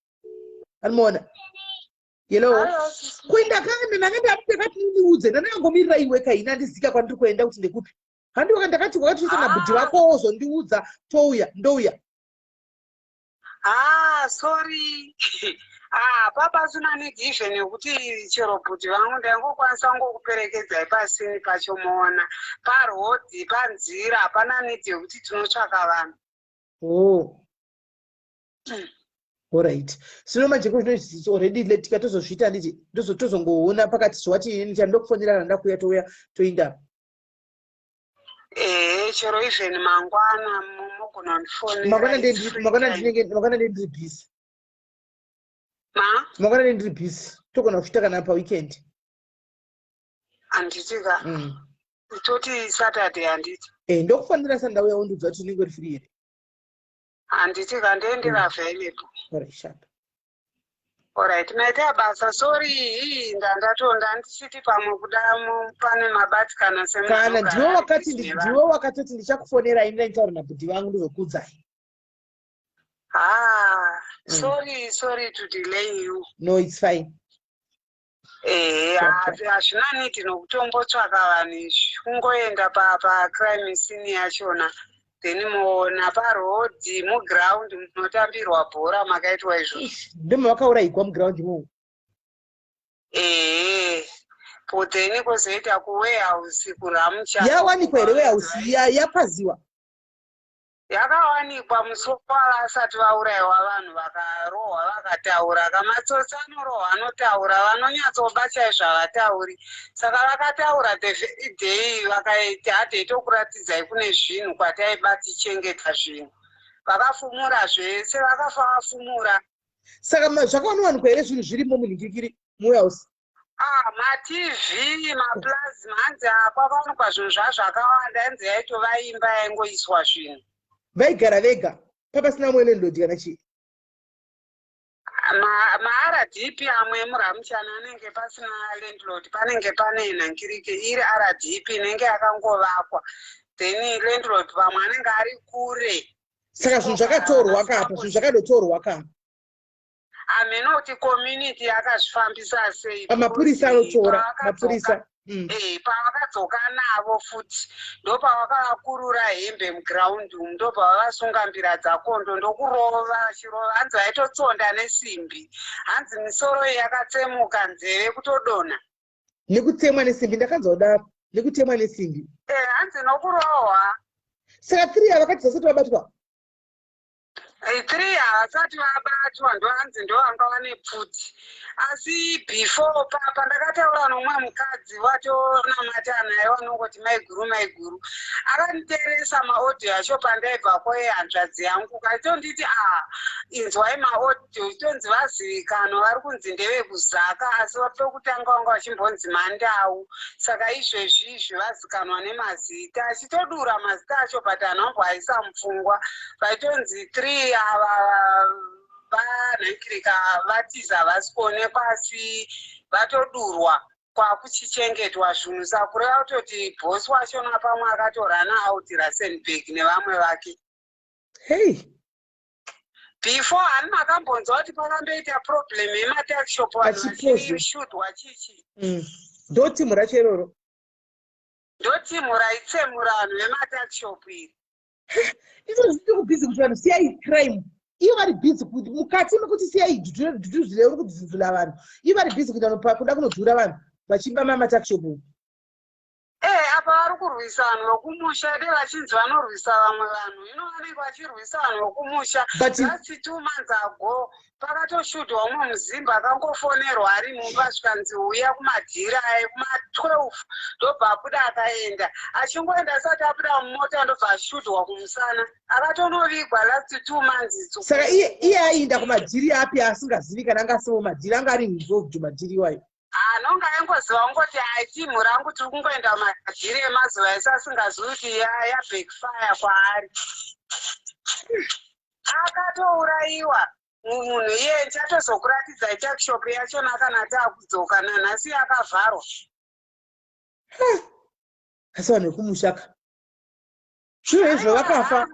Anoona. Hello. Kuenda kane ndakati ndiudze ndangomirira iwe kaina ndizika kwandiri kuenda kuti ndekupi. Handiwa ndakati wakatisa mabhudhi wako ozondiudza touya ndouya.
Sorry. Papa sina need even yokuti chero bhudhi vangu ndangokwanisa ngokuperekedzai pasini pachomuona. Parhodhi panzira hapana need yokuti tinotsvaka vanhu.
Oh. Alright. Sino majeko zvinozi already letika tozosvita nditi tozongoona pakati zvati ndichandokufonera ndakuya touya toinda.
Chero even mangwana mugona ndifonera.
Magwana ndiri busy.
Ma?
Magwana ndiri busy. Togona kusvita kana pa weekend.
Anditika. Toti Saturday anditi.
Ndokufanira sandauya undudza kuti unenge uri free here.
Anditika ndendira available.
Alright, sharp.
Alright, naita basa. Sorry, ndandatonda ndisiti pamwe kuda pane mabatikana semunhu.
Kana ndiwo wakatoti ndichakufonera ini ndaitaura nabhudhi vangu ndizokudzai.
Sorry to delay you.
No, it's fine.
Hazvina need nokutombotsvaka vanhu kungoenda crime scene yachona. Then naparodhi muground munotambirwa bhora makaitwa izvozvo.
Ndimo vakaurayirwa muground imomo.
Then kwozoita kuwarehouse kuRamucha.
Yawanikwa here warehouse yapaziwa.
Yakawanikwa musoro vasati vaurayiwa vanhu vakarohwa vakataura. Kamatsotsi anorohwa anotaura vanonyatsoba chaizvo havatauri. Saka vakataura the very day vakaiti hadei tokuratidzai kune zvinhu kwataiba tichengeta zvinhu. Vakafumura zvese vakafa vafumura.
Saka zvakawanikwa here zvinhu zvirimo munhingirikiri muwarehouse?
MaTV, maplasma, hanzi kwakawanikwa zvinhu zvakawanda, hanzi yaitova imba yaingoiswa zvinhu.
Vaigara vega papasina mumwe landlord kana chii?
MaRDP amwe muRamuchana anenge pasina landlord, panenge pane nhangirike iri RDP inenge yakangovakwa. Then landlord pamwe anenge ari kure.
Saka zvinhu zvakatorwa kapa, zvinhu zvakadotorwa kapa.
Amenoti community yakazvifambisa sei?
Mapurisa anotora, mapurisa.
Pavakadzoka navo futi ndopavakavakurura hembe muground umu, ndopavavasunga mbira dzakondo ndokurova vachirova. Hanzi vaitotsonda nesimbi, hanzi misoro yakatsemuka, nzeve kutodonha.
Nekutsemwa nesimbi, ndakanzwa kudaro. Nekutemwa nesimbi.
Hanzi nokurohwa.
Saka 3 havakati zasati vabatwa.
3 havasati vabatwa, ndohanzi ndovanga vane pfuti. Asi before papa ndakataura nomwe mukadzi watonamata naye vanongoti maiguru. Akanditeresa maaudio acho pandaibva kwehanzvadzi yangu. Kaitonditi inzwai maaudio tonzi vazivikanwa vari kunzi ndevekuzaka, asi pekutanga vanga vachimbonzi Mandau. Saka izvezvi vazikanwa nemazita, achitodura mazita acho but anamboaisa mupfungwa. Vaitonzi 3 vanhankirika vatiza vasikuonekwa asi vatodurwa kwakuchichengetwa zvinhu. Sakureva kutoti bhosi wachona pamwe akatorana out Rustenburg nevamwe vake. Before hani makambonzwa kuti pakamboita problem yematakishop vanhu vachishudhwa chichi.
Ndotimu racho iroro.
Ndotimu raitsemura vanhu vematakishop iri.
Izvo zviri kubhizi kuti vanhu siyai crime. Ivo vari busy kuti mukati mekuti siyai dhudu zvireuri kudzudzula vanhu. Ivo vari busy kuti kuda kunodhura vanhu vachimba matakishop.
Apa vari kurwisa vanhu vokumusha ndevachinzi vanorwisa vamwe vanhu. Ino vanenge vachirwisa vanhu vokumusha. Just 2 months ago pakatoshudhwa umwe muzimba akangofonerwa ari mumba zvikanzi uya kumadhira kuma12 ndobva abuda akaenda. Achingoenda asati abuda mumota ndobva ashudhwa kumusana. Akatonovigwa last 2 months itso.
Saka iye aienda kumadhiri api asingazivi kana anga asiwo madhiri anga ari involved madhiri iwayo.
anonga yangoziva ngoti timu rangu tiri kungoenda majiri emazuva ese asingazivi kuti yabackfire kwaari. Akatourayiwa munhu iye chatozokuratidza takishopu yachona kana taakudzoka nanhasi yakavharwa.
Asi vanhu vekumushaka zviro izvo vakafa.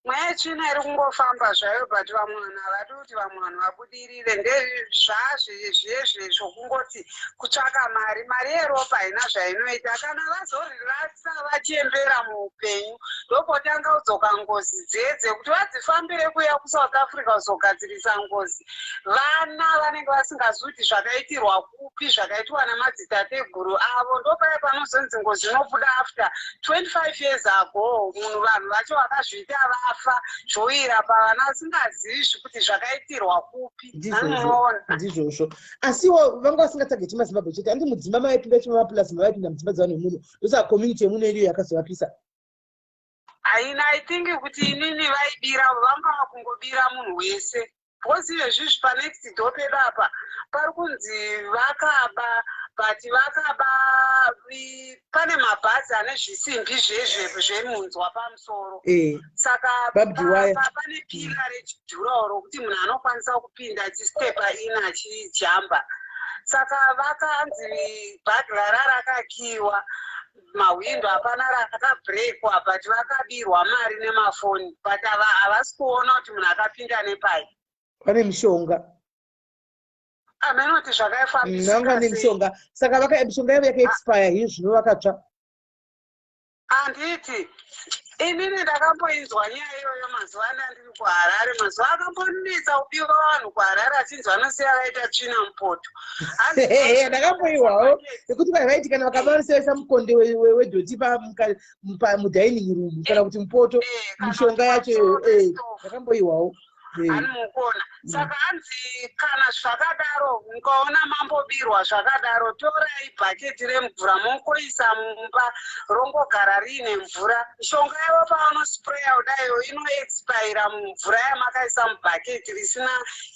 Mweya tsvina iri kungofamba zvayo, but vamwe vanhu havadi kuti vamwe vanhu vabudirire. Ndezvazvezvezvo zvokungoti kutsvaka mari yeropa haina zvainoita. Kana vazorirasa vachiembera muupenyu ndopotanga kudzoka ngozi dzedze kuti vadzifambire kuya kuSouth Africa kuzogadzirisa ngozi. Vana vanenge vasingazivi kuti zvakaitirwa kupi, zvakaitwa namadzitateguru avo. Ndopaya panozonzi ngozi inobuda after 25 years ago. Munhu vanhu vacho vakazviita vafa zvoira pavana vasingazivi kuti zvakaitirwa kupi.
Ndizvozvo. Asiwo vanga vasingatsvage chimazimbabwe chete. Andi mudzimba maipinda chimapulasi mavaipinda mudzimba dzavanhu nemunhu. Ndosa community yemuno iriyo yakazovapisa.
I think kuti inini vaibira vanga vakungobira munhu wese. Because izvezvi panext door pedapa pari kunzi vakaba, but vakaba pane mabhazi ane zvisimbi zvemunzwa pamusoro. Saka pane pila rejurahoro rokuti munhu anokwanisa kupinda achistepa in achijamba. Saka vakanzi bhadhara rakakiwa, mahwindo hapana rakabhrekwa, but vakabirwa mari nemafoni, but havasi kuona kuti munhu akapinda nepai.
Pane mishonga.
Amenoti zvakaifambisa.
Nanga nemishonga. Saka mishonga yavo yakaexpire hiyo zvino vakatsva.
Anditi inini ndakamboinzwa nyaya iyoyo mazuva andiri kuHarare. Mazuva akambonetsa kubiwa vanhu kuHarare achinzi vanosiya vaita tsvina mupoto.
Ndakamboiwawo nekuti vaiti kana vakavanosevesa mukonde wedhoti mudining room kana kuti mupoto mishonga yacho ndakamboiwawo.
Anokona. Saka anzi kana zvakadaro mukaona mambobirwa zvakadaro, torai bhaketi remvura mongoisa mumba rongogara riine mvura. Mishonga yavo pavanospreya kudaiyo inoexpira mumvura yamakaisa mubhaketi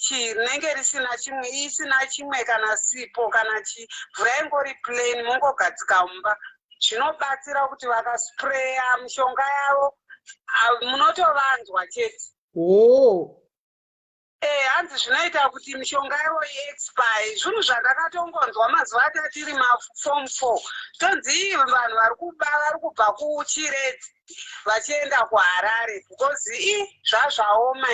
rinenge isina chimwe kana sipo kana mvura ingori plain mongogadzika mumba. Zvinobatsira kuti vakaspreya mishonga yavo munotovanzwa chete. Hanzi zvinoita kuti mishonga yavo iexpire. Zvinhu zvandakatongonzwa mazuva atiri maform 4. Tonzi vanhu vari kubva kuChiredzi vachienda kuHarare because zvazvaoma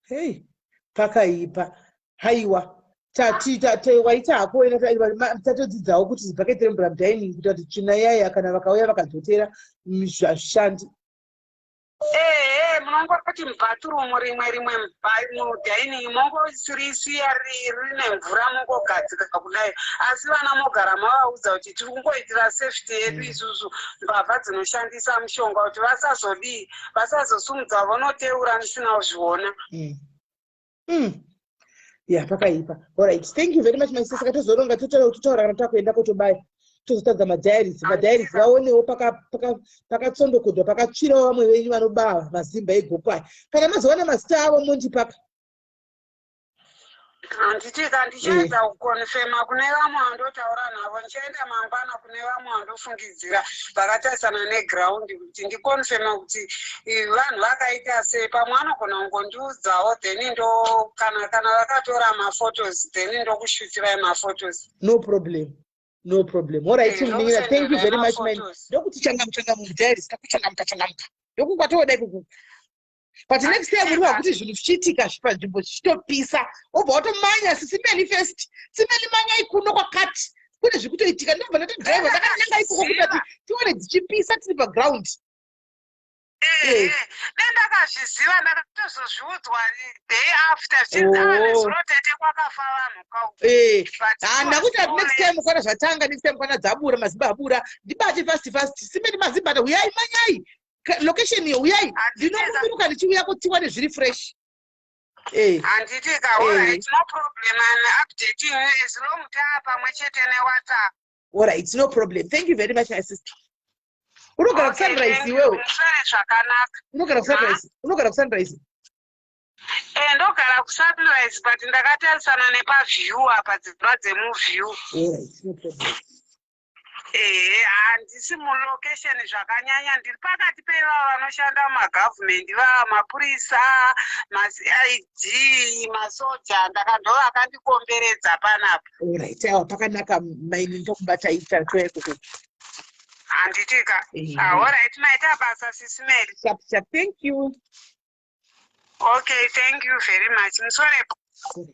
ini.
Pakaipa. Haiwa. Waita hako tatodzidzawo kuti bhaketi remvura mudining kuita kuti tsvina yaya kana vakauya vakadzotera zvashandi.
Munongoti mubhathurumu rimwe mudining mongorisiya rine mvura mongogadzika kudai. Asi vana mogara mavaudza kuti tiri kungoitira safety yedu isusu mbavha dzinoshandisa mishonga kuti vasazosumudza vonoteura musina kuzviona.
Pakaipa. Alright, thank you very much my sister. Katozoronga totaura kana takuenda kotobaya. Tozotadza madhairis vaonewo pakatsondokodwa pakatsvirawo vamwe venyu vanobava mazimba egokwai. Kana mazowana mazita avo mondipaka.
Handitika ndichaedza kukonfema kune vamwe vandotaura navo, ndichaenda mangwana kune vamwe vandofungidzira vakatarisana neground kuti ndikonfema kuti vanhu vakaita sei. Pamwe anogona kungondiudzawo then kana vakatora maphotos then ndokushutirai maphotos.
No problem. Alright, thank you very much man. Ndokuti changamuka mudhairis takuchangamuka. Ndokungwatoda ikuku. But next time muri wakuti zvinhu zvichiitika panzvimbo zvichitopisa obva watomanya sisimeli first simeli manyai kuno kwakati kune zvikutoitika ndobva ndatodhaiva ndakananga ikoko kuti tione dzichipisa tiri paground.
Ndakazviziva ndakatozozviudzwa day after zvinotete kwakafa vanhu kauko.
Ndakuti next time kwana zvatanga, next time kwana dzabura mazimba abura ndibate fast simeli mazimba uyai manyai location iyo uyai ndinokumiruka ndichiuya kutiwa nezviri fresh.
Handitika, alright, no problem. I'm updating you as long as pamwe chete neWhatsApp.
Alright, no problem. Thank you very much my sister. Unogara kusunrise iwewe.
Zvakanaka.
Unogara kusunrise.
ndogara kusunrise but ndakatarisana nepaview apa dzimba dzemuview.
No problem.
Handisi mulocation zvakanyanya, ndiri pakati pevava vanoshanda mumagavhumendi, vava mapurisa, maCID, masoja, ndakandova akandikomberedza panapa.
Alright, awa pakanaka maini ndokubata ita kweko.
Handitika. Alright, maita basa Sis Melly.
Sharp. Thank you.
Okay, thank you very much. Sorry.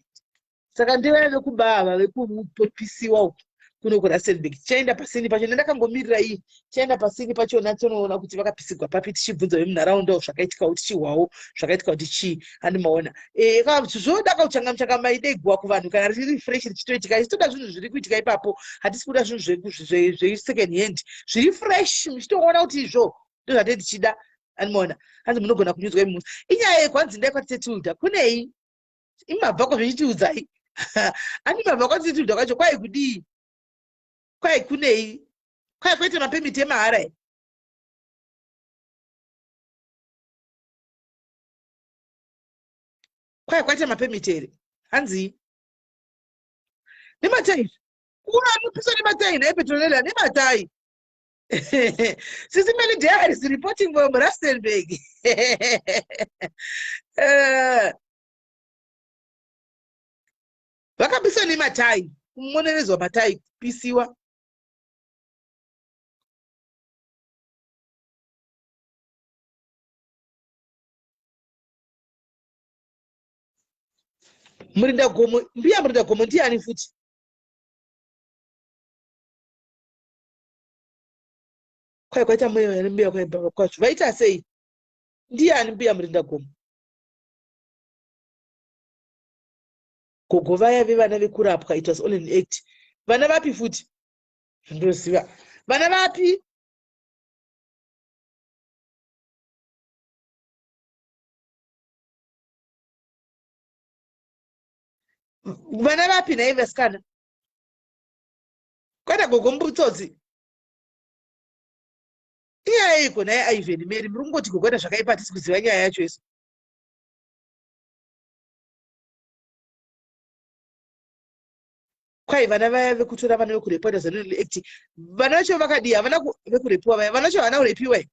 Saka ndiwe vekubava vekupisiwa uku kuno kuRustenburg. Chaenda pasini pacho ndakangomirira iyi. Chaenda pasini pachona tonoona kuti vakapisigwa papi tichibvunza vemunharaunda zvakaitika kuti chihwawo, zvakaitika kuti chii andimaona. Zvoda kuchanga maidegwa kuvanhu kana riri fresh richitoitika. Ichitoda zvinhu zviri kuitika ipapo. Hatisi kuda zvinhu second hand. Zviri fresh muchitoona kuti izvo ndozvatei tichida andimaona. Hanzi munogona kunyudzwa imusi. Inyaya yekwanzi ndakwatetulda kunei imabva kwazvichitiudzai. Animabva kwazvichitiudza kwacho kwai kudii? Kwai kunei? Kwai kwete mapemiti emahara here? Kwai kwaite mapemiti here? Hanzi nematai unanopisa nematai naepetronera nematai. Sis Melly Diary is reporting from Rustenburg. Vakabisa nematai kumonerezwa matai kupisiwa. Murinda gomo, mbiya murinda gomo ndiani futi? Kwai kwaita mweyo mbiya kwaibva kwacho. Vaita sei? Ndiani mbiya murinda gomo? Gogo vaya vevana vekurapwa, it was all an act. Vana vapi futi? Ndoziva. Vana vapi? Vana vapi naye vasikana? Kwata gogo mbutsotsi. Inyaya iko naye Ivan Mary muri kungoti gogoita zvakaipa hatisi kuziva nyaya yacho isu. Kwai vana vaya vekutora vana vekureporta zanoni act. Vana vacho vakadii havana vekurepiwa vaya. Vana vacho havana kurepiwa.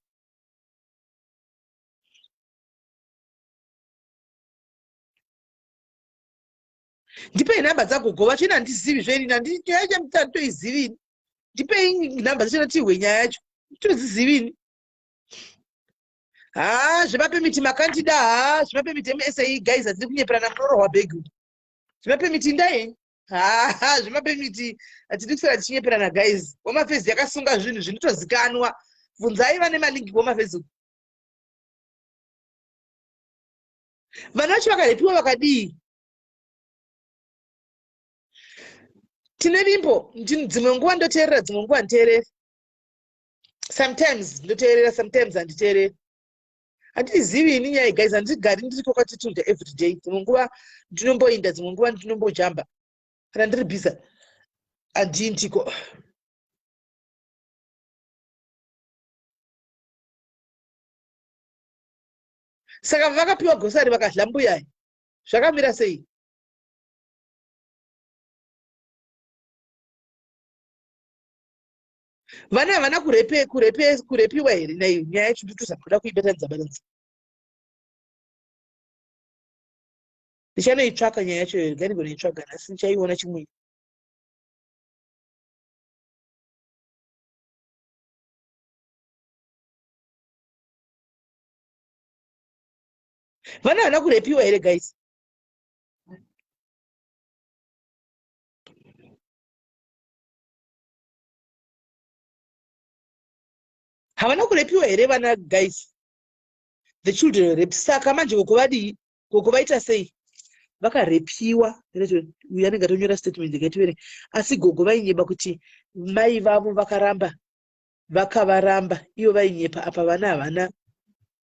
Ndipei nhamba dzagogo vacho ina handizivi zveni nyaya yacho mutatoizivini. Ndipei nhamba dzacho tihwe nyaya yacho. Tozizivini. Zvemapemiti makandida. Zvemapemiti emuSAE guys hatiri kunyeperana murooro wabhegi. Zvemapemiti ndai. Zvemapemiti hatidi kusara tichinyeperana guys. Wamafezi yakasunga zvinhu zvinotozikanwa. Bvunzai vane malingi wamafezi. Vana vacho vakarepiwa vakadii? Tine vimbo dzimwe nguva ndoteerera dzimwe nguva nditeereri. Sometimes ndoteerera, sometimes handiteereri. Handizivi ini nyaya guys, handigari ndiriko kwatitunda every day. Dzimwe nguva ndinomboinda, dzimwe nguva ndinombojamba. Kana ndiri bhiza handindiko. Saka vakapiwa gosari vakadla mbuyai. Zvakamira sei? Vana havana kurepiwa here nayo nyaya yacho ndotozamboda kuibatanidza. Ndichanoitsvaka nyaya yacho here, ngandigonoitsvaga nhasi ndichaiona chimwe. Vana havana kurepiwa here guys. Havana kurepiwa here vana guys. The children were raped. Saka manje gogovadii? Gogovaita sei? Vakarepiwa. Uyu anenge atonyora statement ikaitore. Asi gogo vainyeba kuti mai vavo vakavaramba. Ivo vainyepa apa vana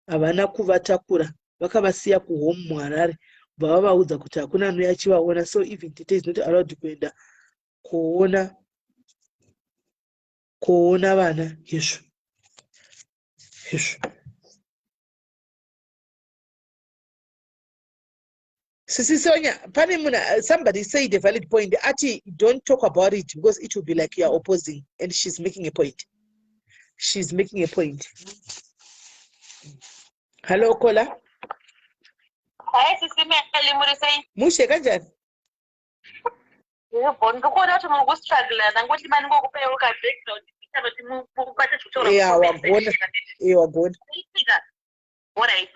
havana kuvatakura. Vakavasiya kuhome muHarare. Vavaudza kuti hakuna anouya achivaona. So even Tete is not allowed kuenda kuona vana. Izvo. Sisi Sonia, somebody said a valid point. Ati, don't talk about it because it will be like you're opposing. And she's making a point. She's making a point. Hello, Kola.
Hi, Sisi Melly, Murisai.
Mushe kanjani?
Ndikuona kuti muri kustruggle nangoti mani ngokuperuka background kuti mubate kutora
wagona.
Alright.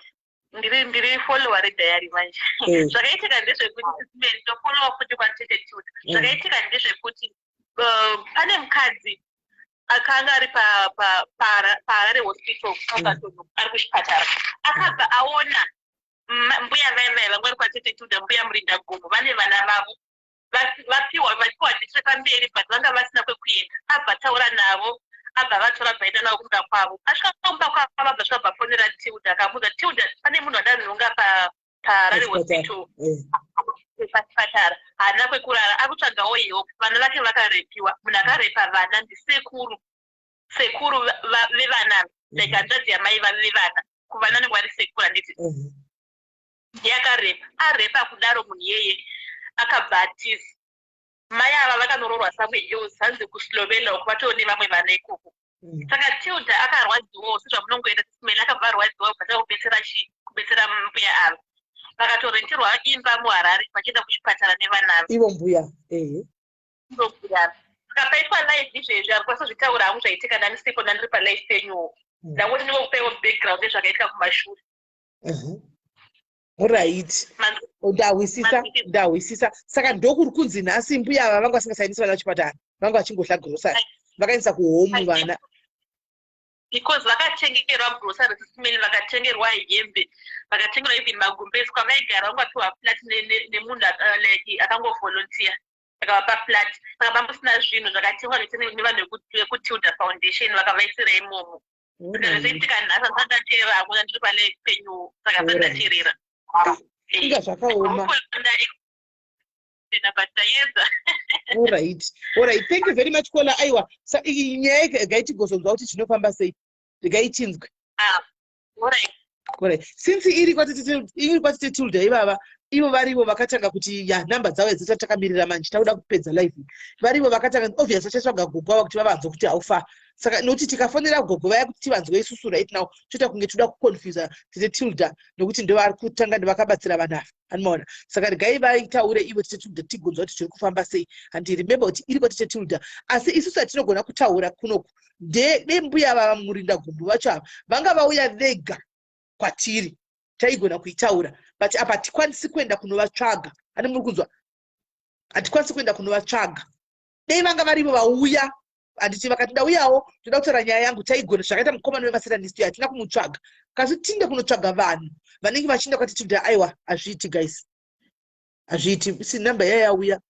Ndiri follower redayari manje. Zvakaitika ndezvekuti ndofollow futi kwatitude. Zvakaitika ndezvekuti pane mukadzi akanga ari paRare hospital ari kuchipatara. Akabva aona mbuya vaivai vamwe vari kwatitude mbuya murinda gombo vane vana vavo. Vapiwa district pamberi but vanga vasina kwekuenda. Abva taura navo. Abva vatora bhaita navo kumba kwavo. Asvika kumba kwavo abva zvabafonera Tilda akamuudza Tilda pane munhu wadanhonga paRare hospital pachipatara haana kwekurara akutsvagawo help vana vake vakarepiwa munhu akarepa vana ndisekuru vevana like hanzvadzi yamai vevana kuvana nenge vari sekuru handiti yakarepa arepa kudaro munhu yeye akabva atiza mai ava vakanororwa somewhere else hanzi kuslovela uko vatone vamwe vana ikoko saka Tilda akarwadziwawo sezvamunongoenda SIS-MELLY akabva arwadziwawo kubetsera mbuya ava vakatorengerwa imba muHarare vachienda kuchipatara nevana ava
ivo mbuya
saka paitwa live izvezvi ari kwasa zvitaura hangu zvaitika nani sipo ndandiri palive penyuwo ndangoti ndingokupewo background ezvakaitika kumashure
Alright. Ndawisisa. Saka ndokuri kunzi nhasi mbuya ava vanga vasingasaendesi vana kuchipatara. Vanga vachingohla grocery. Vakaendesa kuhome vana.
Because vakatengerwa grocery SIS-MELLY vakatengerwa hembe. Vakatengerwa even magumbezi kwavaigara vangapiwa flat nemunhu like akangovolunteer. Vakavapa flat. Saka vambusina zvinhu zvakatengwa nevanhu vekuTilda Foundation vakavaisira imomo. Zvaitika nhasi andatera hamuna ndiri palive penyuwo saka sandateerera.
Inga zvakaoma. Alright. Thank you very much, Kola. Aiwa. Nyaya gaitigozonzwa kuti chinofamba sei. Gaichinzwe. Alright. Since iri kwatite Tilda ivava, ivo varivo vakatanga kuti nhamba dzavo dzatakamirira manje tauda kupedza live. Varivo vakatanga obviously vachatsvaga gogo wavo kuti vavanzwe kuti haufa. Saka noti tikafonera gogo vaya kuti tivanzwe isusu right now toita kunge toda kuconfuse tite Tilda nokuti ndovari kutanga ndovakabatsira vanhu ava. Anomaona. Saka regai vaitaure ivo tite Tilda tigonzwa kuti zviri kufamba sei. And remember kuti iri kwatite Tilda asi isusu atinogona kutaura kunoku. Mbuya vava murinda gombo vacho ava vanga vauya vega kwatiri taigona kuitaura but apa hatikwanisi kuenda kunovatsvaga. Ani muri kunzwa? Hatikwanisi kuenda kunovatsvaga. Dei vanga varivo vauya handiti vakati dauyawo toda kutaura nyaya yangu taigona zvakaita mukomana wemasatanist hatina kumutsvaga kasi tinde kunotsvaga vanhu vanenge vachienda kwati Tilda aiwa hazviiti guys hazviiti si namba yauya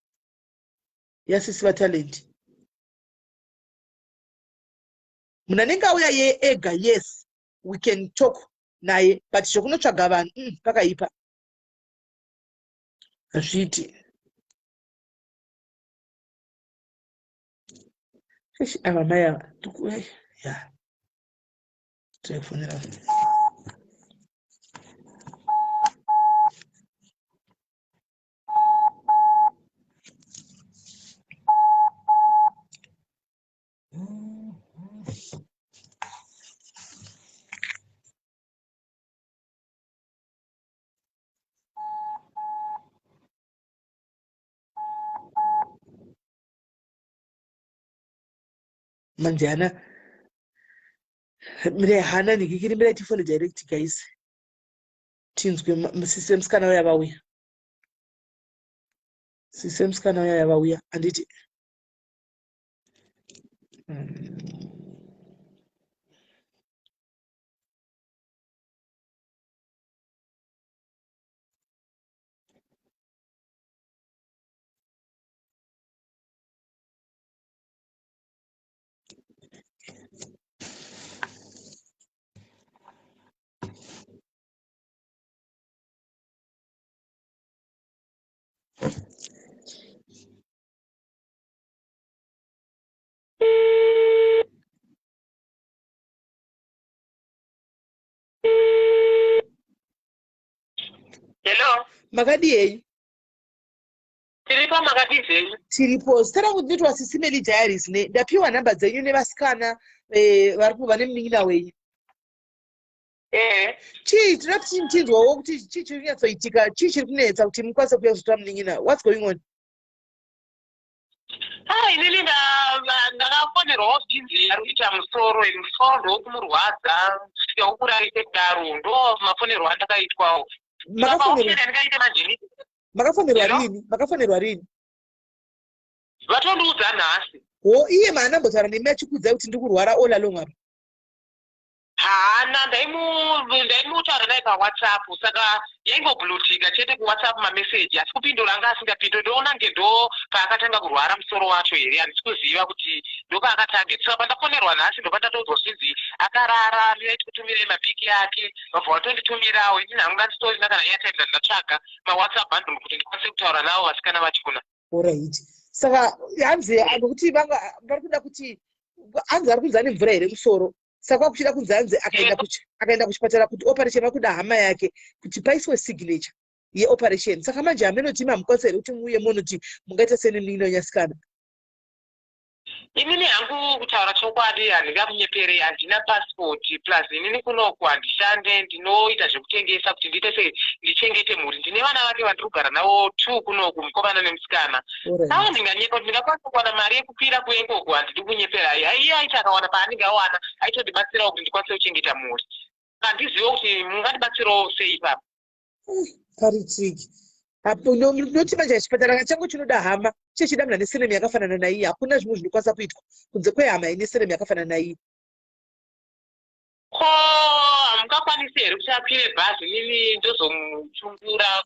yasisi vatalent munhu anenge auya ye ega yes we can talk naye but zvokunotsvaga vanhu pakaipa hazviiti. Ava mai ava ya taifonera manje hana nikikiri mbira tifone direct guys tinzwe systems kana uya vauya systems kana uya yavauya anditi
Hello.
Makadi
tiripo makadi zenyu
tiripo zita rangu ndinoitwa SIS MELLY Diaries ne ndapiwa nhamba dzenyu nevasikana vari vane munin'ina wenyu. Chii tinoda kuti tinzwawo kuti chii chiri kunyatsoitika, chii chiri kunetsa kuti mukwanise kuuya kuzotora munin'ina. What's going on?
inini ndakafonerwawo zvinzi ari kuita musoro ndokumurwadza kusvika ukuraite kudaro ndo mafonerwo andakaitwawo. Ndikaita manjini.
Makafonerwa rini?
Vatondiudza nhasi.
Iye maanambotaura nemi achikuudzai kuti ndikurwara all along apa?
Haana, ndaimutaura naye paWhatsApp, saka yaingoblutika chete kuWhatsApp mameseji, asi kupindura anga asingapinduri. Ndoona ndo paakatanga kurwara musoro wacho here, handisi kuziva kuti ndo paakatarget. Saka pandafonerwa nhasi ndo pandataudzwa zvinzi akarara, ndinaiti kutumirei mapiki ake, vabva vatonditumirawo. Inini hangu ngandistorina kana airtime ndandatsvaga maWhatsApp bundle kuti ndikwanise kutaura navo vasikana vachona.
Alright. Saka hanzi anokuti vari kuda kuti hanzi ari kunzi ane mvura here musoro. Saka kuchida kunzi hanzi akaenda kuchipatara kuti operation vakuda hama yake kuti paiswe signature yeoperation. Saka manje hamunoti mamukwanisa here kuti muuye munoti mungaita senemunin'ina wenyasikana.
Inini hangu kutaura chokwadi handingamunyeperei, handina passport plus inini kunoku handishande, ndinoita zvekutengesa kuti ndiite ndichengete mhuri. Ndine vana vake vandiri kugara navo 2 kunoku, mukomana nemusikana. Saka ndinganyepa kuti ndingakwanisa kuwana mari yekupira kuengoko, handidi kunyeperai. Aiye aiti akawana paanenge awana aitondibatsirawo kuti ndikwanise kuchengeta mhuri. Handizivo kuti mungandibatsirawo sei ipapo.
Paritiki. Noti manje chipatara changu chinoda hama chechida munhu ane siremu yakafanana naiye. Hakuna zvimwe zvinokwanisa kuitwa kunze kwehama ine siremu yakafanana naiye.
Ko hamungakwanisi here kuti akwire bhazi nini ndozomuchungura.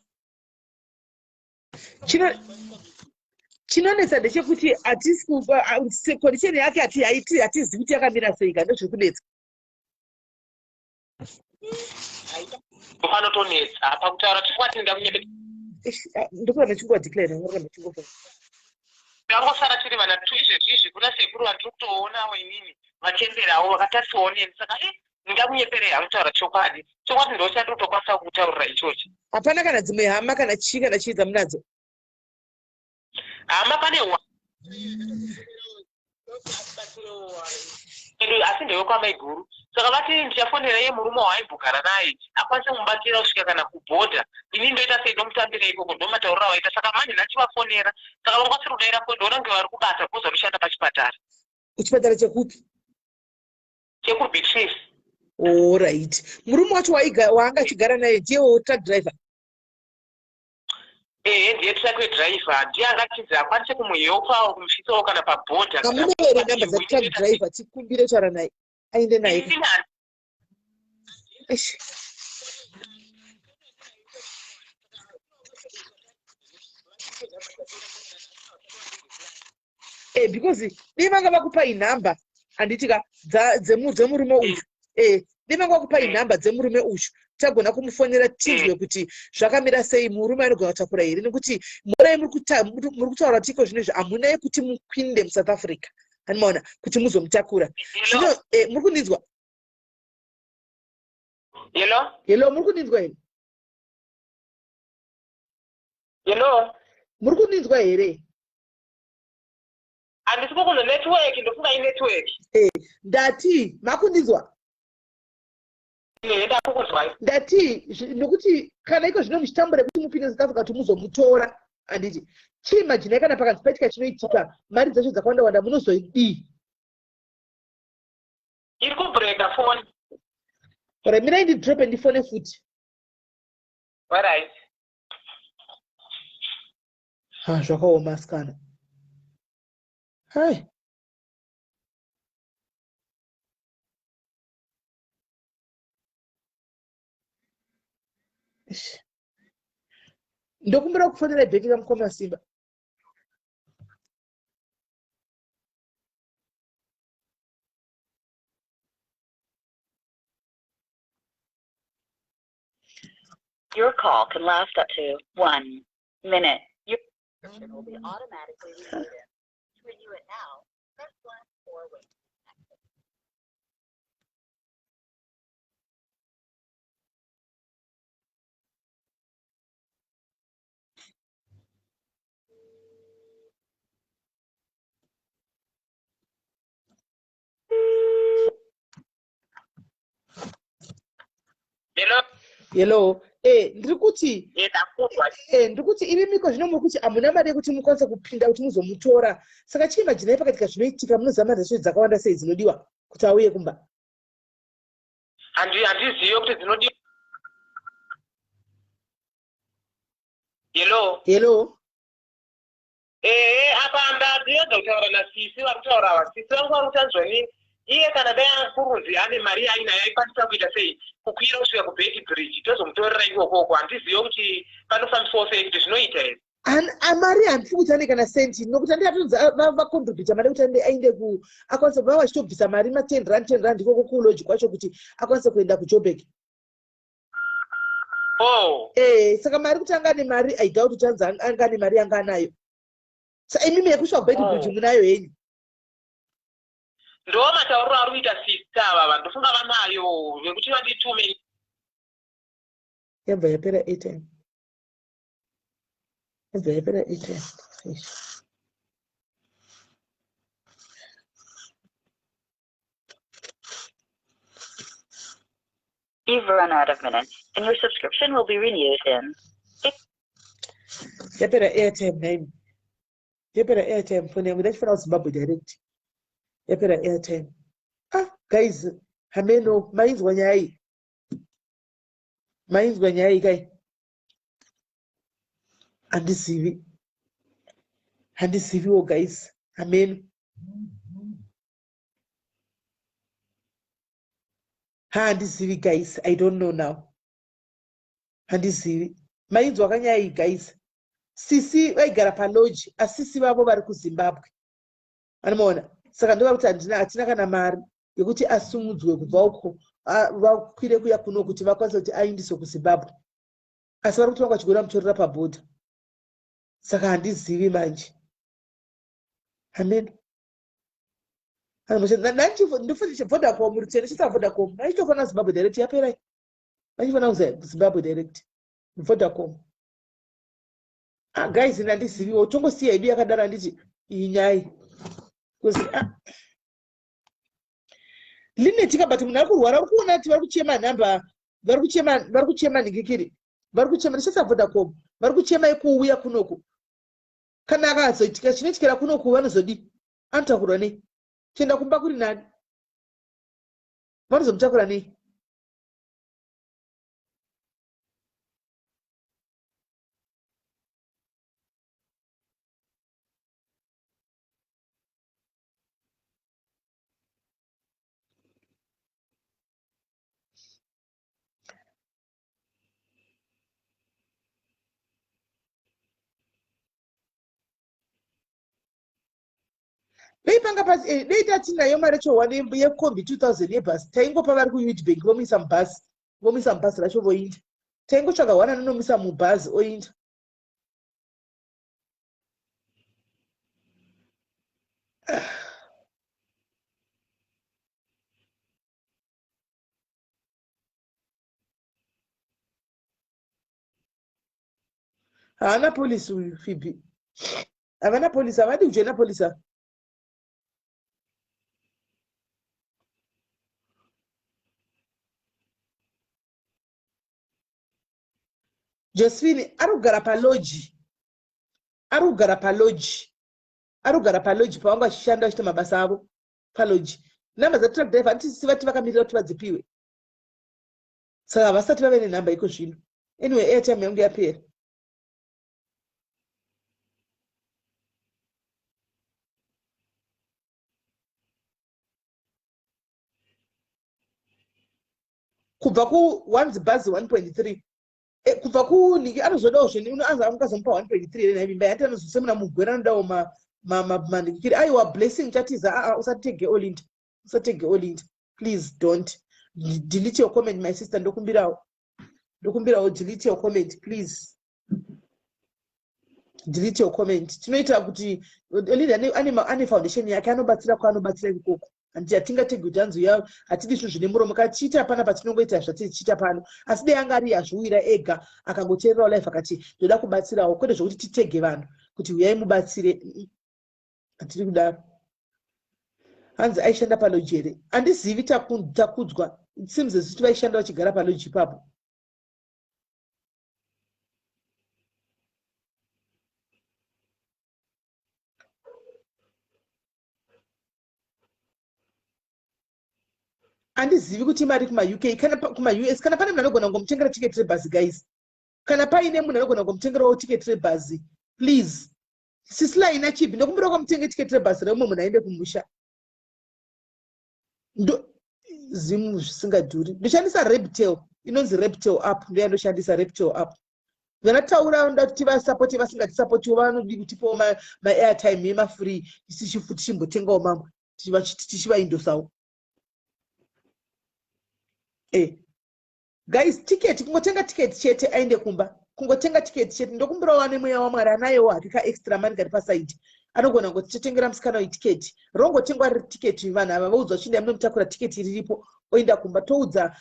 Chinonetsa ndechekuti condition yake hatizivi kuti yakamira sei, kana ndozviri kunetsa.
Panotonetsa pakutaura chokwadi ndingamunyeperei.
Ndokuramba chingodeclare ngoramba chingofana.
Ndangosara tiri vana 2 izvezvizvi kuna sekuru vandiri kutoonawo inini vachemberawo vakatasiwawo neni. Saka ndingamunyeperei hamutaura chokwadi. Chokwadi ndo chandotokwanisa kutaurira ichochi.
Hapana kana dzimwe hama kana chii dzamunadzo?
Hama pane asi ndewekwamai guru. Saka vati ndichafonera iye murume waaibhugara naye akwanise kumubatsira kusvika kana kubhodha. Inini ndoita sei ndomutambira ikoko ndomataurira waita. Saka manje ndachivafonera. Saka vangwasiri kudaira foni ndoona nge vari kubasa kuza rushanda pachipatara.
Kuchipatara chekupi?
ChekuBeatrice.
Alright. Murume wacho waanga achigara naye ndiyewo truck driver?
Ndiye truck driver. Ndiye angachizi akwanise kumuhelpawo kumusvisawo kana pabhodha.
Hamuna here namba dza-truck driver tikumbire kutaura naye aende naye? Because dei vanga vakupai nhamba handitika dzemurume uyu. Dei vanga vakupai nhamba dzemurume uyu tagona kumufonera tinzwe kuti zvakamira sei, murume anogona kutakura here, nekuti morai muri kutaura tiko zvinezvi hamunai kuti mupinde muSouth Africa hanimaona kuti muzomutakura. Zvino muri kundinzwa? Hello, muri kundinzwa here?
Hello,
muri kundinzwa here?
handisi kukunzwa network, ndofunga inetwork.
Ndati makundinzwa?
Ndakukuzwai.
Ndati nokuti kana iko zvino muchitambura kuti mupinde South Africa kuti muzomutora, handiti chiimajinai kana pakanzi paitika chinoitika mari dzacho dzakawanda wanda munozoidii?
Iri kubreka foni.
Mirai ndidrope ndifone futi.
Alright.
Zvakaoma asikana. Hai. Ndokumbira kufonera ibheki kamukoma Simba.
Your call can last up to 1 minute. Your subscription will be automatically rebooted. To renew it now, press 1 or wait.
Hello. Ndikuti. Ndikuti imi miko zvino mukuti amuna mari kuti mukwanisa kupinda kuti muzomutora. Saka chiimagine pakatika zvinoitika munozama zveshe dzakawanda sei dzinodiwa kuti auye kumba.
Handiziyo kuti dzinodiwa.
Hello.
Apa ndadziyoda kutaura nasisi varikutaura vasisi vangu varutanzwa nini. Iye kana dai ankurudzi ane mari aina yaikwanisa kuita sei kukwira kusvika kubheki bridge tozomutorera ikoko handiziyo kuti panofambiswawo sei kuti zvinoita here.
Mari handisi kuti ane kana senti nokuti andiatonza vakontribhuta mari kuti ainde akwanisa kuva vachitobvisa mari ma10 rand ikoko kuloji kwacho kuti akwanise kuenda kuJoburg. Saka mari kuti anga ane mari aidha kuti chanzi anga ane mari anga anayo. Saka imimi yekusvika kubheki bridge munayo henyu.
Ndo matauro ari kuita sister baba ndofunga vanayo vekuti vanditume.
Yabva yapera 8. Yabva yapera 8.
You've run out of minutes, and your subscription will be renewed in.
Yapera airtime name. Yapera airtime phone yangu ndachifuna kuZimbabwe direct. Yapera airtime. Guys, hameno mainzwa nyaya. Mainzwa nyaya kai. Handisivi guys. Hameno. Handisivi guys. I don't know now. Handisivi. Mainzwa kanyaya guys. Sisi vaigara paloji asisi vavo vari kuZimbabwe. Anomaona. Saka ndova kuti hatina kana mari yekuti asumudzwe kubva uko vakwire kuya kuno kuti vakwanise kuti aindiswe kuZimbabwe. Asi vari kuti vanga chigona mutorera pabhodha. Saka handizivi manje. Amen. Ndifundishe Vodacom rutene chisa Vodacom. Naichofana Zimbabwe direct yapera. Naichofana Zimbabwe direct. Vodacom. Guys nandisiviwo tongosiya idu yakadara nditi inyaya. Because linetika but munhu ari kurwara uri kuona kuti vari kuchema nhamba vari kuchema ningikiri vari kuchema ndisasa Vodacom vari kuchema ikuuya kunoku kana akazoitika chinoitikira kunoku vanozodi anotakurwa nei chienda kumba kuri nani vanozomutakura nei Beipanga pasi deita tinayo mari chowane yekombi 2000 yebhasi taingopa vari kuUnity Bank vomisa mubhasi racho voinda taingotsvaga 100 nomisa mubhazi oinda haana polisi uyu Phoebe havana polisi havadi kujoina polisi Josephine arugara paloji pavanga vachishanda vachita mabasa avo paloji nhamba dzatrack driver handisi vati vakamirira kuti vadzipiwe saka vasati vave nenhamba iko zvino anyway airtime yangu yapera kubva ku1 bhazi 1.3 kubva kuniki anozodawo zveni unoanza mukazomupa 1.3 renhaimimba yati anozosemuna mugwera anodawo mandikiri aiwa blessing chatiza usatege olinda please don't delete your comment my sister ndokumbirawo delete your comment please delete your comment tinoita kuti olinda ane foundation yake anobatsira ikoko handiti hatingategi kuti hanzi yawo hatidi zvinhu zvine muromo kachiita pana patinongoita zvatichiita pano asi dei anga ari azviwira ega akangoteererawo life akati ndoda kubatsirawo kwete zvokuti titege vanhu kuti uyai mubatsire hatiri kudaro hanzi aishanda paloji here handizivi takudzwa it seems as kuti vaishanda vachigara paloji ipapo Andizivi kuti mari kuma UK kana kuma US kana pane munhu anogona kungomutengera tiketi rebhazi guys. Kana paine munhu anogona kungomutengerawo tiketi rebhazi. Please. Sisila ina chipi ndokumbira kwamutenge tiketi rebhazi remumwe munhu aende kumusha. Zimu zvisingadhuri. Ndoshandisa Reptel. Inonzi Reptel app. Ndiyo ndoshandisa Reptel app. Vanataura nda kuti vasapoti vasingatisapoti vanodi kutipawo ma airtime yema free. Isi futi chimbotengawo mamwe. Tichivaindosawo. Guys, ticket kungotenga ticket chete aende kumba. Kungotenga ticket chete ndokumbira wane mweya waMwari anayo akika extra money kari paside. Anogona ngotitengera musikana weticket. Rongotengwa ticket vanhu ava vaudzwa chinda munomutakura ticket riripo oenda kumba touza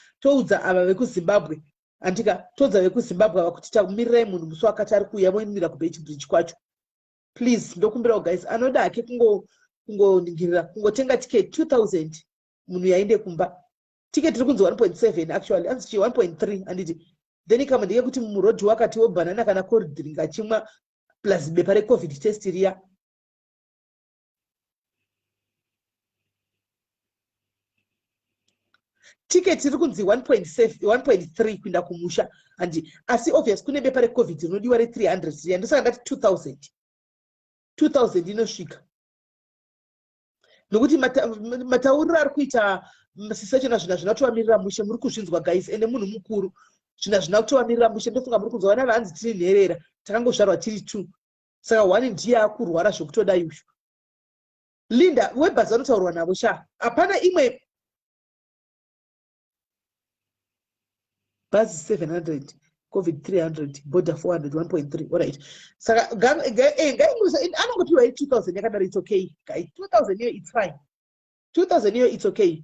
ava vekuZimbabwe. Andika toudza vekuZimbabwe ava kuti tamirirai munhu musi wakati ari kuuya moimira kuBeach Bridge kwacho. Please ndokumbirawo guys anoda ake kungoningirira kungotenga ticket 2000 munhu yaende kumba. Ticket iri kunzi 1.7 actually anzi 1.3 anditi then kama ndike kuti murodhi wakati webanana kana cold drink achimwa plus bepa recovid test riya. Ticket iri kunzi 1.3 kuenda kumusha andi asi obvious kune bepa recovid rinodiwa re300 riya ndosaka ndati 2000 inosvika nokuti matauriro ari kuita masisachona zvina zvinotovamirira mushe muri kuzvinzwa guys ende munhu mukuru zvina zvinotovamirira mushe ndofunga muri kunzwa vana vanzi tiri nherera takangozvarwa tiri 2 saka one ndiye akurwara zvokutoda izvo. Linda webhazi vanotaurwa navo sha hapana imwe bhazi 700 covid 300 border 400 1.3 alright saka anongopiwa 2000 yakadaro it's okay guys 2000 iyo it's fine 2000 iyo it's okay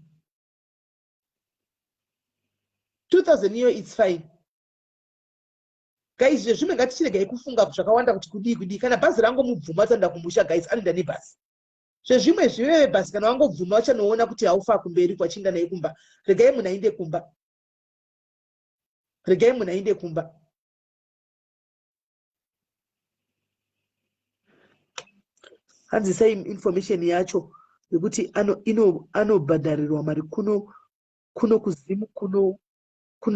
2000 iyo it's fine guys zvimwe ngatichiregai kufunga zvakawanda kuti kudii kana bhazi rangomubvuma tsanda kumusha guys anoenda nebhazi zvezvimwe zvive bhazi kana wangobvuma wachanoona kuti haufa kumberi kwachinda naye kumba regai munhu ainde kumba hanzi sai information yacho yekuti anobhadharirwa mari kuno kuzimu kuno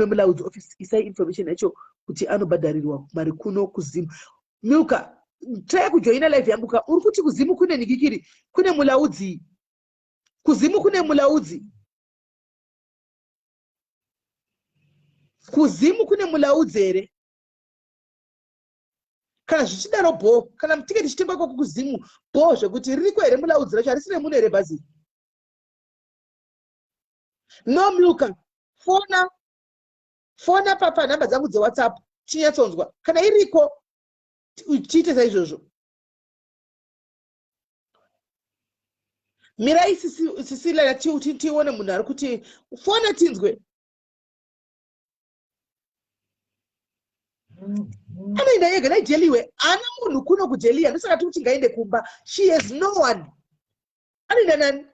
mulaudzi office isai information yacho kuti anobhadharirwa mari kuno kuzimu. Milka try kujoina live yangu ka uri kuti kuzimu kune nikikiri kune mulaudzi kuzimu kune mulaudzi here kana zvichidaro bho kana tiketi chitengwa kwa kuzimu bho zvekuti ririko here mulaudzi racho harisire munhu here bhazi. No Milka fona papa nhamba dzangu dzeWhatsApp chinyatsonzwa kana iriko tiite saizvozvo. Mirai sisila tione munhu ari kuti fona tinzwe anoenda yega naijeliwe ana munhu kuno kujeliya ndosaka tikuti ngaende kumba. She has no one. Anoenda nani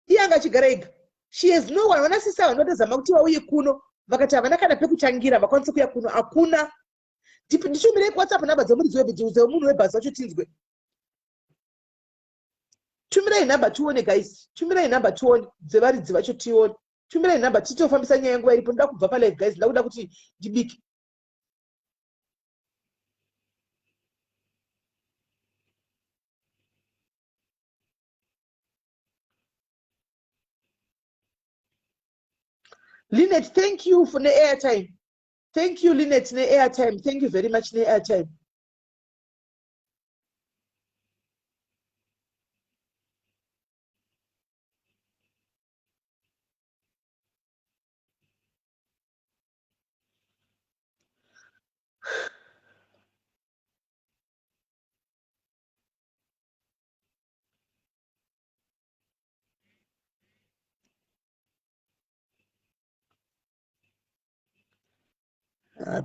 iye anga achigara ega. She has no one. Vana sisa vanotazama kuti vauye kuno vakati havana kana pekutangira vakwanise kuya kuno hakuna. Ndishumirei kuWhatsApp nhamba dzemuridzi wemunhu webhazi wacho tinzwe. Tumirai nhamba tione guys. Tumirai nhamba tione dzevaridzi vacho tione. Tumirai nhamba titofambisa nyaya yangu iripo ndoda kubva palive guys ndakuda kuti ndibike. Lynette, thank you for the airtime. Thank you, Lynette, for the airtime. Thank you very much for the airtime.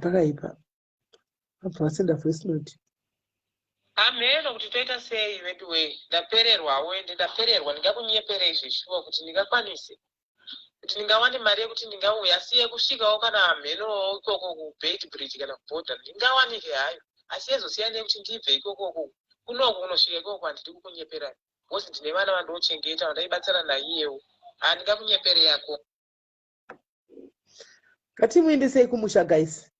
Pakaipa apa vasenda voice note.
Ameno kuti toita sei Veduwee ndapererwawo ende ndapererwa ndingakunyeperei zvishuwa kuti ndingakwanise kuti ndingawande mari yekuti ndingauya siye kusvikawo kana mheno ikoko kuBeach Bridge kana kuborder ndingawanike hayo asi yezosiyana nekuti ndibve ikoko kunoko kunosvika ikoko handidi kukunyeperai bhosi ndine vana vandochengeta vandaibatsira naiyewo handingakunyeperei yako.
Ngatimuendesei kumusha guys.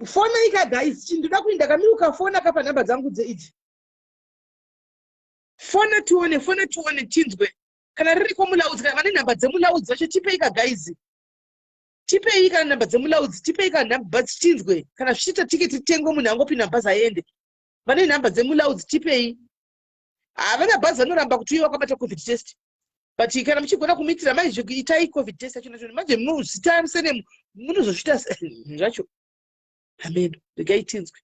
Fona ika guys, chindoda kuenda kamiruka fona kapa namba dzangu dzeidzi. Fona tuone tinzwe. Kana riri kwamulaudzi kana vane namba dzemulaudzi vacho tipei ka guys. Tipei kana namba dzemulaudzi, tipei kana namba tinzwe. Kana zvichita tiketi tengo munhu angopinda bhazi aende. Vane namba dzemulaudzi tipei. Havana bhazi vanoramba kuti iwe wakabata covid test. But kana muchigona kumitira manje itai covid test yacho nacho manje munozita musene munozosvita zvacho. Amen. Regai tinzwe.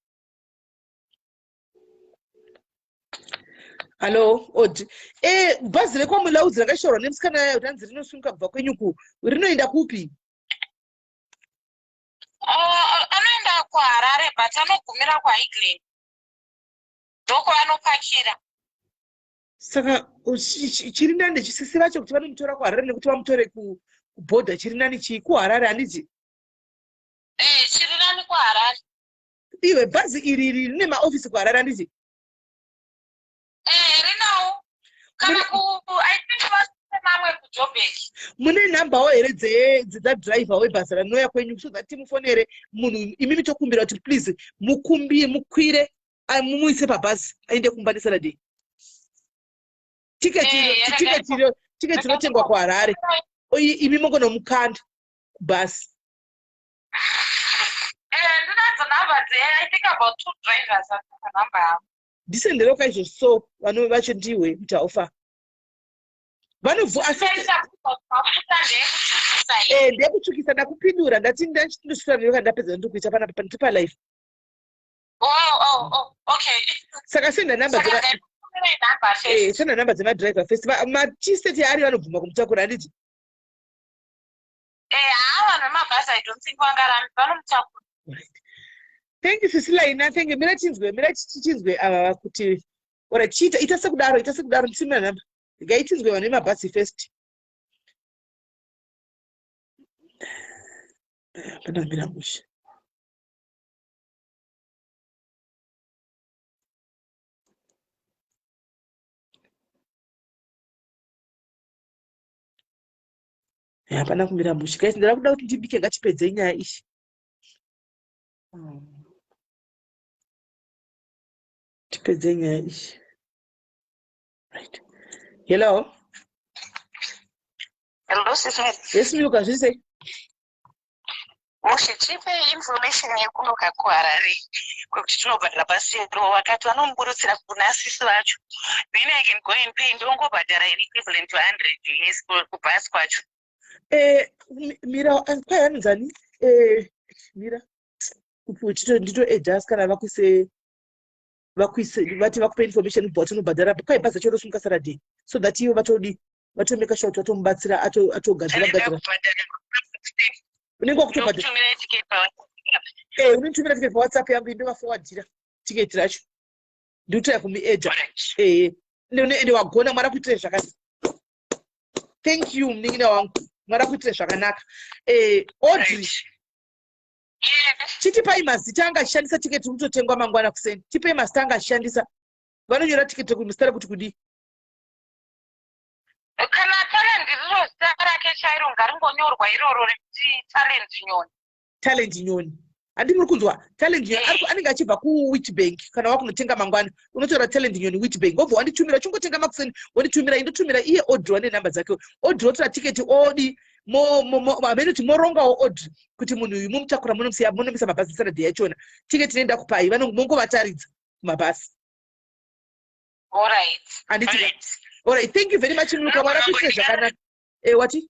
Hello, Odi. Bhazi rekwamulaudzi rakashorwa nemusikana yayo tanzi rinosunga kubva kwenyuku. Rinoenda kupi?
Anoenda kuHarare but anogumira kwaHiglen. Ndoko anopakira.
Saka chiri nani chisisi vacho kuti vanomutora kuHarare nekuti vamutore kubhodha chiri nani kuHarare handiti?
Chiri nani kuHarare.
Iwe bhazi iri rine maofisi kuHarare handiti?
Rinawo. Kana I think mamwe kuJoburg.
Mune nhambawo here dzadhiraivha webhazi ranouya kwenyu so that timufonere munhu imimi tokumbira kuti please mukwire mumuise pabhazi aende kumba neSaturday. Tiketi inotengwa kuHarare. Imi mungona mukanda kubhazi.
Ndinadzo nhamba I think about 2 drivers namba yavo.
Ndisendero kaizvo so vanove vacho ndiwe mutaofa. Ndekutsukisa ndakupindura ndati ndandosvika neroka ndapedza ndokuita panapa ndipa live.
Okay.
Saka senda namba dzemadriver first. Machistate ari vanobvuma kumutakura handiti?
Vanhu vemabhasi I don't think vanomutakura.
Thank you Sisilaina, thank you. Mira tichinzwe ava kuti ora chiita ita sekudaro ndisimira namba. Gaitinzwe vanhu vemabhasi first. Pana mira musha. Hapana kumira musha. Guys, ndira kuda kuti ndibike ngatipedze nyaya ishi. Tipedze nyaya ishi. Right. Hello.
Hello, sister.
Yes, Miluka, zvise.
Muchitipe information yekunoka kuHarare kwekuti tinobhadhara basi wakati vanomuburutsira kuna sisi vacho. Then I can go and pay ndongobhadhara equivalent to 100 US kubhasi kwacho.
Mira, kwai hanzani? Mira. Ndito adjust kana vakuise vati vakupe information but unobhadhara kwai bhazi racho rosunga Saturday so that ivo vatomeka sure kuti vatomubatsira atogadzira. Unenge wakutobhadhara. Unitumira tiketi paWhatsApp yangu ndovaforwardira tiketi racho. Ndikutoya kumuedha. Ende wagona mwara kuitire zvakanaka. Thank you munin'ina wangu. Mwara kuitire zvakanaka. Audrey. Chitipai mazita angashandisa tiketi kutotengwa mangwana kuseni. Tipei mazita angashandisa. Vanonyora tiketi kumusitara kuti kudi.
Kana talent riro zita rake chairo ngaringonyorwa iroro rekuti talent nyoni.
Handi muri kunzwa talent nyoni anenge achibva kuWitbank kana wakunotenga mangwana unotora talent nyoni Witbank obva wanditumira chungotenga makuseni wanditumira indotumira iye Audrey wane namba dzake. Audrey otora tiketi odi amenoti morongawo Audrey kuti munhu uyu mumutakura munomisa mabhasi Saturday yachona. Tiketi inoenda kupai mongovataridza kumabhasi.
All right.
All right, thank you very much Miluka. Mwara kuitire zvakanaka. Wati?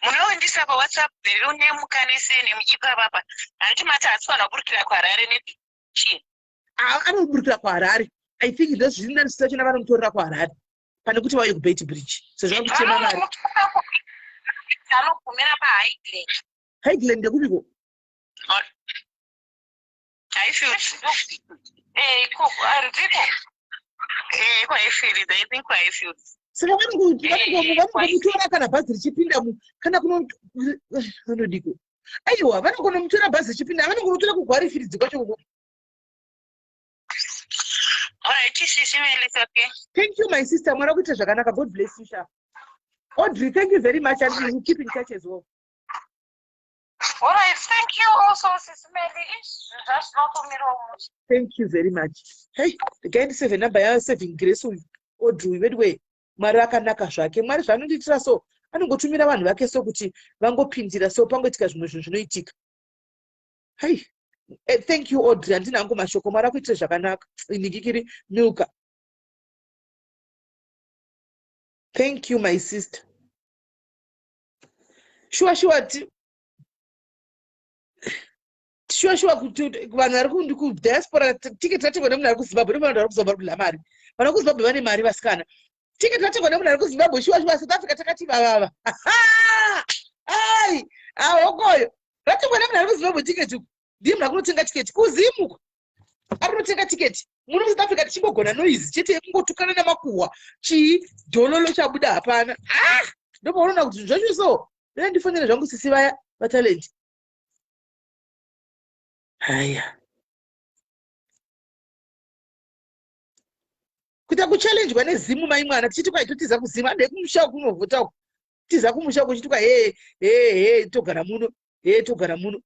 Munoendesa paWhatsApp une mukanise nemuipa papa. Handiti mati atswana kuburukira kuHarare nechi.
Anoburukira kuHarare. I think ndozvina ndisina chona vanomutorera kuHarare. Pane kuti vauye kuBeit Bridge. Sezvo vakutema mari.
Anogumira paHiglen.
Higlen ndekupiko?
Highfield. Ndiko. Highfield, I think Highfield.
Saka vanomutora kana bhazi richipinda kana vanodiko. Aiwa, vanomutora bhazi richipinda, vanomutora kuGwarifields kwacho uko.
All right, SIS MELLY, okay.
Thank you, my sister. Mwara kuita zvakanaka. God bless you, sha. Audrey, thank you very much, and we will keep in touch as well.
All right, thank you also, Sis Melly. That's not for me almost.
Thank you very much. Hey, the guy is saving number, I saving grace or do Veduwee. Maraka Nakashaki, Marishan did so. I don't go to Miravan, like so good. Vango Pinti, so Pangotikas Mushunitik. Hey, thank you, Audrey, and Uncle Mashokomara with Shakanak in Nigiri, Milka. Thank you, my sister. Sure. Sure, vanhu vari kudiaspora tiketi ratengwa nemunhu ari kuzimbabwe nevanhu vari kuzovarula mari. Vanhu vari kuzimbabwe vane mari vasikana. Tiketi ratengwa nemunhu ari kuzimbabwe shuwa South Africa takati vavava. Ai, hokoyo. Ratengwa nemunhu ari kuzimbabwe tiketi. Ndiye munhu akunotenga tiketi. Kuzimu. Ari kunotenga tiketi. Muno South Africa tichingogona noise chete kungotukana namakuhwa. Chii dhololo chabuda hapana. Ndopaona kuti zvacho so. Ndifonera zvangu sisi vaya vatalent. Haya. Kuita kuchallenge wane zimu mai mwana tichiti kwaitotiza kuzima ande kumusha kunovhota tiza kumusha kuchituka togara muno togara muno.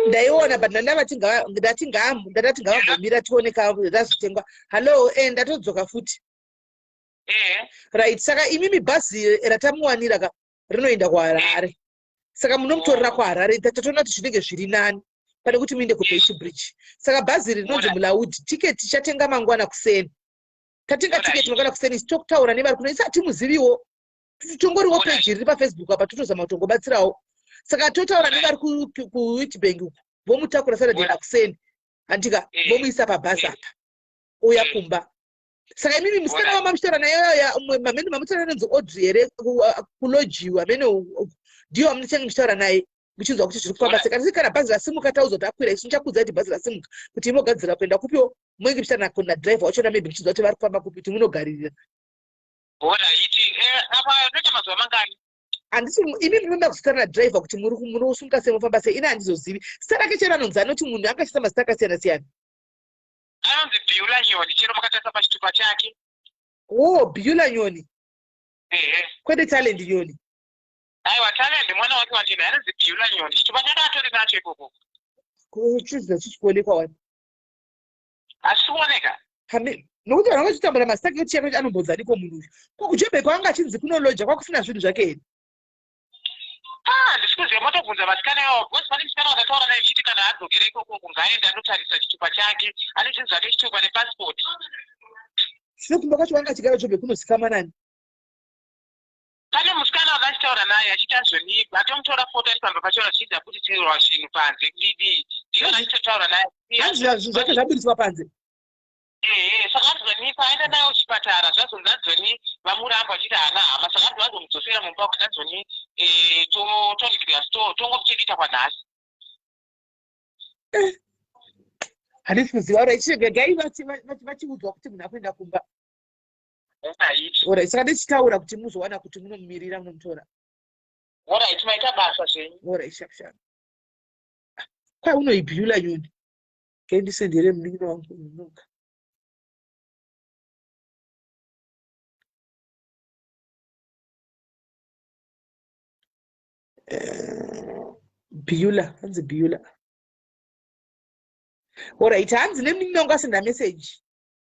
Ndaiona but ndati ngavabvumira tione kazvitengwa. Hello, ndatodzoka futi. Right, saka imimi bhazi ratamuwanira rinoenda kuHarare. Saka munomutorera kuHarare tatoona kuti zvinenge zviri nani pane kuti muende kuBeit Bridge. Saka bhazi rinonzi Mulaudi tiketi chatenga mangwana kuseni. Tatenga tiketi mangwana kuseni tokutaura nevari kuno isati muziviwo. Tongoriwo page riri paFacebook apa totozama kutongobatsirawo. Saka totaura nevari kuWitbank uku vomutakura Saturday kuseni andika vomuisa pabhazi apa uya kumba. Saka imimi musikana wamamushtaura nayo mamene mamutaura nonzi Audrey here kulojiwa amene ndiyo amunochange muchitaura naye muchinzwa kuti zviri kufamba. Saka ndisi kana bhazi rasimuka tauza kuti akwira isu ndichakudza kuti bhazi rasimuka kuti imogadzira kuenda kupiwo munenge muchitaura kuna driver wachona maybe muchinzwa kuti vari kufamba kupi kuti munogaririra.
Apa noita mazuva mangani?
Handisi imimi munoda kuzitana driver kuti munosumuka sei mufamba sei ine handizozivi. Zita rake chero anonzi anoti munhu akachita mazita akasiyana siyana.
Anonzi Bhiula Nyoni chero makatarisa pachitupa chake.
Bhiula Nyoni. Kwete Talent Nyoni.
Aiwa Talent mwana wake wachena anonzi Bhiula Nyoni. Chitupa chake atori nacho ikoko.
Kuchiza chichikuonekwa wani.
Asikuoneka.
Nokuti vanhu vachitambura mazita ake kuti chake anombodzanikwa munhu uyu. Kwakujebe kwanga achinzi kunoloja kwakufuna zvinhu zvake here.
Ndisikuziva motobvunza vasikana ivo bhosi pane musikana wakataura naye chiti kana adzokere ikoko kungaenda anotarisa chitupa chake ane chinhu zvake chitupa nepasipoti.
Zvinokumba kwacho wanga achigara chobe kunosikama nani.
Pane musikana wakachitaura naye achiti azvonipa atomutora foto ari pamba pachona achiita kuti tirwa zvinhu panze kudii ndiyo achitotaura naye.
Zvinhu zvake zvaburiswa panze.
Saka azonipa aenda naye kuchipatara zvazonzi adzoni vamuramba achiti haana hama saka anzi vazomudzosera mumba kuti adzoni tonikira tongomuchengeta kwanhasi.
Handisi kuziva gai vachiudzwa kuti munhu akuenda kumba. Saka ndichitaura kuti muzowana kuti munomumirira munomutora.
Maita basa zvenyu.
Shakashaka. Kwai unoibhiula Nyoni. Ndisendere munin'ina wangu unonoka. Bhiula, hanzi Bhiula. Alright, hanzi nemunin'ina wangu asenda message.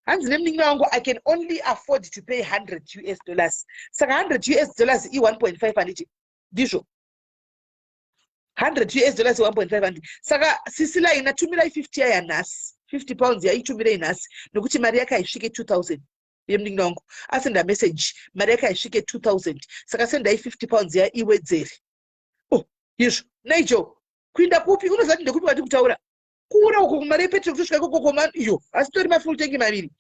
Hanzi nemunin'ina wangu I can only afford to pay $100. Saka $100 i1.5 handiti. Ndizvo. $100 i1.5 handiti. Saka Sisila inatumira 50 ya nhasi. 50 pounds ya itumira inhasi. Nokuti mari yake haisvike 2000. Yemunin'ina wangu asenda message mari yake haisvike 2000. Saka sendai 50 pounds ya iwedzere. Izvo naicho kuinda kupi unozati ndekupi wati kutaura.
kura uko mari yepetrol kusvika ikoko iyo asi tori mafull tank maviri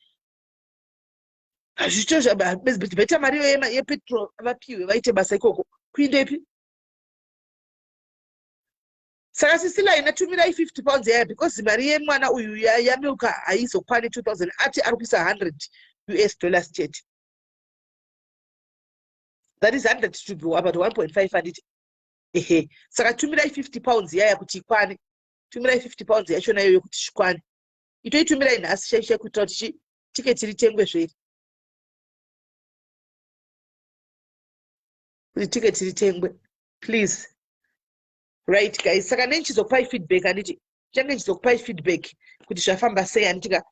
hazvicho beta mari yepetrol vapiwe vaite basa ikoko kuindepi. Saka sisila inatumirai 50 pounds yaya because mari yemwana uyu yamilka haizokwani 2000 ati ari kuisa 100 US dollars chete. That is 100 to go about 1.5 handiti. Ehe. Saka tumirai 50 pounds yaya kuti ikwane. Tumirai 50 pounds yachona iyoyo kuti zvikwane. Itoitumirai nhasi shaisha kuitira kuti tiketi ritengwe zveri. Kuti tiketi ritengwe. Please. Right guys, saka nenchizokupai feedback handiti. Change nchizokupai feedback kuti zvafamba sei handitika.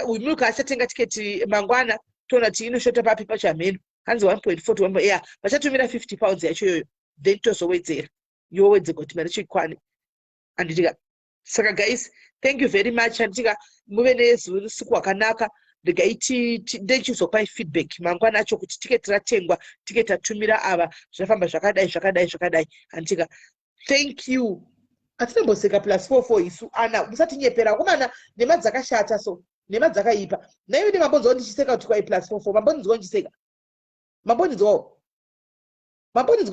Uyumuka achatenga tiketi mangwana toona kuti inoshota papi pachamhenu. Hanzi 1.4 to 1. Yeah, vachatumira 50 pounds yacho yoyo. Then tozowedzera. Yowedze kuti mari chikwane. Handitika. Saka guys, thank you very much. Handitika muve nezusiku wakanaka. Regaiti ndechizokupai feedback mangwana acho kuti tiketi ratengwa, tiketi atumira ava zvafamba zvakadai. Handitika. Thank you. Atinomboseka +44 isu ana musatinyepera komana nema dzakashata so nema dzakaipa. Nayo mabonzo ndichiseka kuti kwai +44 mabonzo ndichiseka. Mabonzo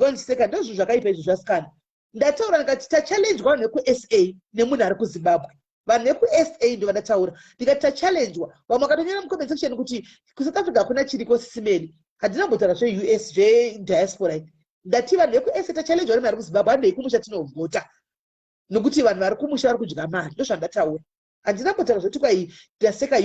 ndichiseka ndozvo zvakaipa izvo zvasikana. Ndataura ngati ta challenge wa neku SA nemunhu ari kuZimbabwe. Vanhu neku SA ndo vandataura. Ndikati ta challenge wa vamwe katonyera mu comment section kuti ku South Africa kuna chiriko sisimeli. Hadina mbotara zve US zve diaspora. Ndati vanhu neku SA ta challenge wa ari kuZimbabwe ande ikumusha tinovhota. Nokuti vanhu vari kumusha vari kudya mari ndo zvandataura. Handina mbotara zvoti kwai ndaseka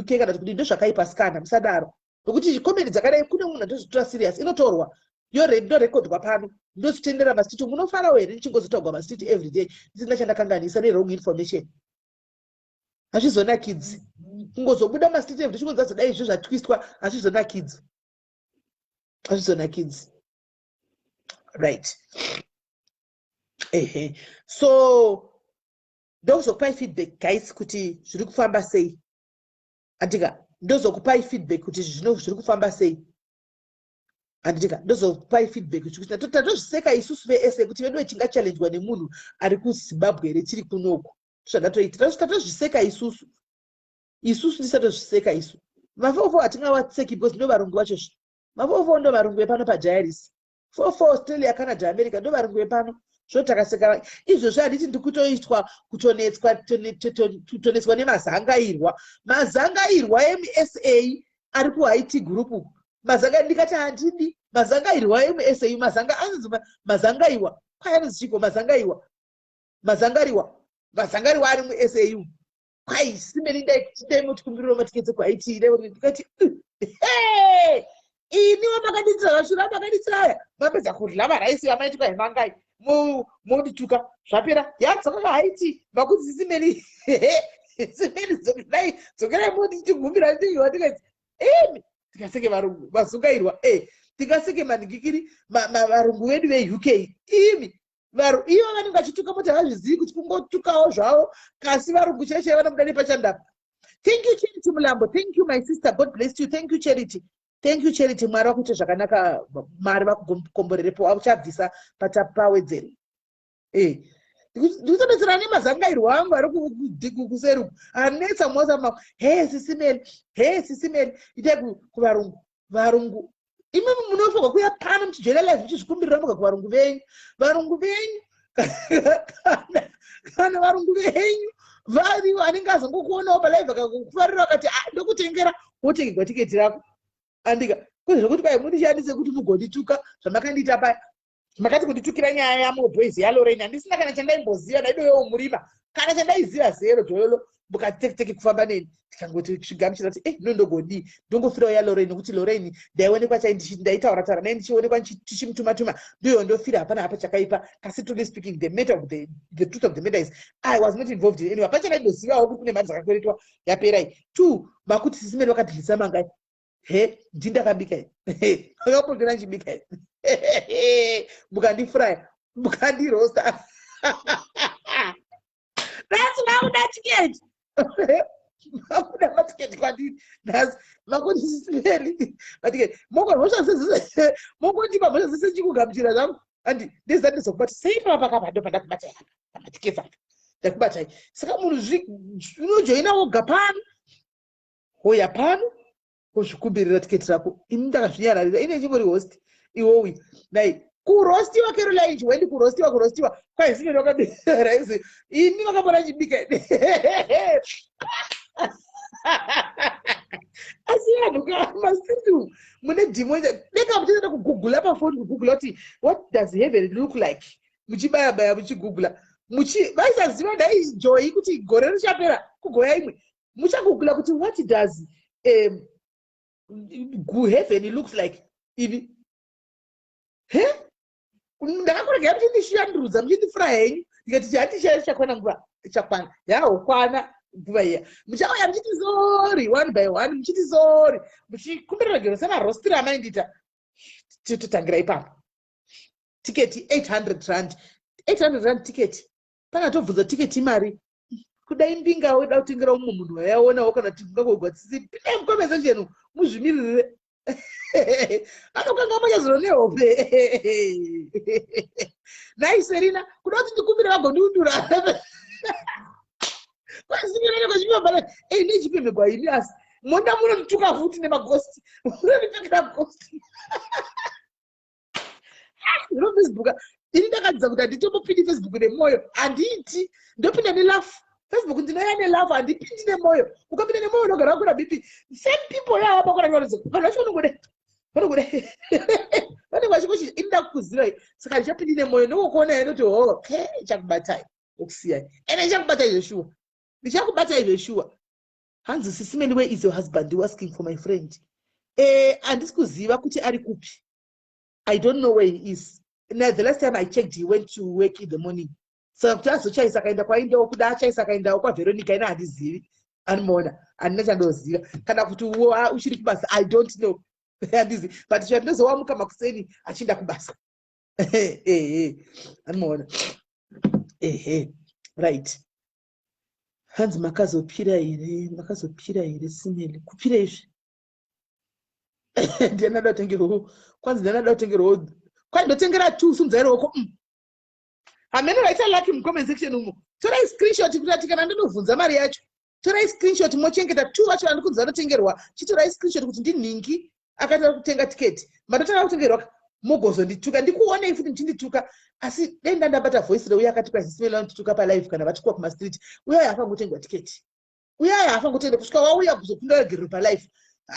UK kana kuti ndo zvakaipa sikana musadaro. Nokuti comment dzakadai kune munhu ndozvitora serious inotorwa. Yo rekodwa pano ndozvitendera masiti munofara here ndichingozotogwa masiti every day ndisina chandakanganisa ne wrong information. Hazvizona kids kungozobuda masiti every day chingonzadai izvo zvatwistwa hazvizona kids. Right. So ndozokupai feedback guys kuti zviri kufamba sei. Andika ndozokupai feedback kuti zviri kufamba sei. Andika ndozokupai feedback kuti tatozviseka isusu veSA kuti vedu tinga challenge wa nemunhu ari kuZimbabwe retiri kunoko. Zvandatoita tatozviseka isusu ndisatozviseka isu. Mafofo atingawatseki because ndo varungu vacho. Mafofo ndo varungu vepano paJairis. Fofo Australia, Canada, America ndo varungu vepano. Zvotakaseka izvo zvaditi ndikutoitwa kutonetswa nemazangairwa. Mazangairwa eMSA ari kuHaiti group. Mazanga ndikati handidi mazangairwa eMSA mazangaiwa kwai zvichiko mazangariwa ari muSAU kwai simeni ndai mutikumbiriro matiketse kwaiti ndikati iniwo makaditsira vashura makaditsira mapedza kurya maraisi vamaiti kwai mangai mondituka zvapera yadzoka kwaHaiti makuti simeni dzokerai monditigumbira ndiwa tikati tikaseke varungu vazungairwa tikaseke maningikiri varungu vedu veUK imi ivo vanenge vachituka moti havazvizivi kuti kungotukawo zvavo kasi varungu cheshe vanomuda nepachandapa. Thank you Charity Mulambo. Thank you my sister. God bless you. Thank you Charity. Mwari wakuita zvakanaka mari vakukomborerepo auchabvisa patapawedzere. Ndikutodetsera nemazangairwa angu ari kuseruku anetsa mosama sisimeli ite kuvarungu imwe munofanirwa kuya pano muchijoina live muchizvikumbirira muga kuvarungu venyu kana varungu venyu variwo anenge azongokuonawo palive akakufarira akati ndokutengera wotengerwa tiketi rako. Andika kwezvokuti kwai mundishandise kuti mugondituka zvamakandiita paya makati kunditukira nyaya yamoboyzi yaLorraine handisina kana chandaimboziva ndaidoyewo murima kana chandaiziva zero dhololo mukatekiteki kufamba neni tikangoti chigamuchira kuti nondogodi ndongofirawo yaLorraine nokuti Lorraine ndaionekwa ndaitaura naye ndichionekwa tichimutuma ndiyo ndofira hapana hapa chakaipa kasi truly speaking the truth of the matter is I was not involved in anyway hapana chandaidozivawo kuti kune mari dzakakweretwa yaperai tu makuti sisimeni wakadhilisa mangai ndindakabika akapondera nchibika mukandifraya mukandirosta that's makuda tiketi makuda matiketi kwandiri nhasi makuti sisimeli matiketi mokondipa mhosva dzese chikugamuchira zvangu andi ndezandizokubati sei papakapando pandakubataya pamatiketi apa ndakubatai. Saka munhu unojoina woga pano hoya pano kuzvikumbirira tiketi rako. Ini ndakazvinyararira ine chimbori host iwowi dai kurostiwa Caroline wendi kurostiwa kwai zino wakadera izi ini wakapona chibika asi vanhu masitu mune dhimwe deka muchida kugugula pafoni kugugula kuti what does heaven look like muchibaya muchigugula vaisaziva dai joy kuti gore richapera kugoya imwe muchagugula kuti what does heaven looks like ini ndakakurega kuti ndishandurudza muchindifura henyu ndikati handishairi chakwana nguva chakwana yaokwana nguva iya muchauya muchiti sori one by one muchiti sori muchikumbirira gero semarostiri amaindita totangira ipapo. Tiketi 800 rand 800 rand tiketi pana tobvunza tiketi mari kudai mbinga weda kutengera umwe munhu wayaonawo kana kuti ungangogwatsisi pindai mukonversation muzvimirire anokanga manyaziro nehope nai Serena kuda kuti ndikumbire vagondiundura kwasinyerere kwachimabara nechipembe kwaini asi monda munondituka futi nemagosti munondipekera gosti ino Facebook ini ndakadza kuti handitombopindi Facebook nemoyo handiiti ndopinda nelafu Facebook ndinoya nelafu handipindi nemoyo ukapinda nemoyo unogara wakura bipi same people yava pakuratidza vanhu vacho vanongode vane vachikochi inda kukuzirai saka ndichapindi nemoyo ndokuona eno kuti okay chakubatai okusiyai ene chakubatai zveshuwa ndichakubatai zveshuwa hanzi SIS MELLY, where is your husband? You asking for my friend. Handisi kuziva kuti ari kupi. I don't know where he is. Now, the last time I checked, he went to work in the morning. So kuti azochaisa kaenda kwaindawo kuda achaisa kaendawo kwaVeronica ina handizivi animona handina chandoziva kana kuti uchiri kubasa I don't know handizi but chandozowamuka makuseni achinda kubasa animona right. Hanzi makazopira here SIS MELLY kupira izvi ndianada kutengerwo kwanzi ndianada kutengerwo kwai ndotengera tu sunzairoko hamene raita lucky mucomment section umo torai screenshot kuti kana ndinobvunza mari yacho torai screenshot mochengeta tu vacho vandikudza notengerwa chitorai screenshot kuti ndinhingi akataa kutenga tiketi matotanga kutengerwa mogozondituka ndikuonei futi mchindituka asi denda ndabata voice reuya akati kwa SIS MELLY vanotituka palive kana vachikwa kumastreet uya yafangotengwa tiketi uya yafangotenda kusvika wauya kuzopinda gero palive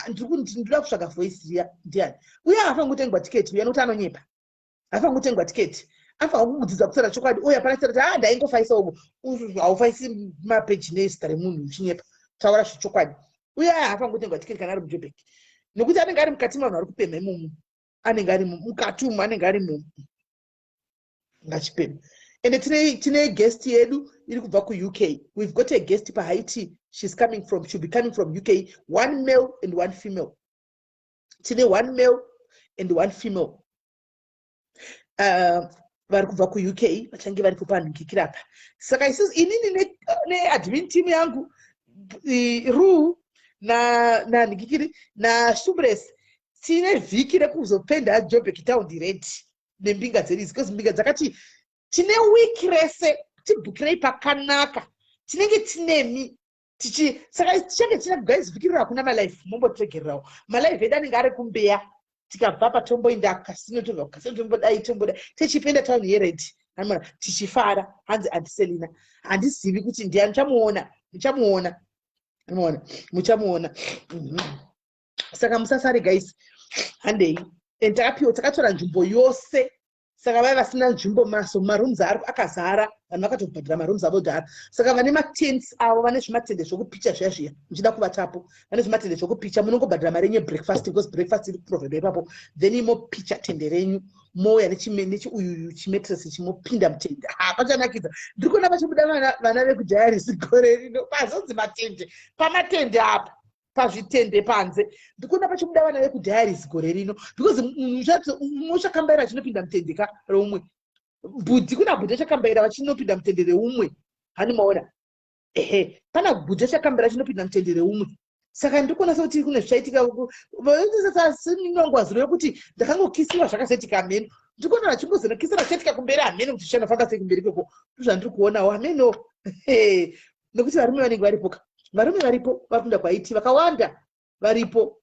ndikuti kutsvaga voice riya ndiani uya afangotengwa tiketi uya nokuti anonyepa afangotengwa tiketi afangokudzidza kusara chokwadi uya panasara kuti ndaingofaisa umo haufaisi mapeji nezita remunhu uchinyepa taura zvechokwadi uya afangotengwa tiketi kana ari muJoburg nokuti anenge ari mukati mavanhu ari kupemha imomo anenge ari mukati umu anenge ari mu ngachipemha. And tine guest yedu iri kubva ku-UK. We've got a guest pa Haiti. She'll be coming from UK. One male and one female. Tine one male and one female. Vari kubva ku-UK. Vachange vari kupanikikira apa. Saka inini ne-admin team yangu Ru na Nikikiri na Subres tine vhiki rekuzopenda Joburg town red nembinga dzerizi because mbinga dzakati tine wiki rese tibhukirei pakanaka tinenge tinemi saka tichange tina guys vikirira kuna malife mombotegererawo malife edu anenge ari kumbeya tikabva patomboinda kasino tobva kukasino tombodai techipenda town yered amona tichifara hanzi andiselina handizivi kuti ndiani muchamuona saka musasari guys handei takatora nzvimbo yose saka vai vasina nzvimbo maso marooms akazara vanhu vakatobhadhira marooms avo dhara saka vane matents avo vane zvimatende zvokupicha zviya muchida kuvatapo vane zvimatende zvokupicha munongobhadhira mari yenyu breakfast because breakfast iri kuprovaidwa ipapo then mopicha tende renyu mouya nechiuyuyu chimetresi chimopinda mutende pachanakidza ndiri kuona vachibuda vana vekudhayaris gore rino pazonzi matende pamatende apa pazvitende panze ndikuona pachibuda vana vekudhayaris gore rino because mushakambaira chinopinda mutende ka reumwe bhudhi kuna bhudhi achakambaira vachinopinda mutende reumwe hani maona pana bhudhi achakambaira chinopinda mutende reumwe saka ndikuona sekuti kune zvichaitika sinongwaziro yokuti ndakangokisiwa zvakasetika mheno
ndikuona vachingozona kisara chatika kumberi hamene kuti zvichanofanira sei kumberi kweko ndozvandiri kuonawo hameno nekuti varume vanenge varipo varume varipo vakunda kwaiti vakawanda varipo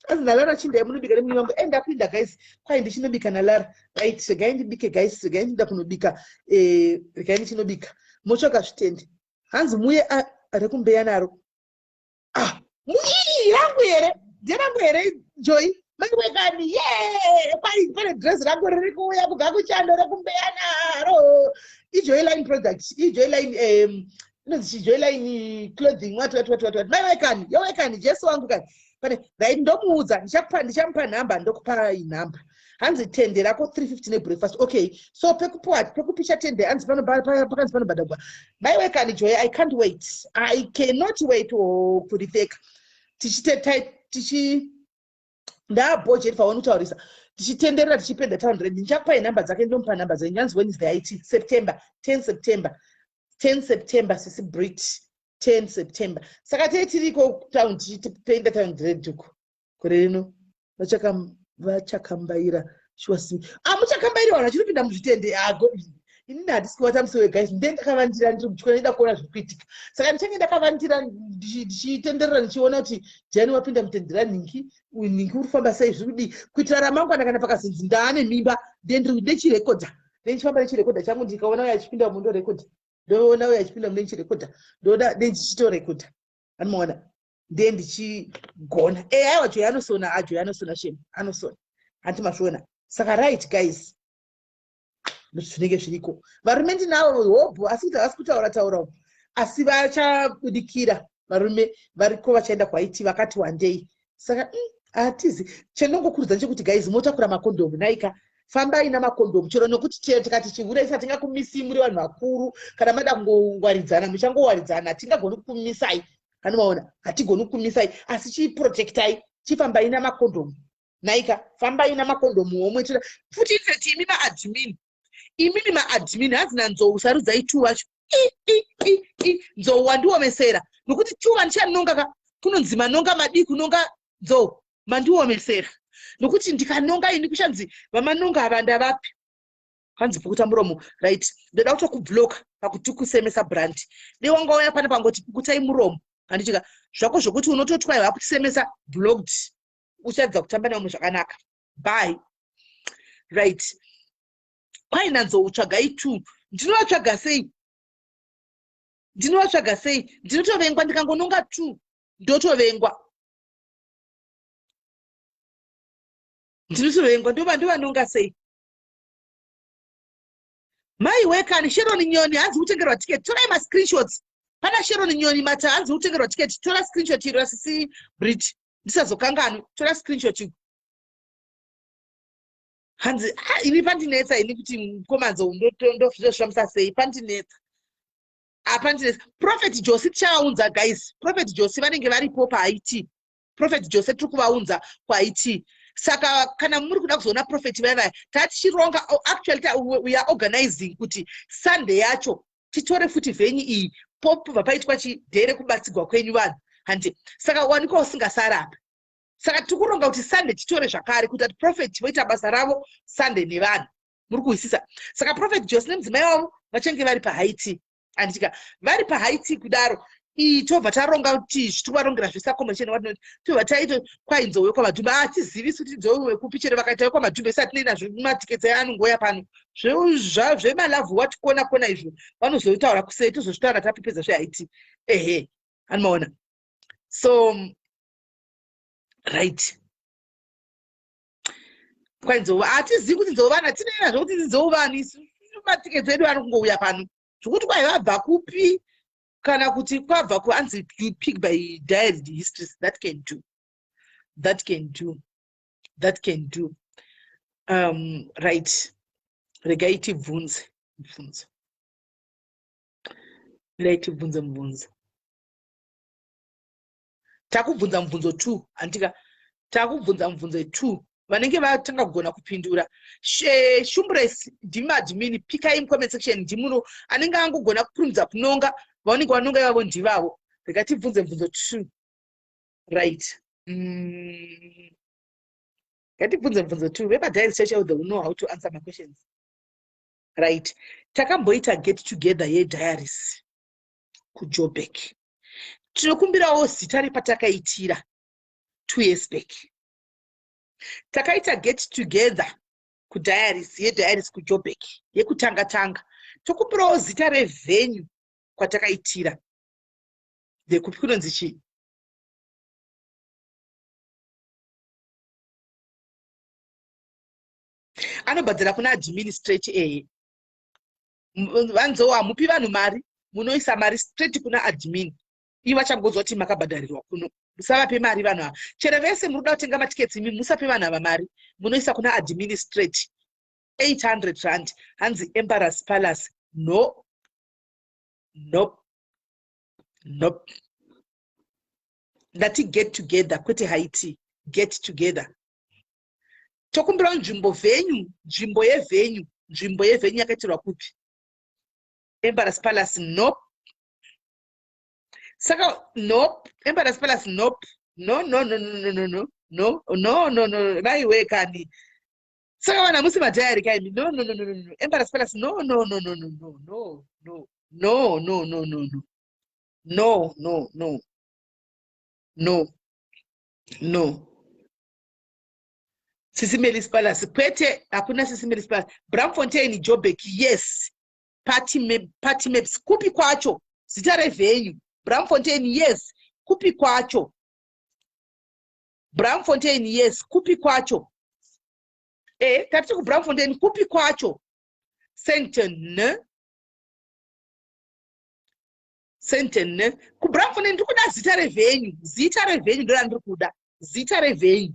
asi nalara chindai munobika nemuni wangu ndapinda guys kwai ndichinobika nalara right regai ndibike guys regai ndida kunobika regai ndichinobika motsvaga zvitende hanzi muye rekumbeya naro muyi rangu here nderangu here Joy maiwekani pane dress rangu riri kuuya kubva kuchando rekumbeya naro ijoyline product ijoyline Joyline clothing what maiwekani yowekani jesu wangu kani pane right ndomuudza ndichamupa nhamba ndokupa inhamba hanzi tende rako 350 nebreakfast okay so pekupisha tende hanzi pakanzi panobhadhagwa maiwekani Joy I can't wait I cannot wait kuripfeka ndabhodget pawanutaurisa tichitenderera tichipenda 100 ndichakupa inhamba dzake ndomupa nhamba dzenyu hanzi Wednesday IT September 10 September sisi Brit 10 September saka tiriko town tichipenda town dreduko kore rino vachakambaira shwasi muchakambaira wana chinopinda muzvitende inini handisi watamusewe guys ndakavandira ndiri kutyona ndida kuona zvikuitika saka ndichange ndakavandira ndichitenderera ndichiona kuti jani wapinda mutendera ningi uri kufamba sei zvirudi kuitira ramangwana kana pakazonzi ndaane mimba ndechirekodha ndechichifamba nechirekodha changu ndikaona uyo achipinda mundorekodha ndoona uyo achipinda mune chirekodha ndoda ndechichitorekodha anomaona ndichigona aiwa Joy anosona anosona shame anosona handimazviona saka right guys zvinenge zviriko varume ndinavo hobho asi kuti havasi kutaurawo asi vachabudikira varume variko vachaenda kwaiti vakati wandei saka hatizi chendinongokurudzira ndechekuti guys motakura makondomu naika fambai namakondomu chero nokuti tikati chihura isa tingakumisi muri vanhu vakuru kana mada kungowaridzana muchangowaridzana hatingagoni kukumisai kana maona hatigoni kukumisai asi chiprotectai chifambai namakondomu naika fambai namakondomu omwe futi ifeti imimi maadmin hazina nzou sarudzai tu wacho nzou wandiomesera nokuti tu vanichanonga kunonzi manonga madi kunonga nzou mandiomesera nokuti ndikanonga ini kushanzi vamanonga avanda vapi hanzi pukuta muromo right ndoda kutokubloka pakuti kusemesa brand dewanga uya pana pangoti pukutai muromo handichika zvako zvokuti unototwai vakusemesa blocked uchadza kutamba namwe zvakanaka bye right kwaina nzou tsvagai tu ndinovatsvaga sei ndinotovengwa ndikangononga tu ndotovengwa ndovanonga sei mai wekani Sharon Nyoni hanzi kutengerwa tiketi torai mascreenshots pana Sharon Nyoni mata hanzi kutengerwa tiketi tora screenshot iro sisi Brit ndisazokangano tora screenshot hanzi ini pandinetsa ini kuti mukomanzo ndofishamisa sei pandinetsa Prophet Jose tichaunza guys Prophet Jose vanenge varipo paIT Prophet Jose tiri kuvaunza kwaIT saka kana muri kuda kuzoona Prophet vaya tatichironga actually we are organizing kuti Sunday yacho titore futi venyu iyi pobva paitwa chidhere kubatsigwa kwenyu vanhu handi saka waniko usingasara apa saka tikuronga kuti Sunday titore zvakare kuti ati Prophet voita basa ravo Sunday nevanhu muri kuisisa saka Prophet Jose nemudzimai wavo vachange vari paHaiti anditika vari paHaiti kudaro tobva taronga kuti zvitovarongera zvesakomesheni watinoti tobva taito kwainzou yekwamadhumbe hatizivi kuti nzou wekupi chero vakaita yekwamadhumbe isati neina zvematiketi anongoya pano zvemalavhu watikona izvo vanozoitaura kusei tozozvitaura tapipedza zveHaiti anomaona so right kwainzou hatizivi kuti nzou vana tinoina zvokuti nzou vani matiketi edu anongouya pano zvokuti kwai vabva kupi kana kuti kwabva kuanzi you pick by diary histories that can do right regaiti bvunze mubvunzo takubvunza mubvunzo 2 andika takubvunza mubvunzo 2 vanenge vatanga kugona kupindura shumbresi ndimadmini pikai mcomment section ndimuno anenge angogona kupurumidza kunonga vaonenge vanonga ivavo ndivavo rekatibvunze mubvunzo 2 right Ngatibvunze tu vepadiaries church they will know how to answer my questions. Right. Takamboita get together yediaries kuJoburg. Tinokumbirawo zita repatakaitira 2 years back. Takaita get together yediaries kuJoburg yekutanga. Tokumbirawo zita revenue kwatakaitira. Ndekupi kunonzi chii? Anobhadhara kuna administrate vanzo hamupi vanhu mari, munoisa mari straight kuna admin. Ivo vachangodzwa kuti makabhadharirwa kuno. Musavape mari vanhu ava. Chero vese munoda kutenga matiketsi imi musape vanhu ava mari. Munoisa kuna administrate 800 rand. Hanzi Emperor's Palace. No. Ngati get together kwete Haiti. Get together. Tokumbira nzvimbo yevenue yakaitirwa kupi? Emperor's Palace. Nope. Saka nope. Emperor's Palace. Nope. No. Vaiwe kani. Saka vana musi madhayari kaimi. No. Emperor's Palace. No. SIS MELLY's Palace. Kwete hakuna SIS MELLY's Palace. Braamfontein Joburg. Yes. Party maps. Kupi kwacho. Zita revenue. Braamfontein. Yes. Kupi kwacho. Braamfontein. Yes. Kupi kwacho. Tapiti ku Braamfontein. Kupi kwacho. Senten. Ku Braamfontein ndikuda zita revenue. Ndola ndikuda. Zita revenue.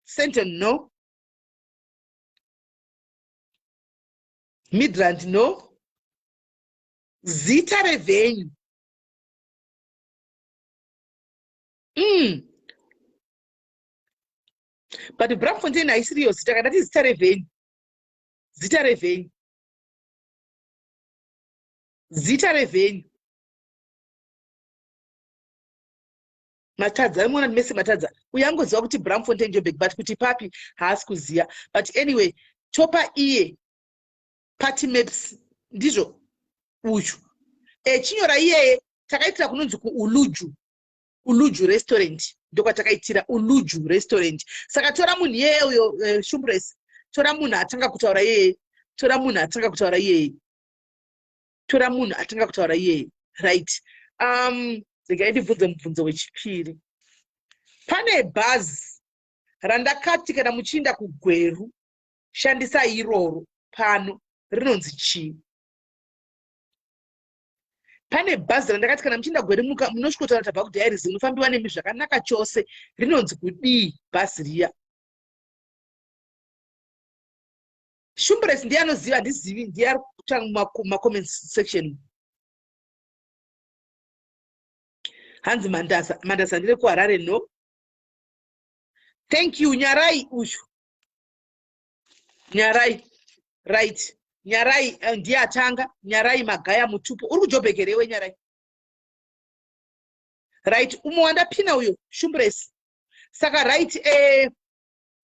Senten. No. Midrand. No. Zita revenue. But Braamfontein is serious. That is zita revenue. Matadza, mwana mese matadza. Uyangoziva kuti Braamfontein Joburg, but kuti papi haasi kuziya. But anyway, topa iye party maps ndizvo uyu. Chinyora iye takaitira kunonzi ku Uluju restaurant. Ndokwa takaitira Uluju restaurant. Saka tora munhu yeye uyo Shumbresi. Tora munhu atanga kutaura yeye. Right. Ndikaitibvunze mubvunzo wechipiri. Pane bhazi randakati kana muchinda kuGweru shandisa iroro pano rinonzi chii? Pane bhazi randakati kana muchinda kuGweru munosvikotara tabva kuDiaries munofambiwa nemi zvakanaka chose rinonzi kudii bhazi riya? Shumbresi ndiye anoziva, handizivi. Ndiye ari kutsvanga mumacomment section. Hanzi Mandasa ndire kuHarare. No. Thank you. Nyarai uyu. Nyarai. Right. Nyarai ndiye atanga. Nyarai magaya mutupo. Uri kuJoburg here we Nyarai? Right. Umowanda pina uyo Shumbresi. Saka right.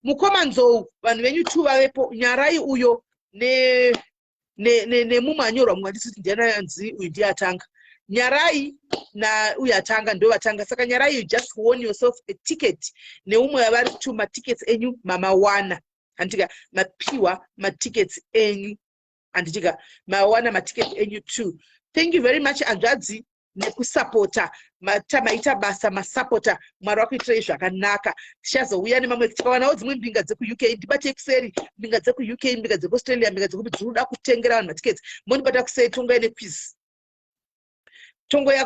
Mukomanzou vanhu venyu 2 vavepo. Nyarai uyo nemumanyorwa mumwe handisi kuti ndiananzi uyu ndiye atanga. Nyarai na uyu atanga ndo vatanga. Saka Nyarai, you just won yourself a ticket. Neumwe wavari kuti matickets enyu mamawana. Anditika mapiwa matickets enyu. Anditika mawana matickets enyu too. Thank you very much Anzvadzi nekusapota. Maita basa masapota. Mwari wakuitirai zvakanaka. Tichazouya nemamwe tikawanawo dzimwe mbinga dzeku-UK. Ndibate kuseri mbinga dzeku-UK, mbinga dzeku-Australia, mbinga dzekuti dzinoda kutengera vanhu matickets. Mondibata kuseri tongoya nekwizi. Tongoya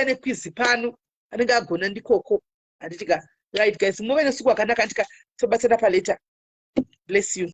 nekwizi pano. Anenge agona ndikoko. Anditika right guys, muve nesuku wakanaka. Andika tobatsira paleta. Bless you.